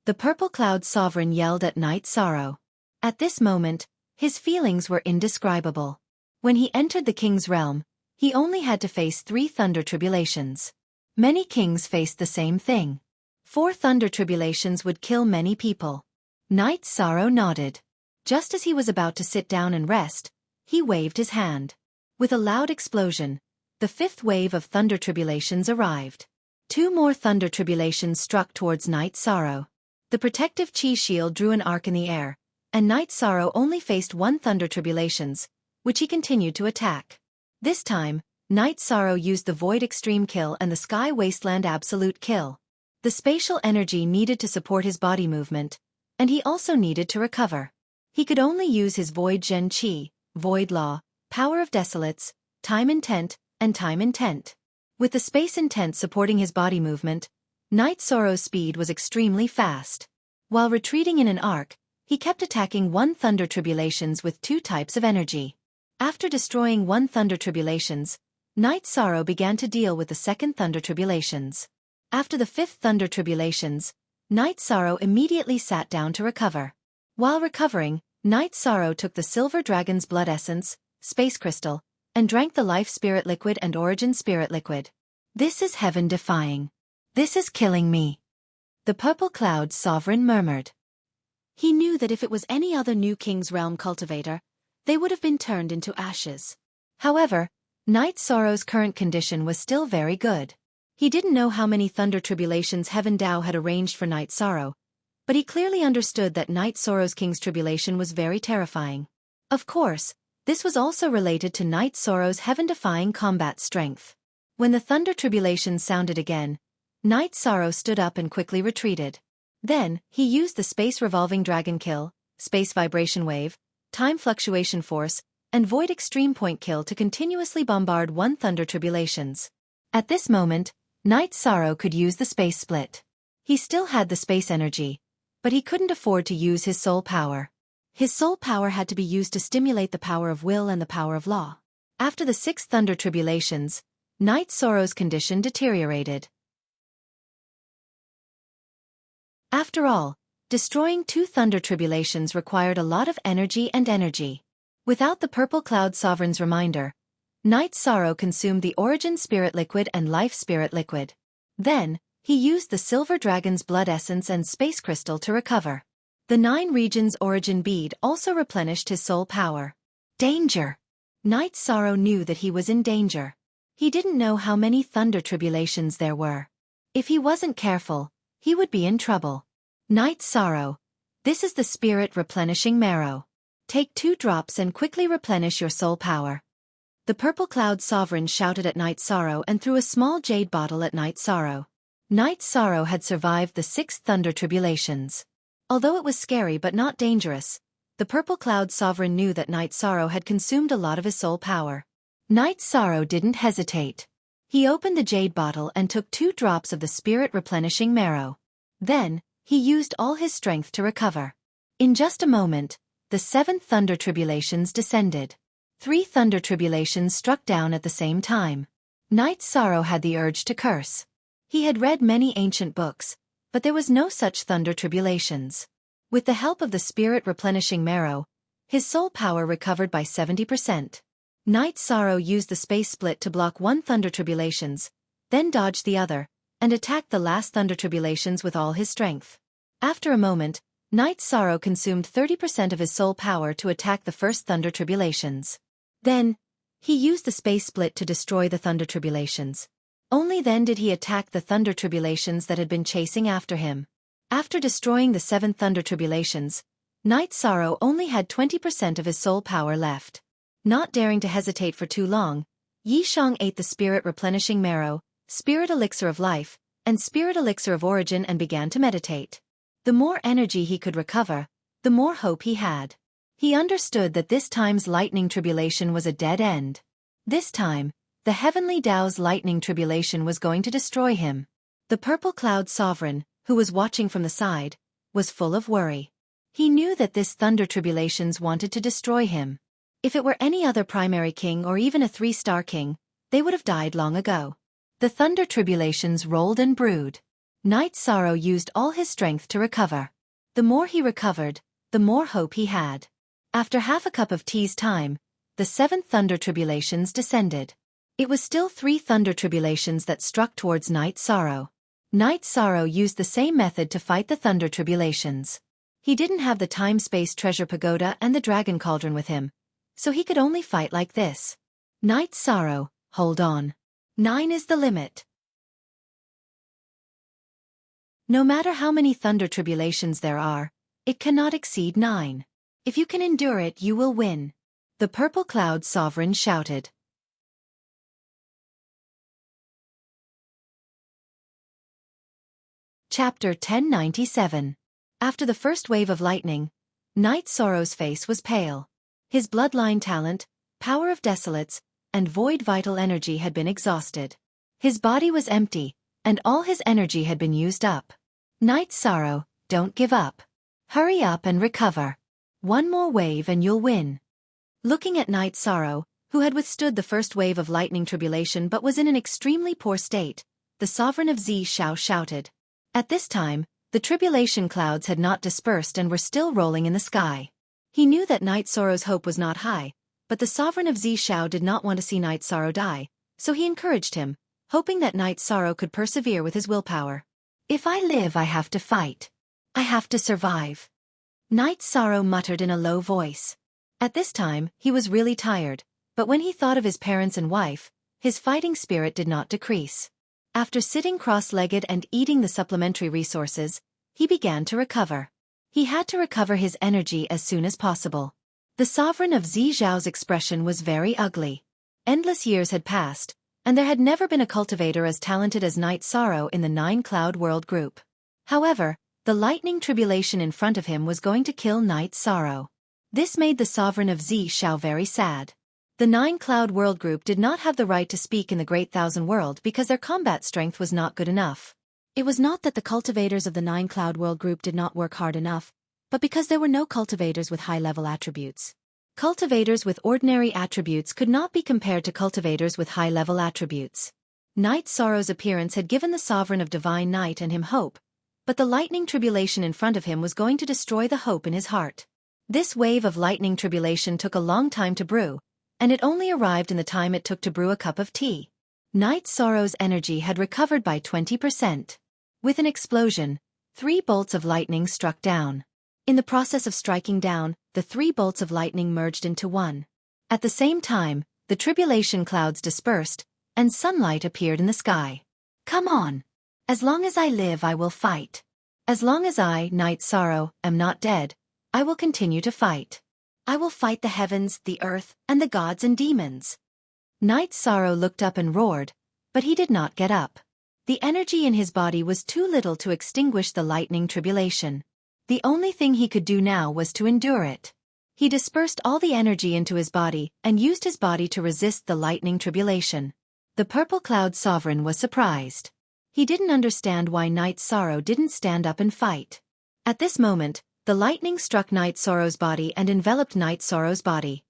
The Purple Cloud Sovereign yelled at Night Sorrow. At this moment, his feelings were indescribable. When he entered the king's realm, he only had to face 3 thunder tribulations. Many kings faced the same thing. 4 thunder tribulations would kill many people. Night Sorrow nodded. Just as he was about to sit down and rest, he waved his hand. With a loud explosion, the 5th wave of thunder tribulations arrived. 2 more thunder tribulations struck towards Night Sorrow. The protective chi shield drew an arc in the air, and Night Sorrow only faced 1 thunder tribulations, which he continued to attack. This time, Night Sorrow used the Void Extreme Kill and the Sky Wasteland Absolute Kill. The spatial energy needed to support his body movement, and he also needed to recover. He could only use his Void Gen Chi, Void Law, Power of Desolates, Time Intent, and Time Intent. With the space intent supporting his body movement, Night Sorrow's speed was extremely fast. While retreating in an arc, he kept attacking 1 thunder tribulations with 2 types of energy. After destroying 1 thunder tribulations, Night Sorrow began to deal with the 2nd thunder tribulations. After the 5th thunder tribulations, Night Sorrow immediately sat down to recover. While recovering, Night Sorrow took the Silver Dragon's Blood Essence, Space Crystal, and drank the Life Spirit Liquid and Origin Spirit Liquid. This is heaven-defying. This is killing me. The Purple Cloud Sovereign murmured. He knew that if it was any other new King's Realm cultivator, they would have been turned into ashes. However, Night Sorrow's current condition was still very good. He didn't know how many thunder tribulations Heaven Dao had arranged for Night Sorrow, but he clearly understood that Night Sorrow's King's tribulation was very terrifying. Of course, this was also related to Night Sorrow's heaven-defying combat strength. When the thunder tribulations sounded again, Night Sorrow stood up and quickly retreated. Then, he used the Space Revolving Dragon Kill, Space Vibration Wave, Time Fluctuation Force, and Void Extreme Point Kill to continuously bombard 1 thunder tribulations. At this moment, Night Sorrow could use the Space Split. He still had the space energy, but he couldn't afford to use his soul power. His soul power had to be used to stimulate the power of will and the power of law. After the 6 thunder tribulations, Night Sorrow's condition deteriorated. After all, destroying 2 thunder tribulations required a lot of energy and energy. Without the Purple Cloud Sovereign's reminder, Night Sorrow consumed the Origin Spirit Liquid and Life Spirit Liquid. Then, he used the Silver Dragon's Blood Essence and Space Crystal to recover. The 9 Regions Origin Bead also replenished his soul power. Danger! Night Sorrow knew that he was in danger. He didn't know how many thunder tribulations there were. If he wasn't careful, he would be in trouble. Night Sorrow, this is the Spirit Replenishing Marrow. Take 2 drops and quickly replenish your soul power. The Purple Cloud Sovereign shouted at Night Sorrow and threw a small jade bottle at Night Sorrow. Night Sorrow had survived the 6 thunder tribulations. Although it was scary but not dangerous, the Purple Cloud Sovereign knew that Night Sorrow had consumed a lot of his soul power. Night Sorrow didn't hesitate. He opened the jade bottle and took 2 drops of the Spirit Replenishing Marrow. Then, he used all his strength to recover. In just a moment, the 7th thunder tribulations descended. 3 thunder tribulations struck down at the same time. Night Sorrow had the urge to curse. He had read many ancient books, but there was no such thunder tribulations. With the help of the Spirit Replenishing Marrow, his soul power recovered by 70%. Night Sorrow used the space split to block 1 thunder tribulations, then dodged the other, and attacked the last thunder tribulations with all his strength. After a moment, Night Sorrow consumed 30% of his soul power to attack the first thunder tribulations. Then, he used the space split to destroy the thunder tribulations. Only then did he attack the thunder tribulations that had been chasing after him. After destroying the 7 thunder tribulations, Night Sorrow only had 20% of his soul power left. Not daring to hesitate for too long, Yi Shang ate the Spirit Replenishing Marrow, Spirit Elixir of Life, and Spirit Elixir of Origin and began to meditate. The more energy he could recover, the more hope he had. He understood that this time's lightning tribulation was a dead end. This time, the Heavenly Dao's lightning tribulation was going to destroy him. The Purple Cloud Sovereign, who was watching from the side, was full of worry. He knew that this thunder tribulations wanted to destroy him. If it were any other primary king or even a 3-star king, they would have died long ago. The thunder tribulations rolled and brewed. Night Sorrow used all his strength to recover. The more he recovered, the more hope he had. After half a cup of tea's time, the 7th thunder tribulations descended. It was still 3 thunder tribulations that struck towards Night Sorrow. Night Sorrow used the same method to fight the thunder tribulations. He didn't have the time-space treasure pagoda and the dragon cauldron with him, so he could only fight like this. Night Sorrow, hold on. 9 is the limit. No matter how many thunder tribulations there are, it cannot exceed 9. If you can endure it, you will win. The Purple Cloud Sovereign shouted. Chapter 1097. After the first wave of lightning, Night Sorrow's face was pale. His bloodline talent, power of desolates, and void vital energy had been exhausted. His body was empty, and all his energy had been used up. Night Sorrow, don't give up. Hurry up and recover. One more wave and you'll win. Looking at Night Sorrow, who had withstood the first wave of lightning tribulation but was in an extremely poor state, the sovereign of Xiao shouted. At this time, the tribulation clouds had not dispersed and were still rolling in the sky. He knew that Night Sorrow's hope was not high, but the sovereign of Xiao did not want to see Night Sorrow die, so he encouraged him, hoping that Night Sorrow could persevere with his willpower. If I live, I have to fight. I have to survive. Night Sorrow muttered in a low voice. At this time, he was really tired, but when he thought of his parents and wife, his fighting spirit did not decrease. After sitting cross-legged and eating the supplementary resources, he began to recover. He had to recover his energy as soon as possible. The sovereign of Xiao's expression was very ugly. Endless years had passed, and there had never been a cultivator as talented as Night Sorrow in the 9-Cloud World Group. However, the lightning tribulation in front of him was going to kill Night Sorrow. This made the sovereign of Xiao very sad. The 9-Cloud World Group did not have the right to speak in the Great Thousand World because their combat strength was not good enough. It was not that the cultivators of the 9-Cloud World Group did not work hard enough, but because there were no cultivators with high-level attributes. Cultivators with ordinary attributes could not be compared to cultivators with high-level attributes. Night Sorrow's appearance had given the sovereign of Divine Night and him hope, but the lightning tribulation in front of him was going to destroy the hope in his heart. This wave of lightning tribulation took a long time to brew, and it only arrived in the time it took to brew a cup of tea. Night Sorrow's energy had recovered by 20%. With an explosion, 3 bolts of lightning struck down. In the process of striking down, the 3 bolts of lightning merged into one. At the same time, the tribulation clouds dispersed, and sunlight appeared in the sky. Come on! As long as I live, I will fight. As long as I, Night Sorrow, am not dead, I will continue to fight. I will fight the heavens, the earth, and the gods and demons. Night Sorrow looked up and roared, but he did not get up. The energy in his body was too little to extinguish the lightning tribulation. The only thing he could do now was to endure it. He dispersed all the energy into his body and used his body to resist the lightning tribulation. The Purple Cloud Sovereign was surprised. He didn't understand why Night Sorrow didn't stand up and fight. At this moment, the lightning struck Night Sorrow's body and enveloped Night Sorrow's body.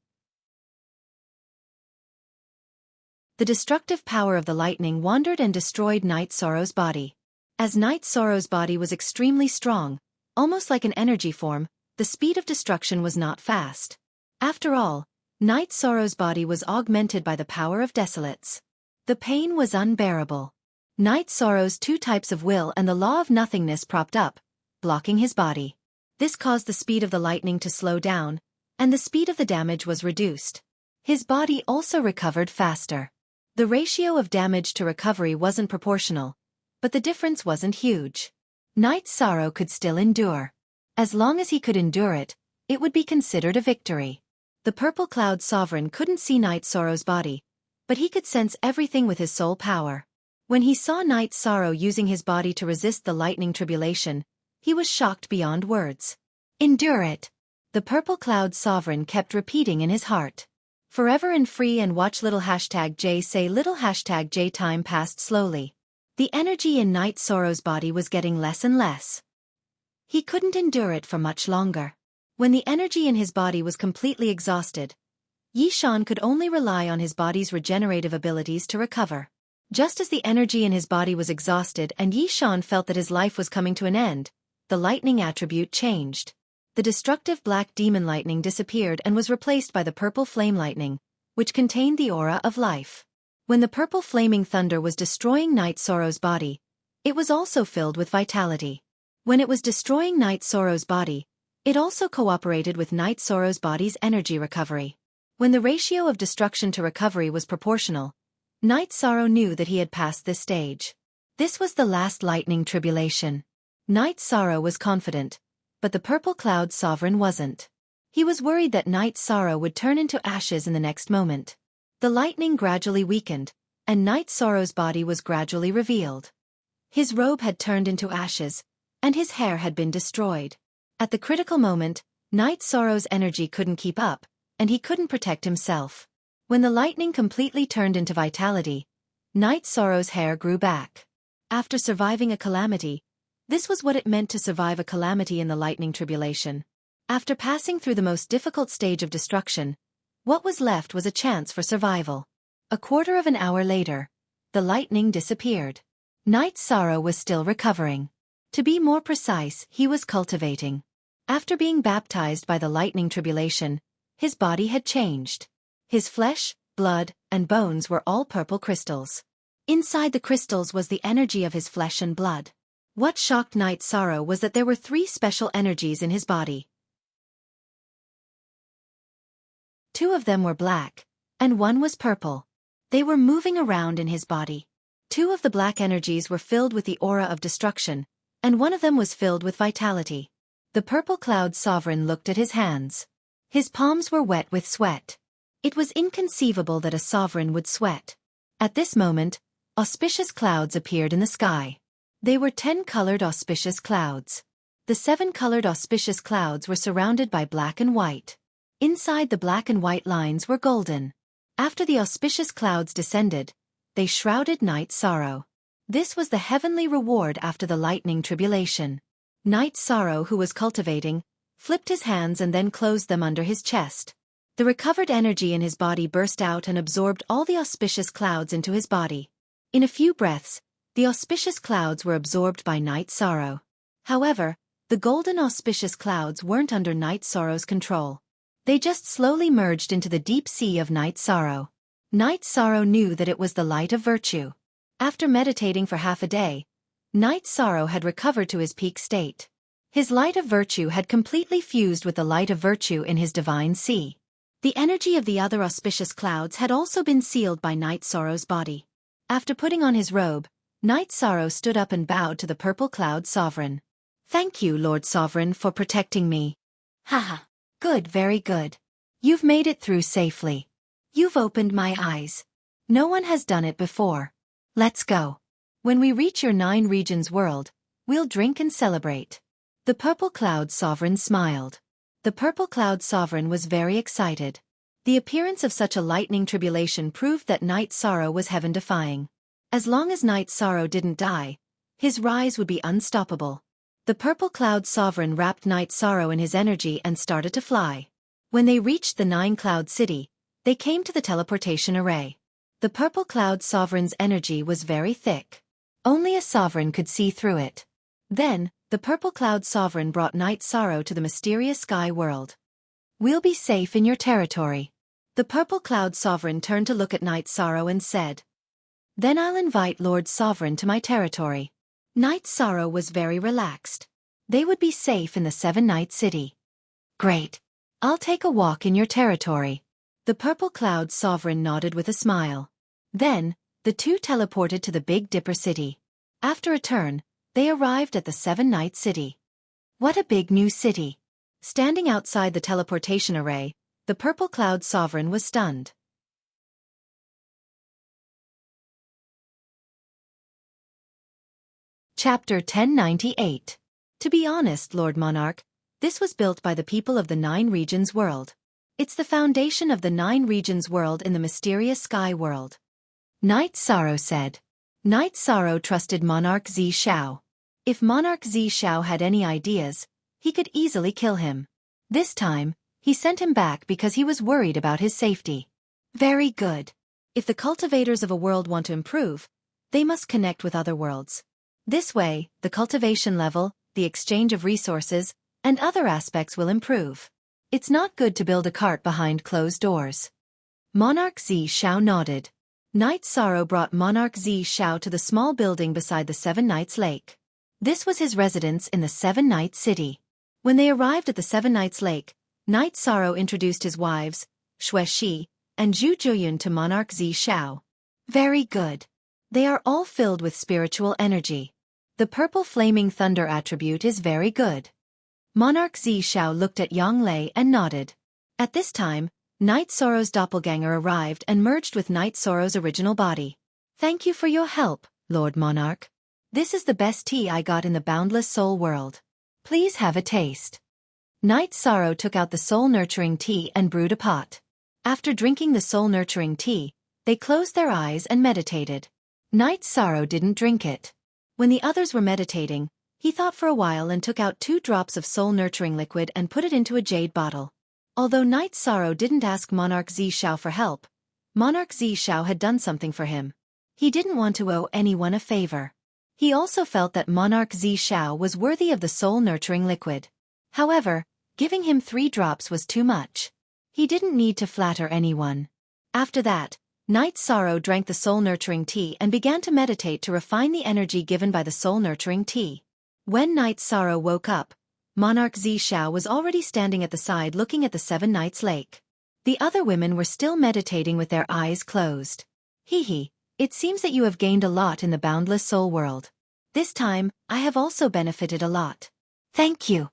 The destructive power of the lightning wandered and destroyed Night Sorrow's body. As Night Sorrow's body was extremely strong, almost like an energy form, the speed of destruction was not fast. After all, Night Sorrow's body was augmented by the power of desolates. The pain was unbearable. Night Sorrow's 2 types of will and the law of nothingness propped up, blocking his body. This caused the speed of the lightning to slow down, and the speed of the damage was reduced. His body also recovered faster. The ratio of damage to recovery wasn't proportional, but the difference wasn't huge. Night Sorrow could still endure. As long as he could endure it, it would be considered a victory. The Purple Cloud Sovereign couldn't see Night Sorrow's body, but he could sense everything with his soul power. When he saw Night Sorrow using his body to resist the lightning tribulation, he was shocked beyond words. Endure it. The Purple Cloud Sovereign kept repeating in his heart. Forever and free and watch little #J say little #J. Time passed slowly. The energy in Night Sorrow's body was getting less and less. He couldn't endure it for much longer. When the energy in his body was completely exhausted, Yishan could only rely on his body's regenerative abilities to recover. Just as the energy in his body was exhausted and Yishan felt that his life was coming to an end, the lightning attribute changed. The destructive black demon lightning disappeared and was replaced by the purple flame lightning, which contained the aura of life. When the purple flaming thunder was destroying Night Sorrow's body, it was also filled with vitality. When it was destroying Night Sorrow's body, it also cooperated with Night Sorrow's body's energy recovery. When the ratio of destruction to recovery was proportional, Night Sorrow knew that he had passed this stage. This was the last lightning tribulation. Night Sorrow was confident, but the Purple Cloud Sovereign wasn't. He was worried that Night Sorrow would turn into ashes in the next moment. The lightning gradually weakened, and Night Sorrow's body was gradually revealed. His robe had turned into ashes, and his hair had been destroyed. At the critical moment, Night Sorrow's energy couldn't keep up, and he couldn't protect himself. When the lightning completely turned into vitality, Night Sorrow's hair grew back. After surviving a calamity, this was what it meant to survive a calamity in the lightning tribulation. After passing through the most difficult stage of destruction, what was left was a chance for survival. A quarter of an hour later, the lightning disappeared. Night Sorrow was still recovering. To be more precise, he was cultivating. After being baptized by the lightning tribulation, his body had changed. His flesh, blood, and bones were all purple crystals. Inside the crystals was the energy of his flesh and blood. What shocked Night Sorrow was that there were 3 special energies in his body. 2 of them were black, and 1 was purple. They were moving around in his body. 2 of the black energies were filled with the aura of destruction, and 1 of them was filled with vitality. The Purple Cloud Sovereign looked at his hands. His palms were wet with sweat. It was inconceivable that a sovereign would sweat. At this moment, auspicious clouds appeared in the sky. They were 10-colored auspicious clouds. The 7-colored auspicious clouds were surrounded by black and white. Inside the black and white lines were golden. After the auspicious clouds descended, they shrouded Night Sorrow. This was the heavenly reward after the lightning tribulation. Night Sorrow, who was cultivating, flipped his hands and then closed them under his chest. The recovered energy in his body burst out and absorbed all the auspicious clouds into his body. In a few breaths, the auspicious clouds were absorbed by Night Sorrow. However, the golden auspicious clouds weren't under Night Sorrow's control. They just slowly merged into the deep sea of Night Sorrow. Night Sorrow knew that it was the light of virtue. After meditating for half a day, Night Sorrow had recovered to his peak state. His light of virtue had completely fused with the light of virtue in his divine sea. The energy of the other auspicious clouds had also been sealed by Night Sorrow's body. After putting on his robe, Night Sorrow stood up and bowed to the Purple Cloud Sovereign. "Thank you, Lord Sovereign, for protecting me." "Haha. Good, very good. You've made it through safely. You've opened my eyes. No one has done it before. Let's go. When we reach your 9 regions world, we'll drink and celebrate." The Purple Cloud Sovereign smiled. The Purple Cloud Sovereign was very excited. The appearance of such a lightning tribulation proved that Night Sorrow was heaven-defying. As long as Night Sorrow didn't die, his rise would be unstoppable. The Purple Cloud Sovereign wrapped Night Sorrow in his energy and started to fly. When they reached the 9-Cloud City, they came to the teleportation array. The Purple Cloud Sovereign's energy was very thick. Only a sovereign could see through it. Then, the Purple Cloud Sovereign brought Night Sorrow to the mysterious sky world. "We'll be safe in your territory." The Purple Cloud Sovereign turned to look at Night Sorrow and said, "Then I'll invite Lord Sovereign to my territory." Night Sorrow was very relaxed. They would be safe in the 7-Night City. "Great. I'll take a walk in your territory." The Purple Cloud Sovereign nodded with a smile. Then, the two teleported to the Big Dipper City. After a turn, they arrived at the 7-Night City. What a big new city! Standing outside the teleportation array, the Purple Cloud Sovereign was stunned. Chapter 1098. To be honest, Lord Monarch, this was built by the people of the 9 regions world. It's the foundation of the 9 regions world in the mysterious sky world. Night Sorrow said. Night Sorrow trusted Monarch Zi Xiao. If Monarch Zi Xiao had any ideas, he could easily kill him. This time, he sent him back because he was worried about his safety. Very good. If the cultivators of a world want to improve, They must connect with other worlds. This way, the cultivation level, the exchange of resources, and other aspects will improve. It's not good to build a cart behind closed doors. Monarch Zi Xiao nodded. Knight Sorrow brought Monarch Zi Xiao to the small building beside the Seven Knights Lake. This was his residence in the Seven Knights City. When they arrived at the Seven Knights Lake, Knight Sorrow introduced his wives, Xue Shi and Zhu Zhuyun, to Monarch Zi Xiao. Very good. They are all filled with spiritual energy. The purple flaming thunder attribute is very good. Monarch Zi Xiao looked at Yang Lei and nodded. At this time, Knight Sorrow's doppelganger arrived and merged with Knight Sorrow's original body. Thank you for your help, Lord Monarch. This is the best tea I got in the boundless soul world. Please have a taste. Knight Sorrow took out the soul-nurturing tea and brewed a pot. After drinking the soul-nurturing tea, they closed their eyes and meditated. Knight Sorrow didn't drink it. When the others were meditating, he thought for a while and took out 2 drops of soul-nurturing liquid and put it into a jade bottle. Although Knight Sorrow didn't ask Monarch Zi Xiao for help, Monarch Zi Xiao had done something for him. He didn't want to owe anyone a favor. He also felt that Monarch Zi Xiao was worthy of the soul-nurturing liquid. However, giving him 3 drops was too much. He didn't need to flatter anyone. After that, Knight Sorrow drank the soul-nurturing tea and began to meditate to refine the energy given by the soul-nurturing tea. When Knight Sorrow woke up, Monarch Zi Xiao was already standing at the side looking at the Seven Knights Lake. The other women were still meditating with their eyes closed. Hee, it seems that you have gained a lot in the boundless soul world. This time, I have also benefited a lot. Thank you.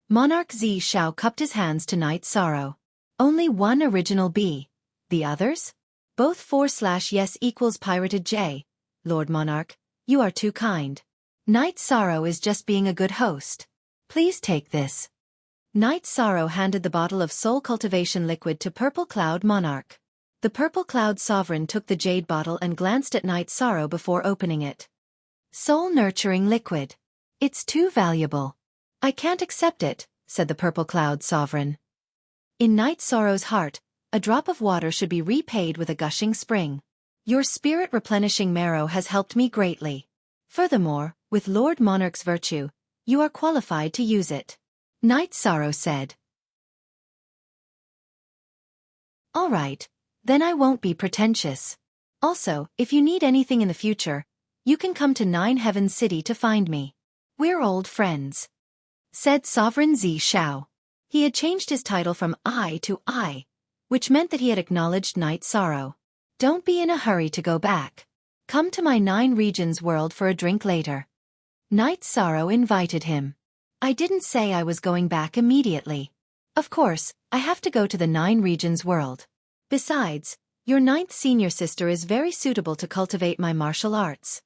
Monarch Zi Xiao cupped his hands to Knight Sorrow. Only one original B. The others? Both 4/yes equals pirated J. Lord Monarch, you are too kind. Knight Sorrow is just being a good host. Please take this. Knight Sorrow handed the bottle of soul cultivation liquid to Purple Cloud Monarch. The Purple Cloud Sovereign took the jade bottle and glanced at Knight Sorrow before opening it. Soul nurturing liquid. It's too valuable. I can't accept it, said the Purple Cloud Sovereign. In Knight Sorrow's heart, a drop of water should be repaid with a gushing spring. Your spirit replenishing marrow has helped me greatly. Furthermore, with Lord Monarch's virtue, you are qualified to use it. Knight Sorrow said. All right, then I won't be pretentious. Also, if you need anything in the future, you can come to Nine Heavens City to find me. We're old friends, said Sovereign Zi Xiao. He had changed his title from I to I, which meant that he had acknowledged Knight Sorrow. Don't be in a hurry to go back. Come to my 9 regions world for a drink later. Knight Sorrow invited him. I didn't say I was going back immediately. Of course, I have to go to the 9 regions world. Besides, your 9th senior sister is very suitable to cultivate my martial arts.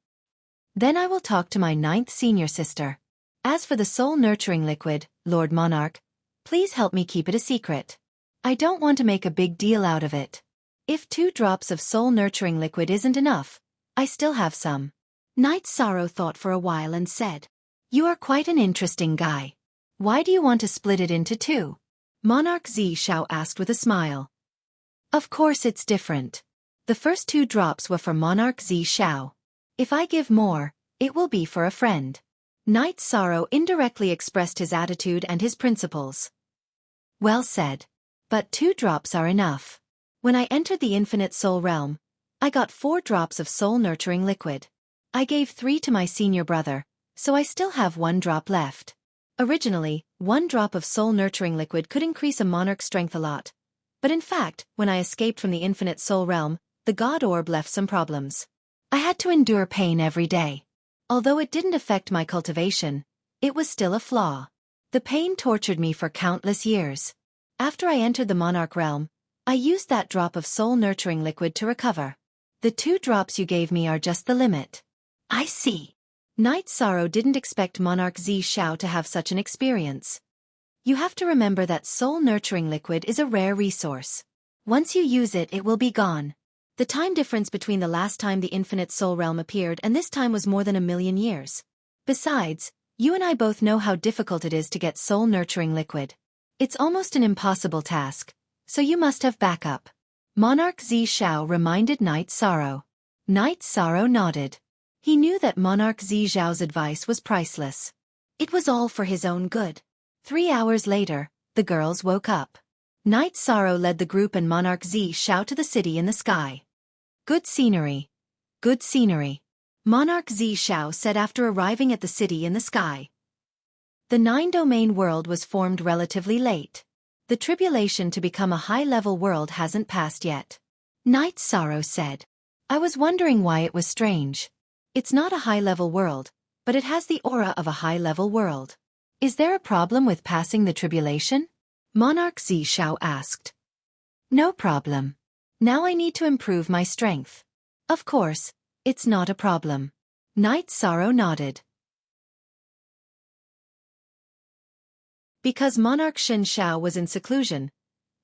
Then I will talk to my 9th senior sister. As for the soul-nurturing liquid, Lord Monarch, please help me keep it a secret. I don't want to make a big deal out of it. If 2 drops of soul-nurturing liquid isn't enough, I still have some. Knight Sorrow thought for a while and said, You are quite an interesting guy. Why do you want to split it into 2? Monarch Zi Xiao asked with a smile. Of course it's different. The first 2 drops were for Monarch Zi Xiao. If I give more, it will be for a friend. Knight Sorrow indirectly expressed his attitude and his principles. Well said. But 2 drops are enough. When I entered the infinite soul realm, I got 4 drops of soul-nurturing liquid. I gave 3 to my senior brother, so I still have 1 drop left. Originally, 1 drop of soul-nurturing liquid could increase a monarch's strength a lot. But in fact, when I escaped from the infinite soul realm, the God Orb left some problems. I had to endure pain every day. Although it didn't affect my cultivation, it was still a flaw. The pain tortured me for countless years. After I entered the monarch realm, I used that drop of soul-nurturing liquid to recover. The 2 drops you gave me are just the limit. I see. Knight Sorrow didn't expect Monarch Zi Xiao to have such an experience. You have to remember that soul-nurturing liquid is a rare resource. Once you use it, it will be gone. The time difference between the last time the infinite soul realm appeared and this time was more than 1,000,000 years. Besides, you and I both know how difficult it is to get soul-nurturing liquid. It's almost an impossible task, so you must have backup. Monarch Zi Xiao reminded Knight Sorrow. Knight Sorrow nodded. He knew that Monarch Zi Zhao's advice was priceless. It was all for his own good. 3 hours later, the girls woke up. Night Sorrow led the group and Monarch Zi Zhao to the city in the sky. Good scenery. Good scenery. Monarch Zi Zhao said after arriving at the city in the sky. The 9-domain world was formed relatively late. The tribulation to become a high-level world hasn't passed yet. Night Sorrow said. I was wondering why it was strange. It's not a high-level world, but it has the aura of a high-level world. Is there a problem with passing the tribulation? Monarch Zi Zhao asked. No problem. Now I need to improve my strength. Of course, it's not a problem. Night Sorrow nodded. Because Monarch Shen Shao was in seclusion,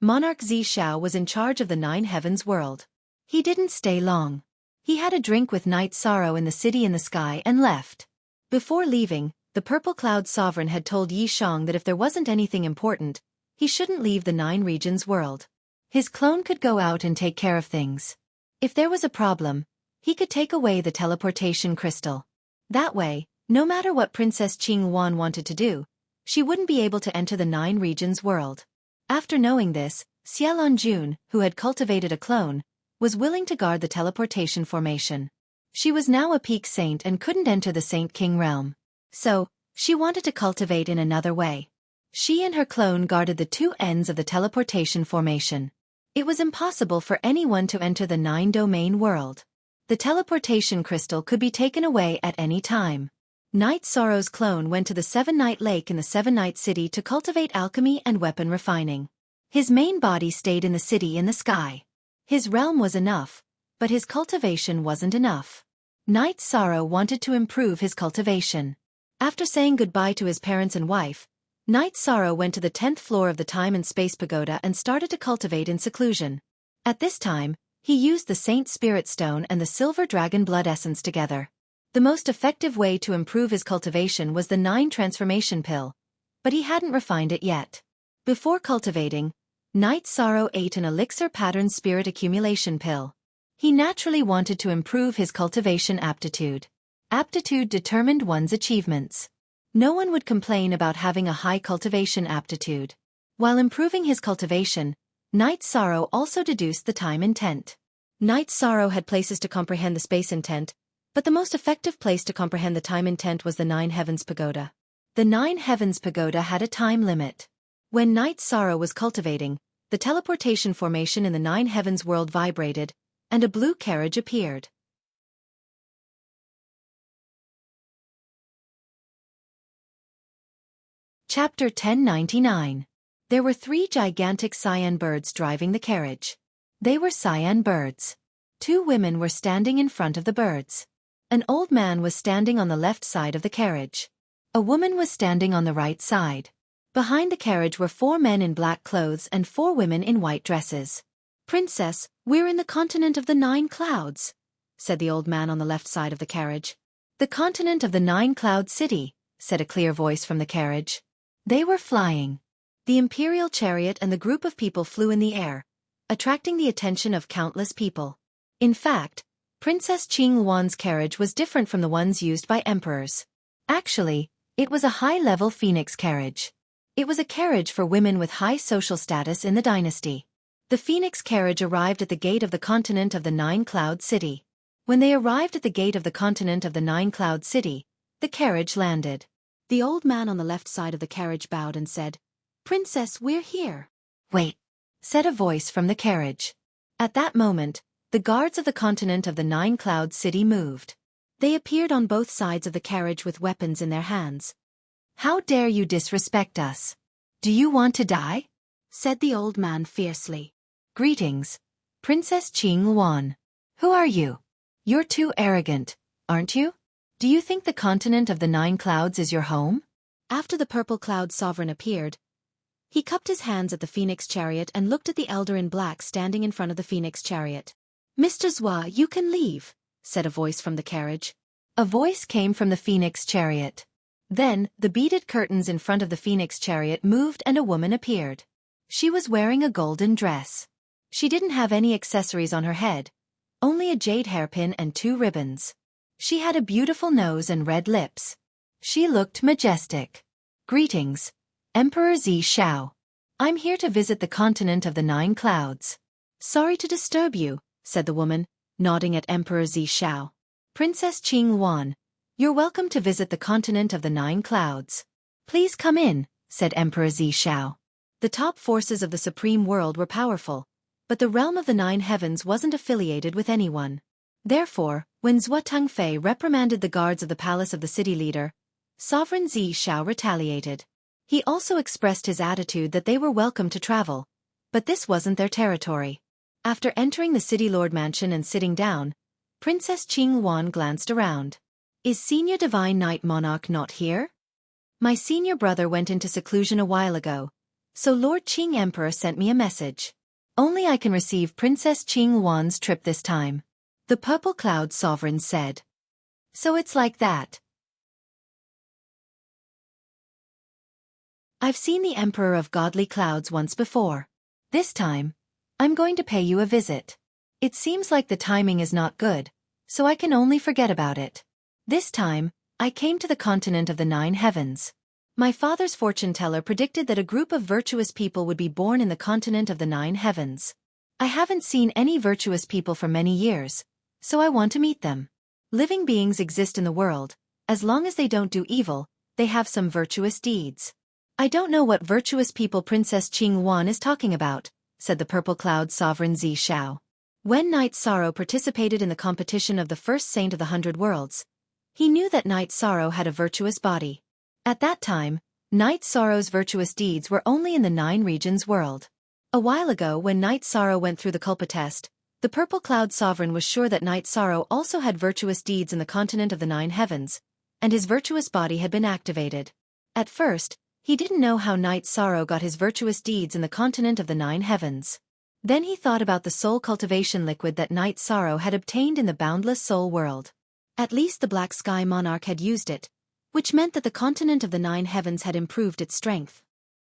Monarch Zi Zhao was in charge of the 9 heavens world. He didn't stay long. He had a drink with Night Sorrow in the city in the sky and left. Before leaving, the Purple Cloud Sovereign had told Yi Shang that if there wasn't anything important, he shouldn't leave the 9 regions world. His clone could go out and take care of things. If there was a problem, he could take away the teleportation crystal. That way, no matter what Princess Qing Wan wanted to do, she wouldn't be able to enter the 9 regions world. After knowing this, Xiaolon Jun, who had cultivated a clone, was willing to guard the teleportation formation. She was now a peak saint and couldn't enter the Saint King realm. So, she wanted to cultivate in another way. She and her clone guarded the 2 ends of the teleportation formation. It was impossible for anyone to enter the 9-domain world. The teleportation crystal could be taken away at any time. Night Sorrow's clone went to the 7-Night Lake in the 7-Night City to cultivate alchemy and weapon refining. His main body stayed in the city in the sky. His realm was enough, but his cultivation wasn't enough. Night Sorrow wanted to improve his cultivation. After saying goodbye to his parents and wife, Night Sorrow went to the 10th floor of the Time and Space Pagoda and started to cultivate in seclusion. At this time, he used the Saint Spirit Stone and the Silver Dragon Blood Essence together. The most effective way to improve his cultivation was the 9 Transformation Pill, but he hadn't refined it yet. Before cultivating, Night Sorrow ate an Elixir Pattern Spirit Accumulation Pill. He naturally wanted to improve his cultivation aptitude. Aptitude determined one's achievements. No one would complain about having a high cultivation aptitude. While improving his cultivation, Night Sorrow also deduced the time intent. Night Sorrow had places to comprehend the space intent, but the most effective place to comprehend the time intent was the 9 Heavens Pagoda. The 9 Heavens Pagoda had a time limit. When Night Sorrow was cultivating, the teleportation formation in the 9 Heavens world vibrated, and a blue carriage appeared. Chapter 1099. There were 3 gigantic cyan birds driving the carriage. They were cyan birds. 2 women were standing in front of the birds. An old man was standing on the left side of the carriage. A woman was standing on the right side. Behind the carriage were 4 men in black clothes and 4 women in white dresses. Princess, we're in the continent of the 9 clouds, said the old man on the left side of the carriage. The continent of the 9 cloud city, said a clear voice from the carriage. They were flying. The imperial chariot and the group of people flew in the air, attracting the attention of countless people. In fact, Princess Qing Wan's carriage was different from the ones used by emperors. Actually, it was a high-level phoenix carriage. It was a carriage for women with high social status in the dynasty. The phoenix carriage arrived at the gate of the continent of the 9 cloud city. When they arrived at the gate of the continent of the 9 cloud city, the carriage landed. The old man on the left side of the carriage bowed and said, "Princess, we're here." "Wait," said a voice from the carriage. At that moment, the guards of the continent of the 9 cloud city moved. They appeared on both sides of the carriage with weapons in their hands. "How dare you disrespect us? Do you want to die?" said the old man fiercely. "Greetings, Princess Qing Wan. Who are you? You're too arrogant, aren't you? Do you think the continent of the 9 clouds is your home?" After the Purple Cloud Sovereign appeared, he cupped his hands at the phoenix chariot and looked at the elder in black standing in front of the phoenix chariot. "Mr. Zhua, you can leave," said a voice from the carriage. A voice came from the phoenix chariot. Then, the beaded curtains in front of the phoenix chariot moved and a woman appeared. She was wearing a golden dress. She didn't have any accessories on her head, only a jade hairpin and 2 ribbons. She had a beautiful nose and red lips. She looked majestic. Greetings, Emperor Zi Xiao. I'm here to visit the continent of the 9 clouds. Sorry to disturb you, said the woman, nodding at Emperor Zi Xiao. Princess Qing Wan, you're welcome to visit the continent of the 9 clouds. Please come in, said Emperor Zi Xiao. The top forces of the supreme world were powerful, but the realm of the 9 heavens wasn't affiliated with anyone. Therefore, when Zhuo Tengfei reprimanded the guards of the palace of the city leader, Sovereign Zi Xiao retaliated. He also expressed his attitude that they were welcome to travel, but this wasn't their territory. After entering the city lord mansion and sitting down, Princess Qing Wan glanced around. Is Senior Divine Knight Monarch not here? My senior brother went into seclusion a while ago, so Lord Qing Emperor sent me a message. Only I can receive Princess Qing Wan's trip this time. The Purple Cloud Sovereign said. So it's like that. I've seen the Emperor of Godly Clouds once before. This time, I'm going to pay you a visit. It seems like the timing is not good, so I can only forget about it. This time, I came to the continent of the 9 heavens. My father's fortune teller predicted that a group of virtuous people would be born in the continent of the 9 heavens. I haven't seen any virtuous people for many years, so I want to meet them. Living beings exist in the world. As long as they don't do evil, they have some virtuous deeds. I don't know what virtuous people Princess Qing Wan is talking about, said the Purple Cloud Sovereign Zi Xiao. When Knight Sorrow participated in the competition of the first saint of the 100 worlds, he knew that Knight Sorrow had a virtuous body. At that time, Knight Sorrow's virtuous deeds were only in the 9 regions world. A while ago when Knight Sorrow went through the Kulpa test, the Purple Cloud Sovereign was sure that Knight Sorrow also had virtuous deeds in the continent of the 9 heavens, and his virtuous body had been activated. At first, he didn't know how Knight Sorrow got his virtuous deeds in the continent of the 9 heavens. Then he thought about the soul cultivation liquid that Knight Sorrow had obtained in the boundless soul world. At least the Black Sky Monarch had used it, which meant that the continent of the 9 heavens had improved its strength.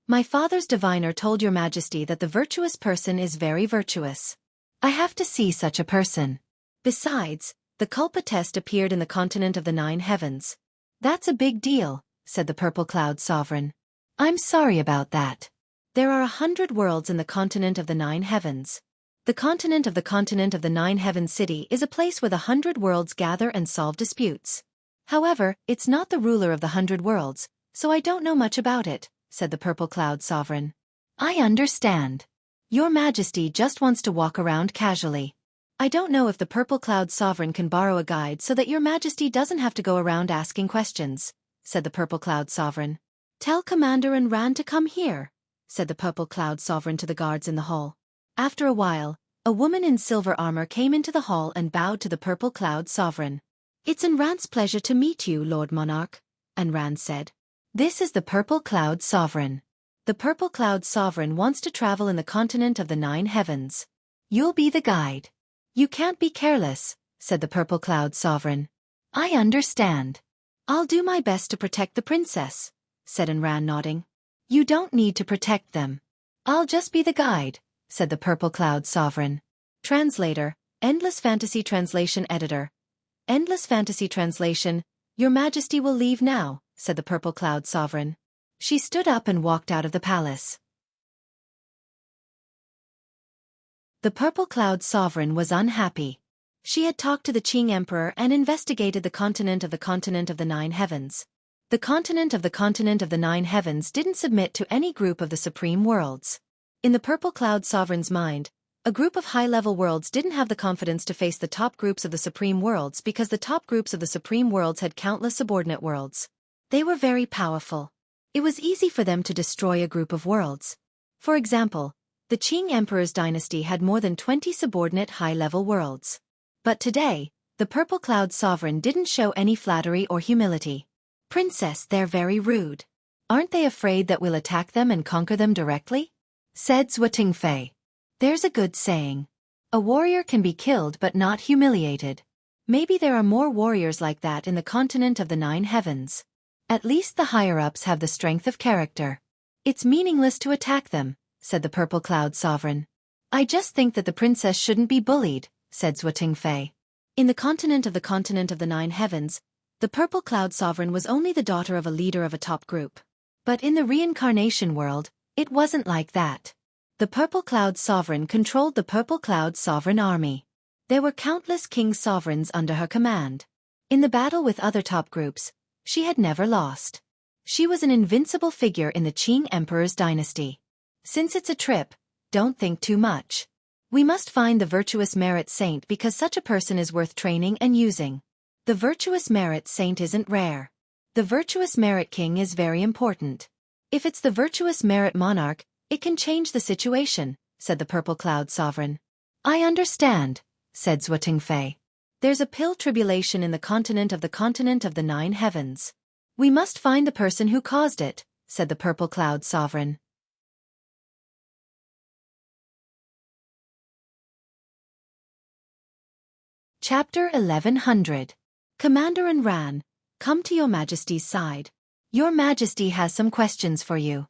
My father's diviner told your majesty that the virtuous person is very virtuous. I have to see such a person. Besides, the Kulpa test appeared in the continent of the 9 heavens. That's a big deal, said the Purple Cloud Sovereign. I'm sorry about that. There are 100 worlds in the continent of the 9 heavens. The continent of the 9 heavens city is a place where the 100 worlds gather and solve disputes. However, it's not the ruler of the 100 worlds, so I don't know much about it, said the Purple Cloud Sovereign. I understand. Your Majesty just wants to walk around casually. I don't know if the Purple Cloud Sovereign can borrow a guide so that your Majesty doesn't have to go around asking questions, said the Purple Cloud Sovereign. Tell Commander and Ran to come here, said the Purple Cloud Sovereign to the guards in the hall. After a while, a woman in silver armor came into the hall and bowed to the Purple Cloud Sovereign. It's Anran's pleasure to meet you, Lord Monarch, Anran said. This is the Purple Cloud Sovereign. The Purple Cloud Sovereign wants to travel in the continent of the 9 heavens. You'll be the guide. You can't be careless, said the Purple Cloud Sovereign. I understand. I'll do my best to protect the princess, said Anran nodding. You don't need to protect them. I'll just be the guide, said the Purple Cloud Sovereign. Translator, Endless Fantasy Translation Editor. Endless Fantasy Translation, Your Majesty will leave now, said the Purple Cloud Sovereign. She stood up and walked out of the palace. The Purple Cloud Sovereign was unhappy. She had talked to the Qing Emperor and investigated the continent of the 9 heavens. The continent of the 9 heavens didn't submit to any group of the supreme worlds. In the Purple Cloud Sovereign's mind, a group of high-level worlds didn't have the confidence to face the top groups of the supreme worlds because the top groups of the supreme worlds had countless subordinate worlds. They were very powerful. It was easy for them to destroy a group of worlds. For example, the Qing Emperor's dynasty had more than 20 subordinate high-level worlds. But today, the Purple Cloud Sovereign didn't show any flattery or humility. Princess, they're very rude. Aren't they afraid that we'll attack them and conquer them directly? Said Zhuo Tengfei. There's a good saying. A warrior can be killed but not humiliated. Maybe there are more warriors like that in the continent of the 9 heavens. At least the higher-ups have the strength of character. It's meaningless to attack them, said the Purple Cloud Sovereign. I just think that the princess shouldn't be bullied, said Zhuo Tengfei. In the continent of the nine heavens, the purple cloud sovereign was only the daughter of a leader of a top group. But in the reincarnation world, it wasn't like that. The purple cloud sovereign controlled the purple cloud sovereign army. There were countless king sovereigns under her command. In the battle with other top groups, she had never lost. She was an invincible figure in the Qing Emperor's dynasty. Since it's a trip, don't think too much. We must find the virtuous merit saint because such a person is worth training and using. The virtuous merit saint isn't rare. The virtuous merit king is very important. If it's the virtuous merit monarch, it can change the situation, said the purple cloud sovereign. I understand, said Zhuo Tengfei. There's a pill tribulation in the continent of the nine heavens. We must find the person who caused it, said the purple cloud sovereign. Chapter 1100. Commander Enran, come to your Majesty's side. Your Majesty has some questions for you.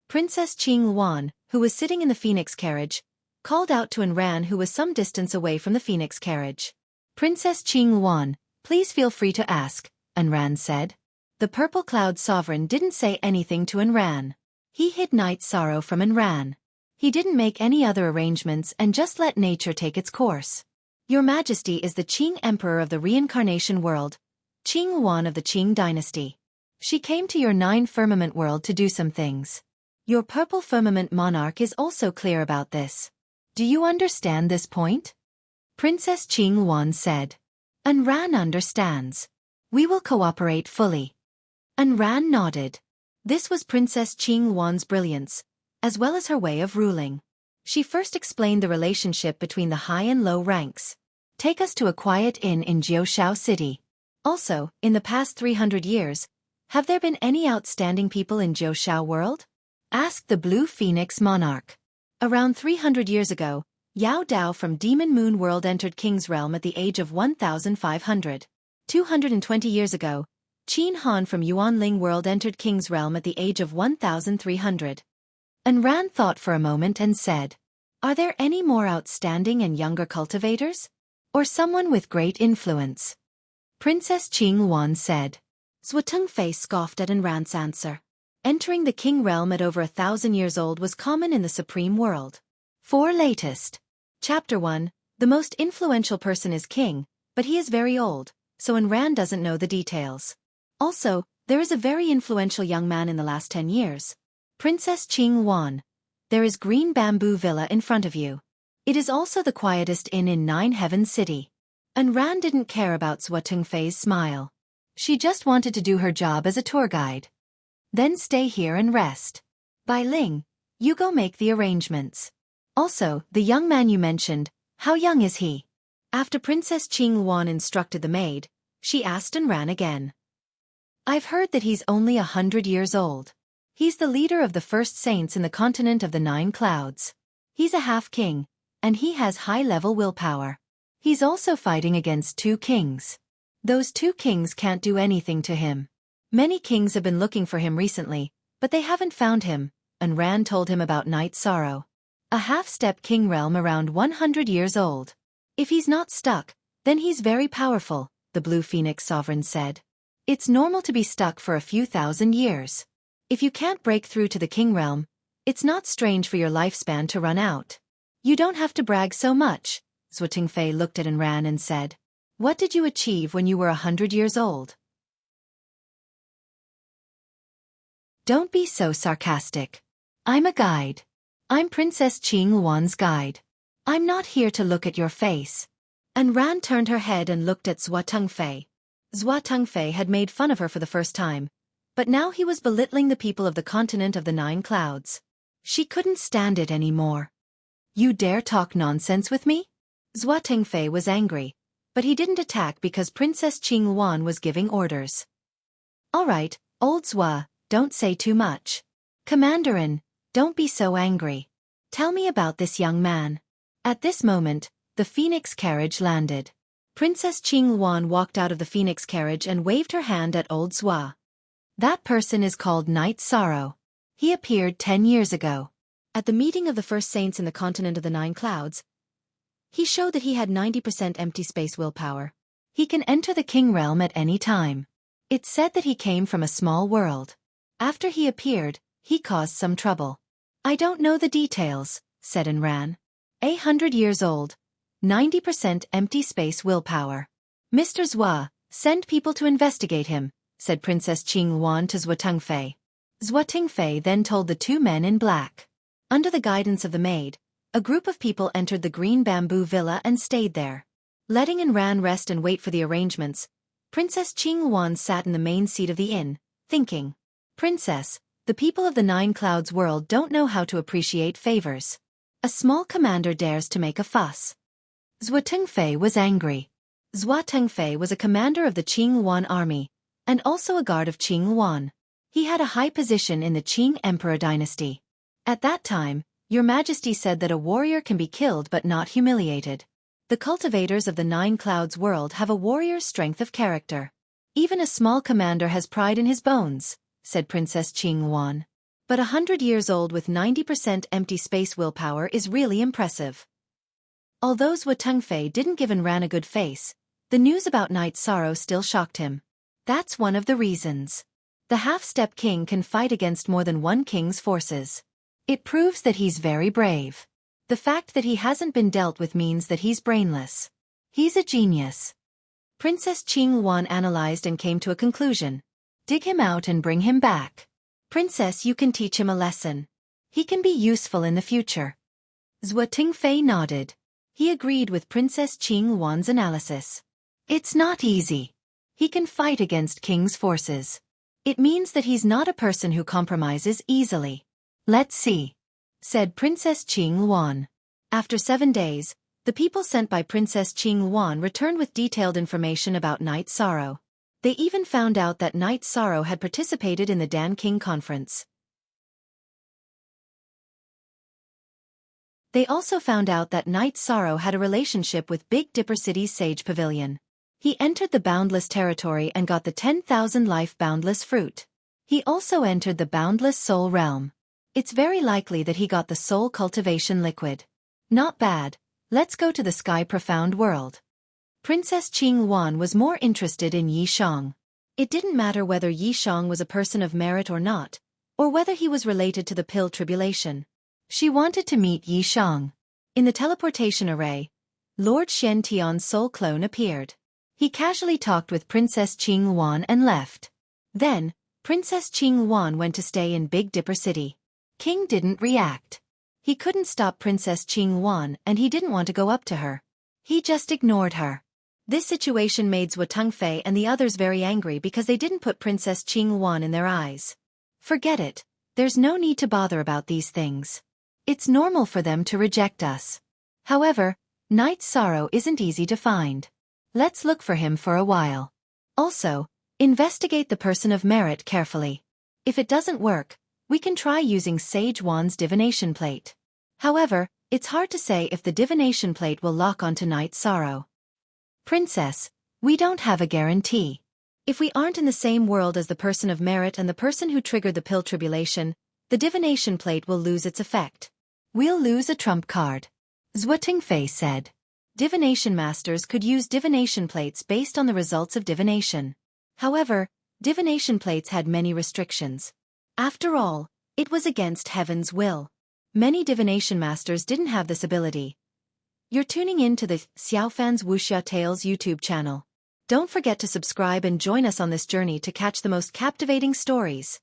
Princess Qing Wan, who was sitting in the phoenix carriage, called out to Enran, who was some distance away from the phoenix carriage. Princess Qing Wan, please feel free to ask, Enran said. The purple cloud sovereign didn't say anything to Enran. He hid Night Sorrow from Enran. He didn't make any other arrangements and just let nature take its course. Your Majesty is the Qing Emperor of the reincarnation world, Qing Wan of the Qing dynasty. She came to your nine firmament world to do some things. Your purple firmament monarch is also clear about this. Do you understand this point? Princess Qing Wan said. Enran understands. We will cooperate fully. Enran nodded. This was Princess Qing Wan's brilliance, as well as her way of ruling. She first explained the relationship between the high and low ranks. Take us to a quiet inn in Jiushao City. Also, in the past 300 years, have there been any outstanding people in Jiushao world? Asked the Blue Phoenix monarch. Around 300 years ago, Yao Dao from Demon Moon world entered King's realm at the age of 1,500. 220 years ago, Qin Han from Yuanling world entered King's realm at the age of 1,300. Enran thought for a moment and said, are there any more outstanding and younger cultivators? Or someone with great influence? Princess Qing Wan said. Zhuo Tengfei scoffed at Enran's answer. Entering the king realm at over 1,000 years old was common in the supreme world. 4 latest. Chapter 1, the most influential person is king, but he is very old, so Enran doesn't know the details. Also, there is a very influential young man in the last 10 years. Princess Qing Wan. There is Green Bamboo Villa in front of you. It is also the quietest inn in Nine Heavens City. Enran didn't care about Zhuo Tengfei's smile. She just wanted to do her job as a tour guide. Then stay here and rest. Bai Ling, you go make the arrangements. Also, the young man you mentioned, how young is he? After Princess Qing Wan instructed the maid, she asked Enran again. I've heard that he's only 100 years old. He's the leader of the first saints in the continent of the nine clouds. He's a half-king, and he has high-level willpower. He's also fighting against 2 kings. Those 2 kings can't do anything to him. Many kings have been looking for him recently, but they haven't found him, Enran told him about Night Sorrow. A half-step king realm around 100 years old. If he's not stuck, then he's very powerful, the Blue Phoenix sovereign said. It's normal to be stuck for a few thousand years. If you can't break through to the king realm, it's not strange for your lifespan to run out. You don't have to brag so much, Zhuo Tengfei looked at Enran and said. What did you achieve when you were 100 years old? Don't be so sarcastic. I'm a guide. I'm Princess Qing Wan's guide. I'm not here to look at your face. Enran turned her head and looked at Zhuo Tengfei. Zhuo Tengfei had made fun of her for the first time, but now he was belittling the people of the continent of the nine clouds. She couldn't stand it anymore. You dare talk nonsense with me? Zhuo Tengfei was angry, but he didn't attack because Princess Qing Wan was giving orders. All right, old Zhuo, don't say too much. Commanderin, don't be so angry. Tell me about this young man. At this moment, the phoenix carriage landed. Princess Qing Wan walked out of the phoenix carriage and waved her hand at old Zhuo. That person is called Night Sorrow. He appeared 10 years ago. At the meeting of the first saints in the continent of the nine clouds, He showed that he had 90% empty space willpower. He can enter the king realm at any time. It's said that he came from a small world. After he appeared, he caused some trouble. I don't know the details, said Enran. 100 years old. 90% empty space willpower. Mr. Zhua, send people to investigate him, said Princess Qinghuan to Zhua Tengfei. Zhua Tengfei then told the two men in black. Under the guidance of the maid, a group of people entered the green bamboo villa and stayed there. Letting Enran rest and wait for the arrangements, Princess Qinghuan sat in the main seat of the inn, thinking. Princess, the people of the Nine Clouds world don't know how to appreciate favors. A small commander dares to make a fuss. Zhua Tengfei was angry. Zhua Tengfei was a commander of the Qinghuan army, and also a guard of Qinghuan. He had a high position in the Qing Emperor dynasty. At that time, Your Majesty said that a warrior can be killed but not humiliated. The cultivators of the Nine Clouds world have a warrior's strength of character. Even a small commander has pride in his bones, said Princess Qinghuan. But 100 years old with 90% empty space willpower is really impressive. Although Zhua Tengfei didn't give Enran a good face, the news about Night Sorrow still shocked him. That's one of the reasons. The half-step king can fight against more than one king's forces. It proves that he's very brave. The fact that he hasn't been dealt with means that he's brainless. He's a genius. Princess Qinghuan analyzed and came to a conclusion. Dig him out and bring him back. Princess, you can teach him a lesson. He can be useful in the future. Zhua Tengfei nodded. He agreed with Princess Qinghuan's analysis. It's not easy. He can fight against king's forces. It means that he's not a person who compromises easily. Let's see, said Princess Qinghuan. After 7 days, the people sent by Princess Qinghuan returned with detailed information about Night Sorrow. They even found out that Night Sorrow had participated in the Dan King conference. They also found out that Night Sorrow had a relationship with Big Dipper City's Sage Pavilion. He entered the Boundless territory and got the 10,000 life Boundless fruit. He also entered the Boundless Soul realm. It's very likely that he got the Soul Cultivation Liquid. Not bad. Let's go to the Sky Profound world. Princess Qinghuan was more interested in Yi Shang. It didn't matter whether Yi Shang was a person of merit or not, or whether he was related to the Pill Tribulation. She wanted to meet Yi Shang. In the teleportation array, Lord Shen Tian's soul clone appeared. He casually talked with Princess Qinghuan and left. Then, Princess Qinghuan went to stay in Big Dipper City. King didn't react. He couldn't stop Princess Qinghuan and he didn't want to go up to her. He just ignored her. This situation made Zhua Tengfei and the others very angry because they didn't put Princess Qinghuan in their eyes. Forget it. There's no need to bother about these things. It's normal for them to reject us. However, Night Sorrow isn't easy to find. Let's look for him for a while. Also, investigate the person of merit carefully. If it doesn't work, we can try using Sage Wan's divination plate. However, it's hard to say if the divination plate will lock onto Night Sorrow. Princess, we don't have a guarantee. If we aren't in the same world as the person of merit and the person who triggered the Pill Tribulation, the divination plate will lose its effect. We'll lose a trump card. Zhua Tengfei said. Divination masters could use divination plates based on the results of divination. However, divination plates had many restrictions. After all, it was against heaven's will. Many divination masters didn't have this ability. You're tuning in to the Xiaofan's Wuxia Tales YouTube channel. Don't forget to subscribe and join us on this journey to catch the most captivating stories.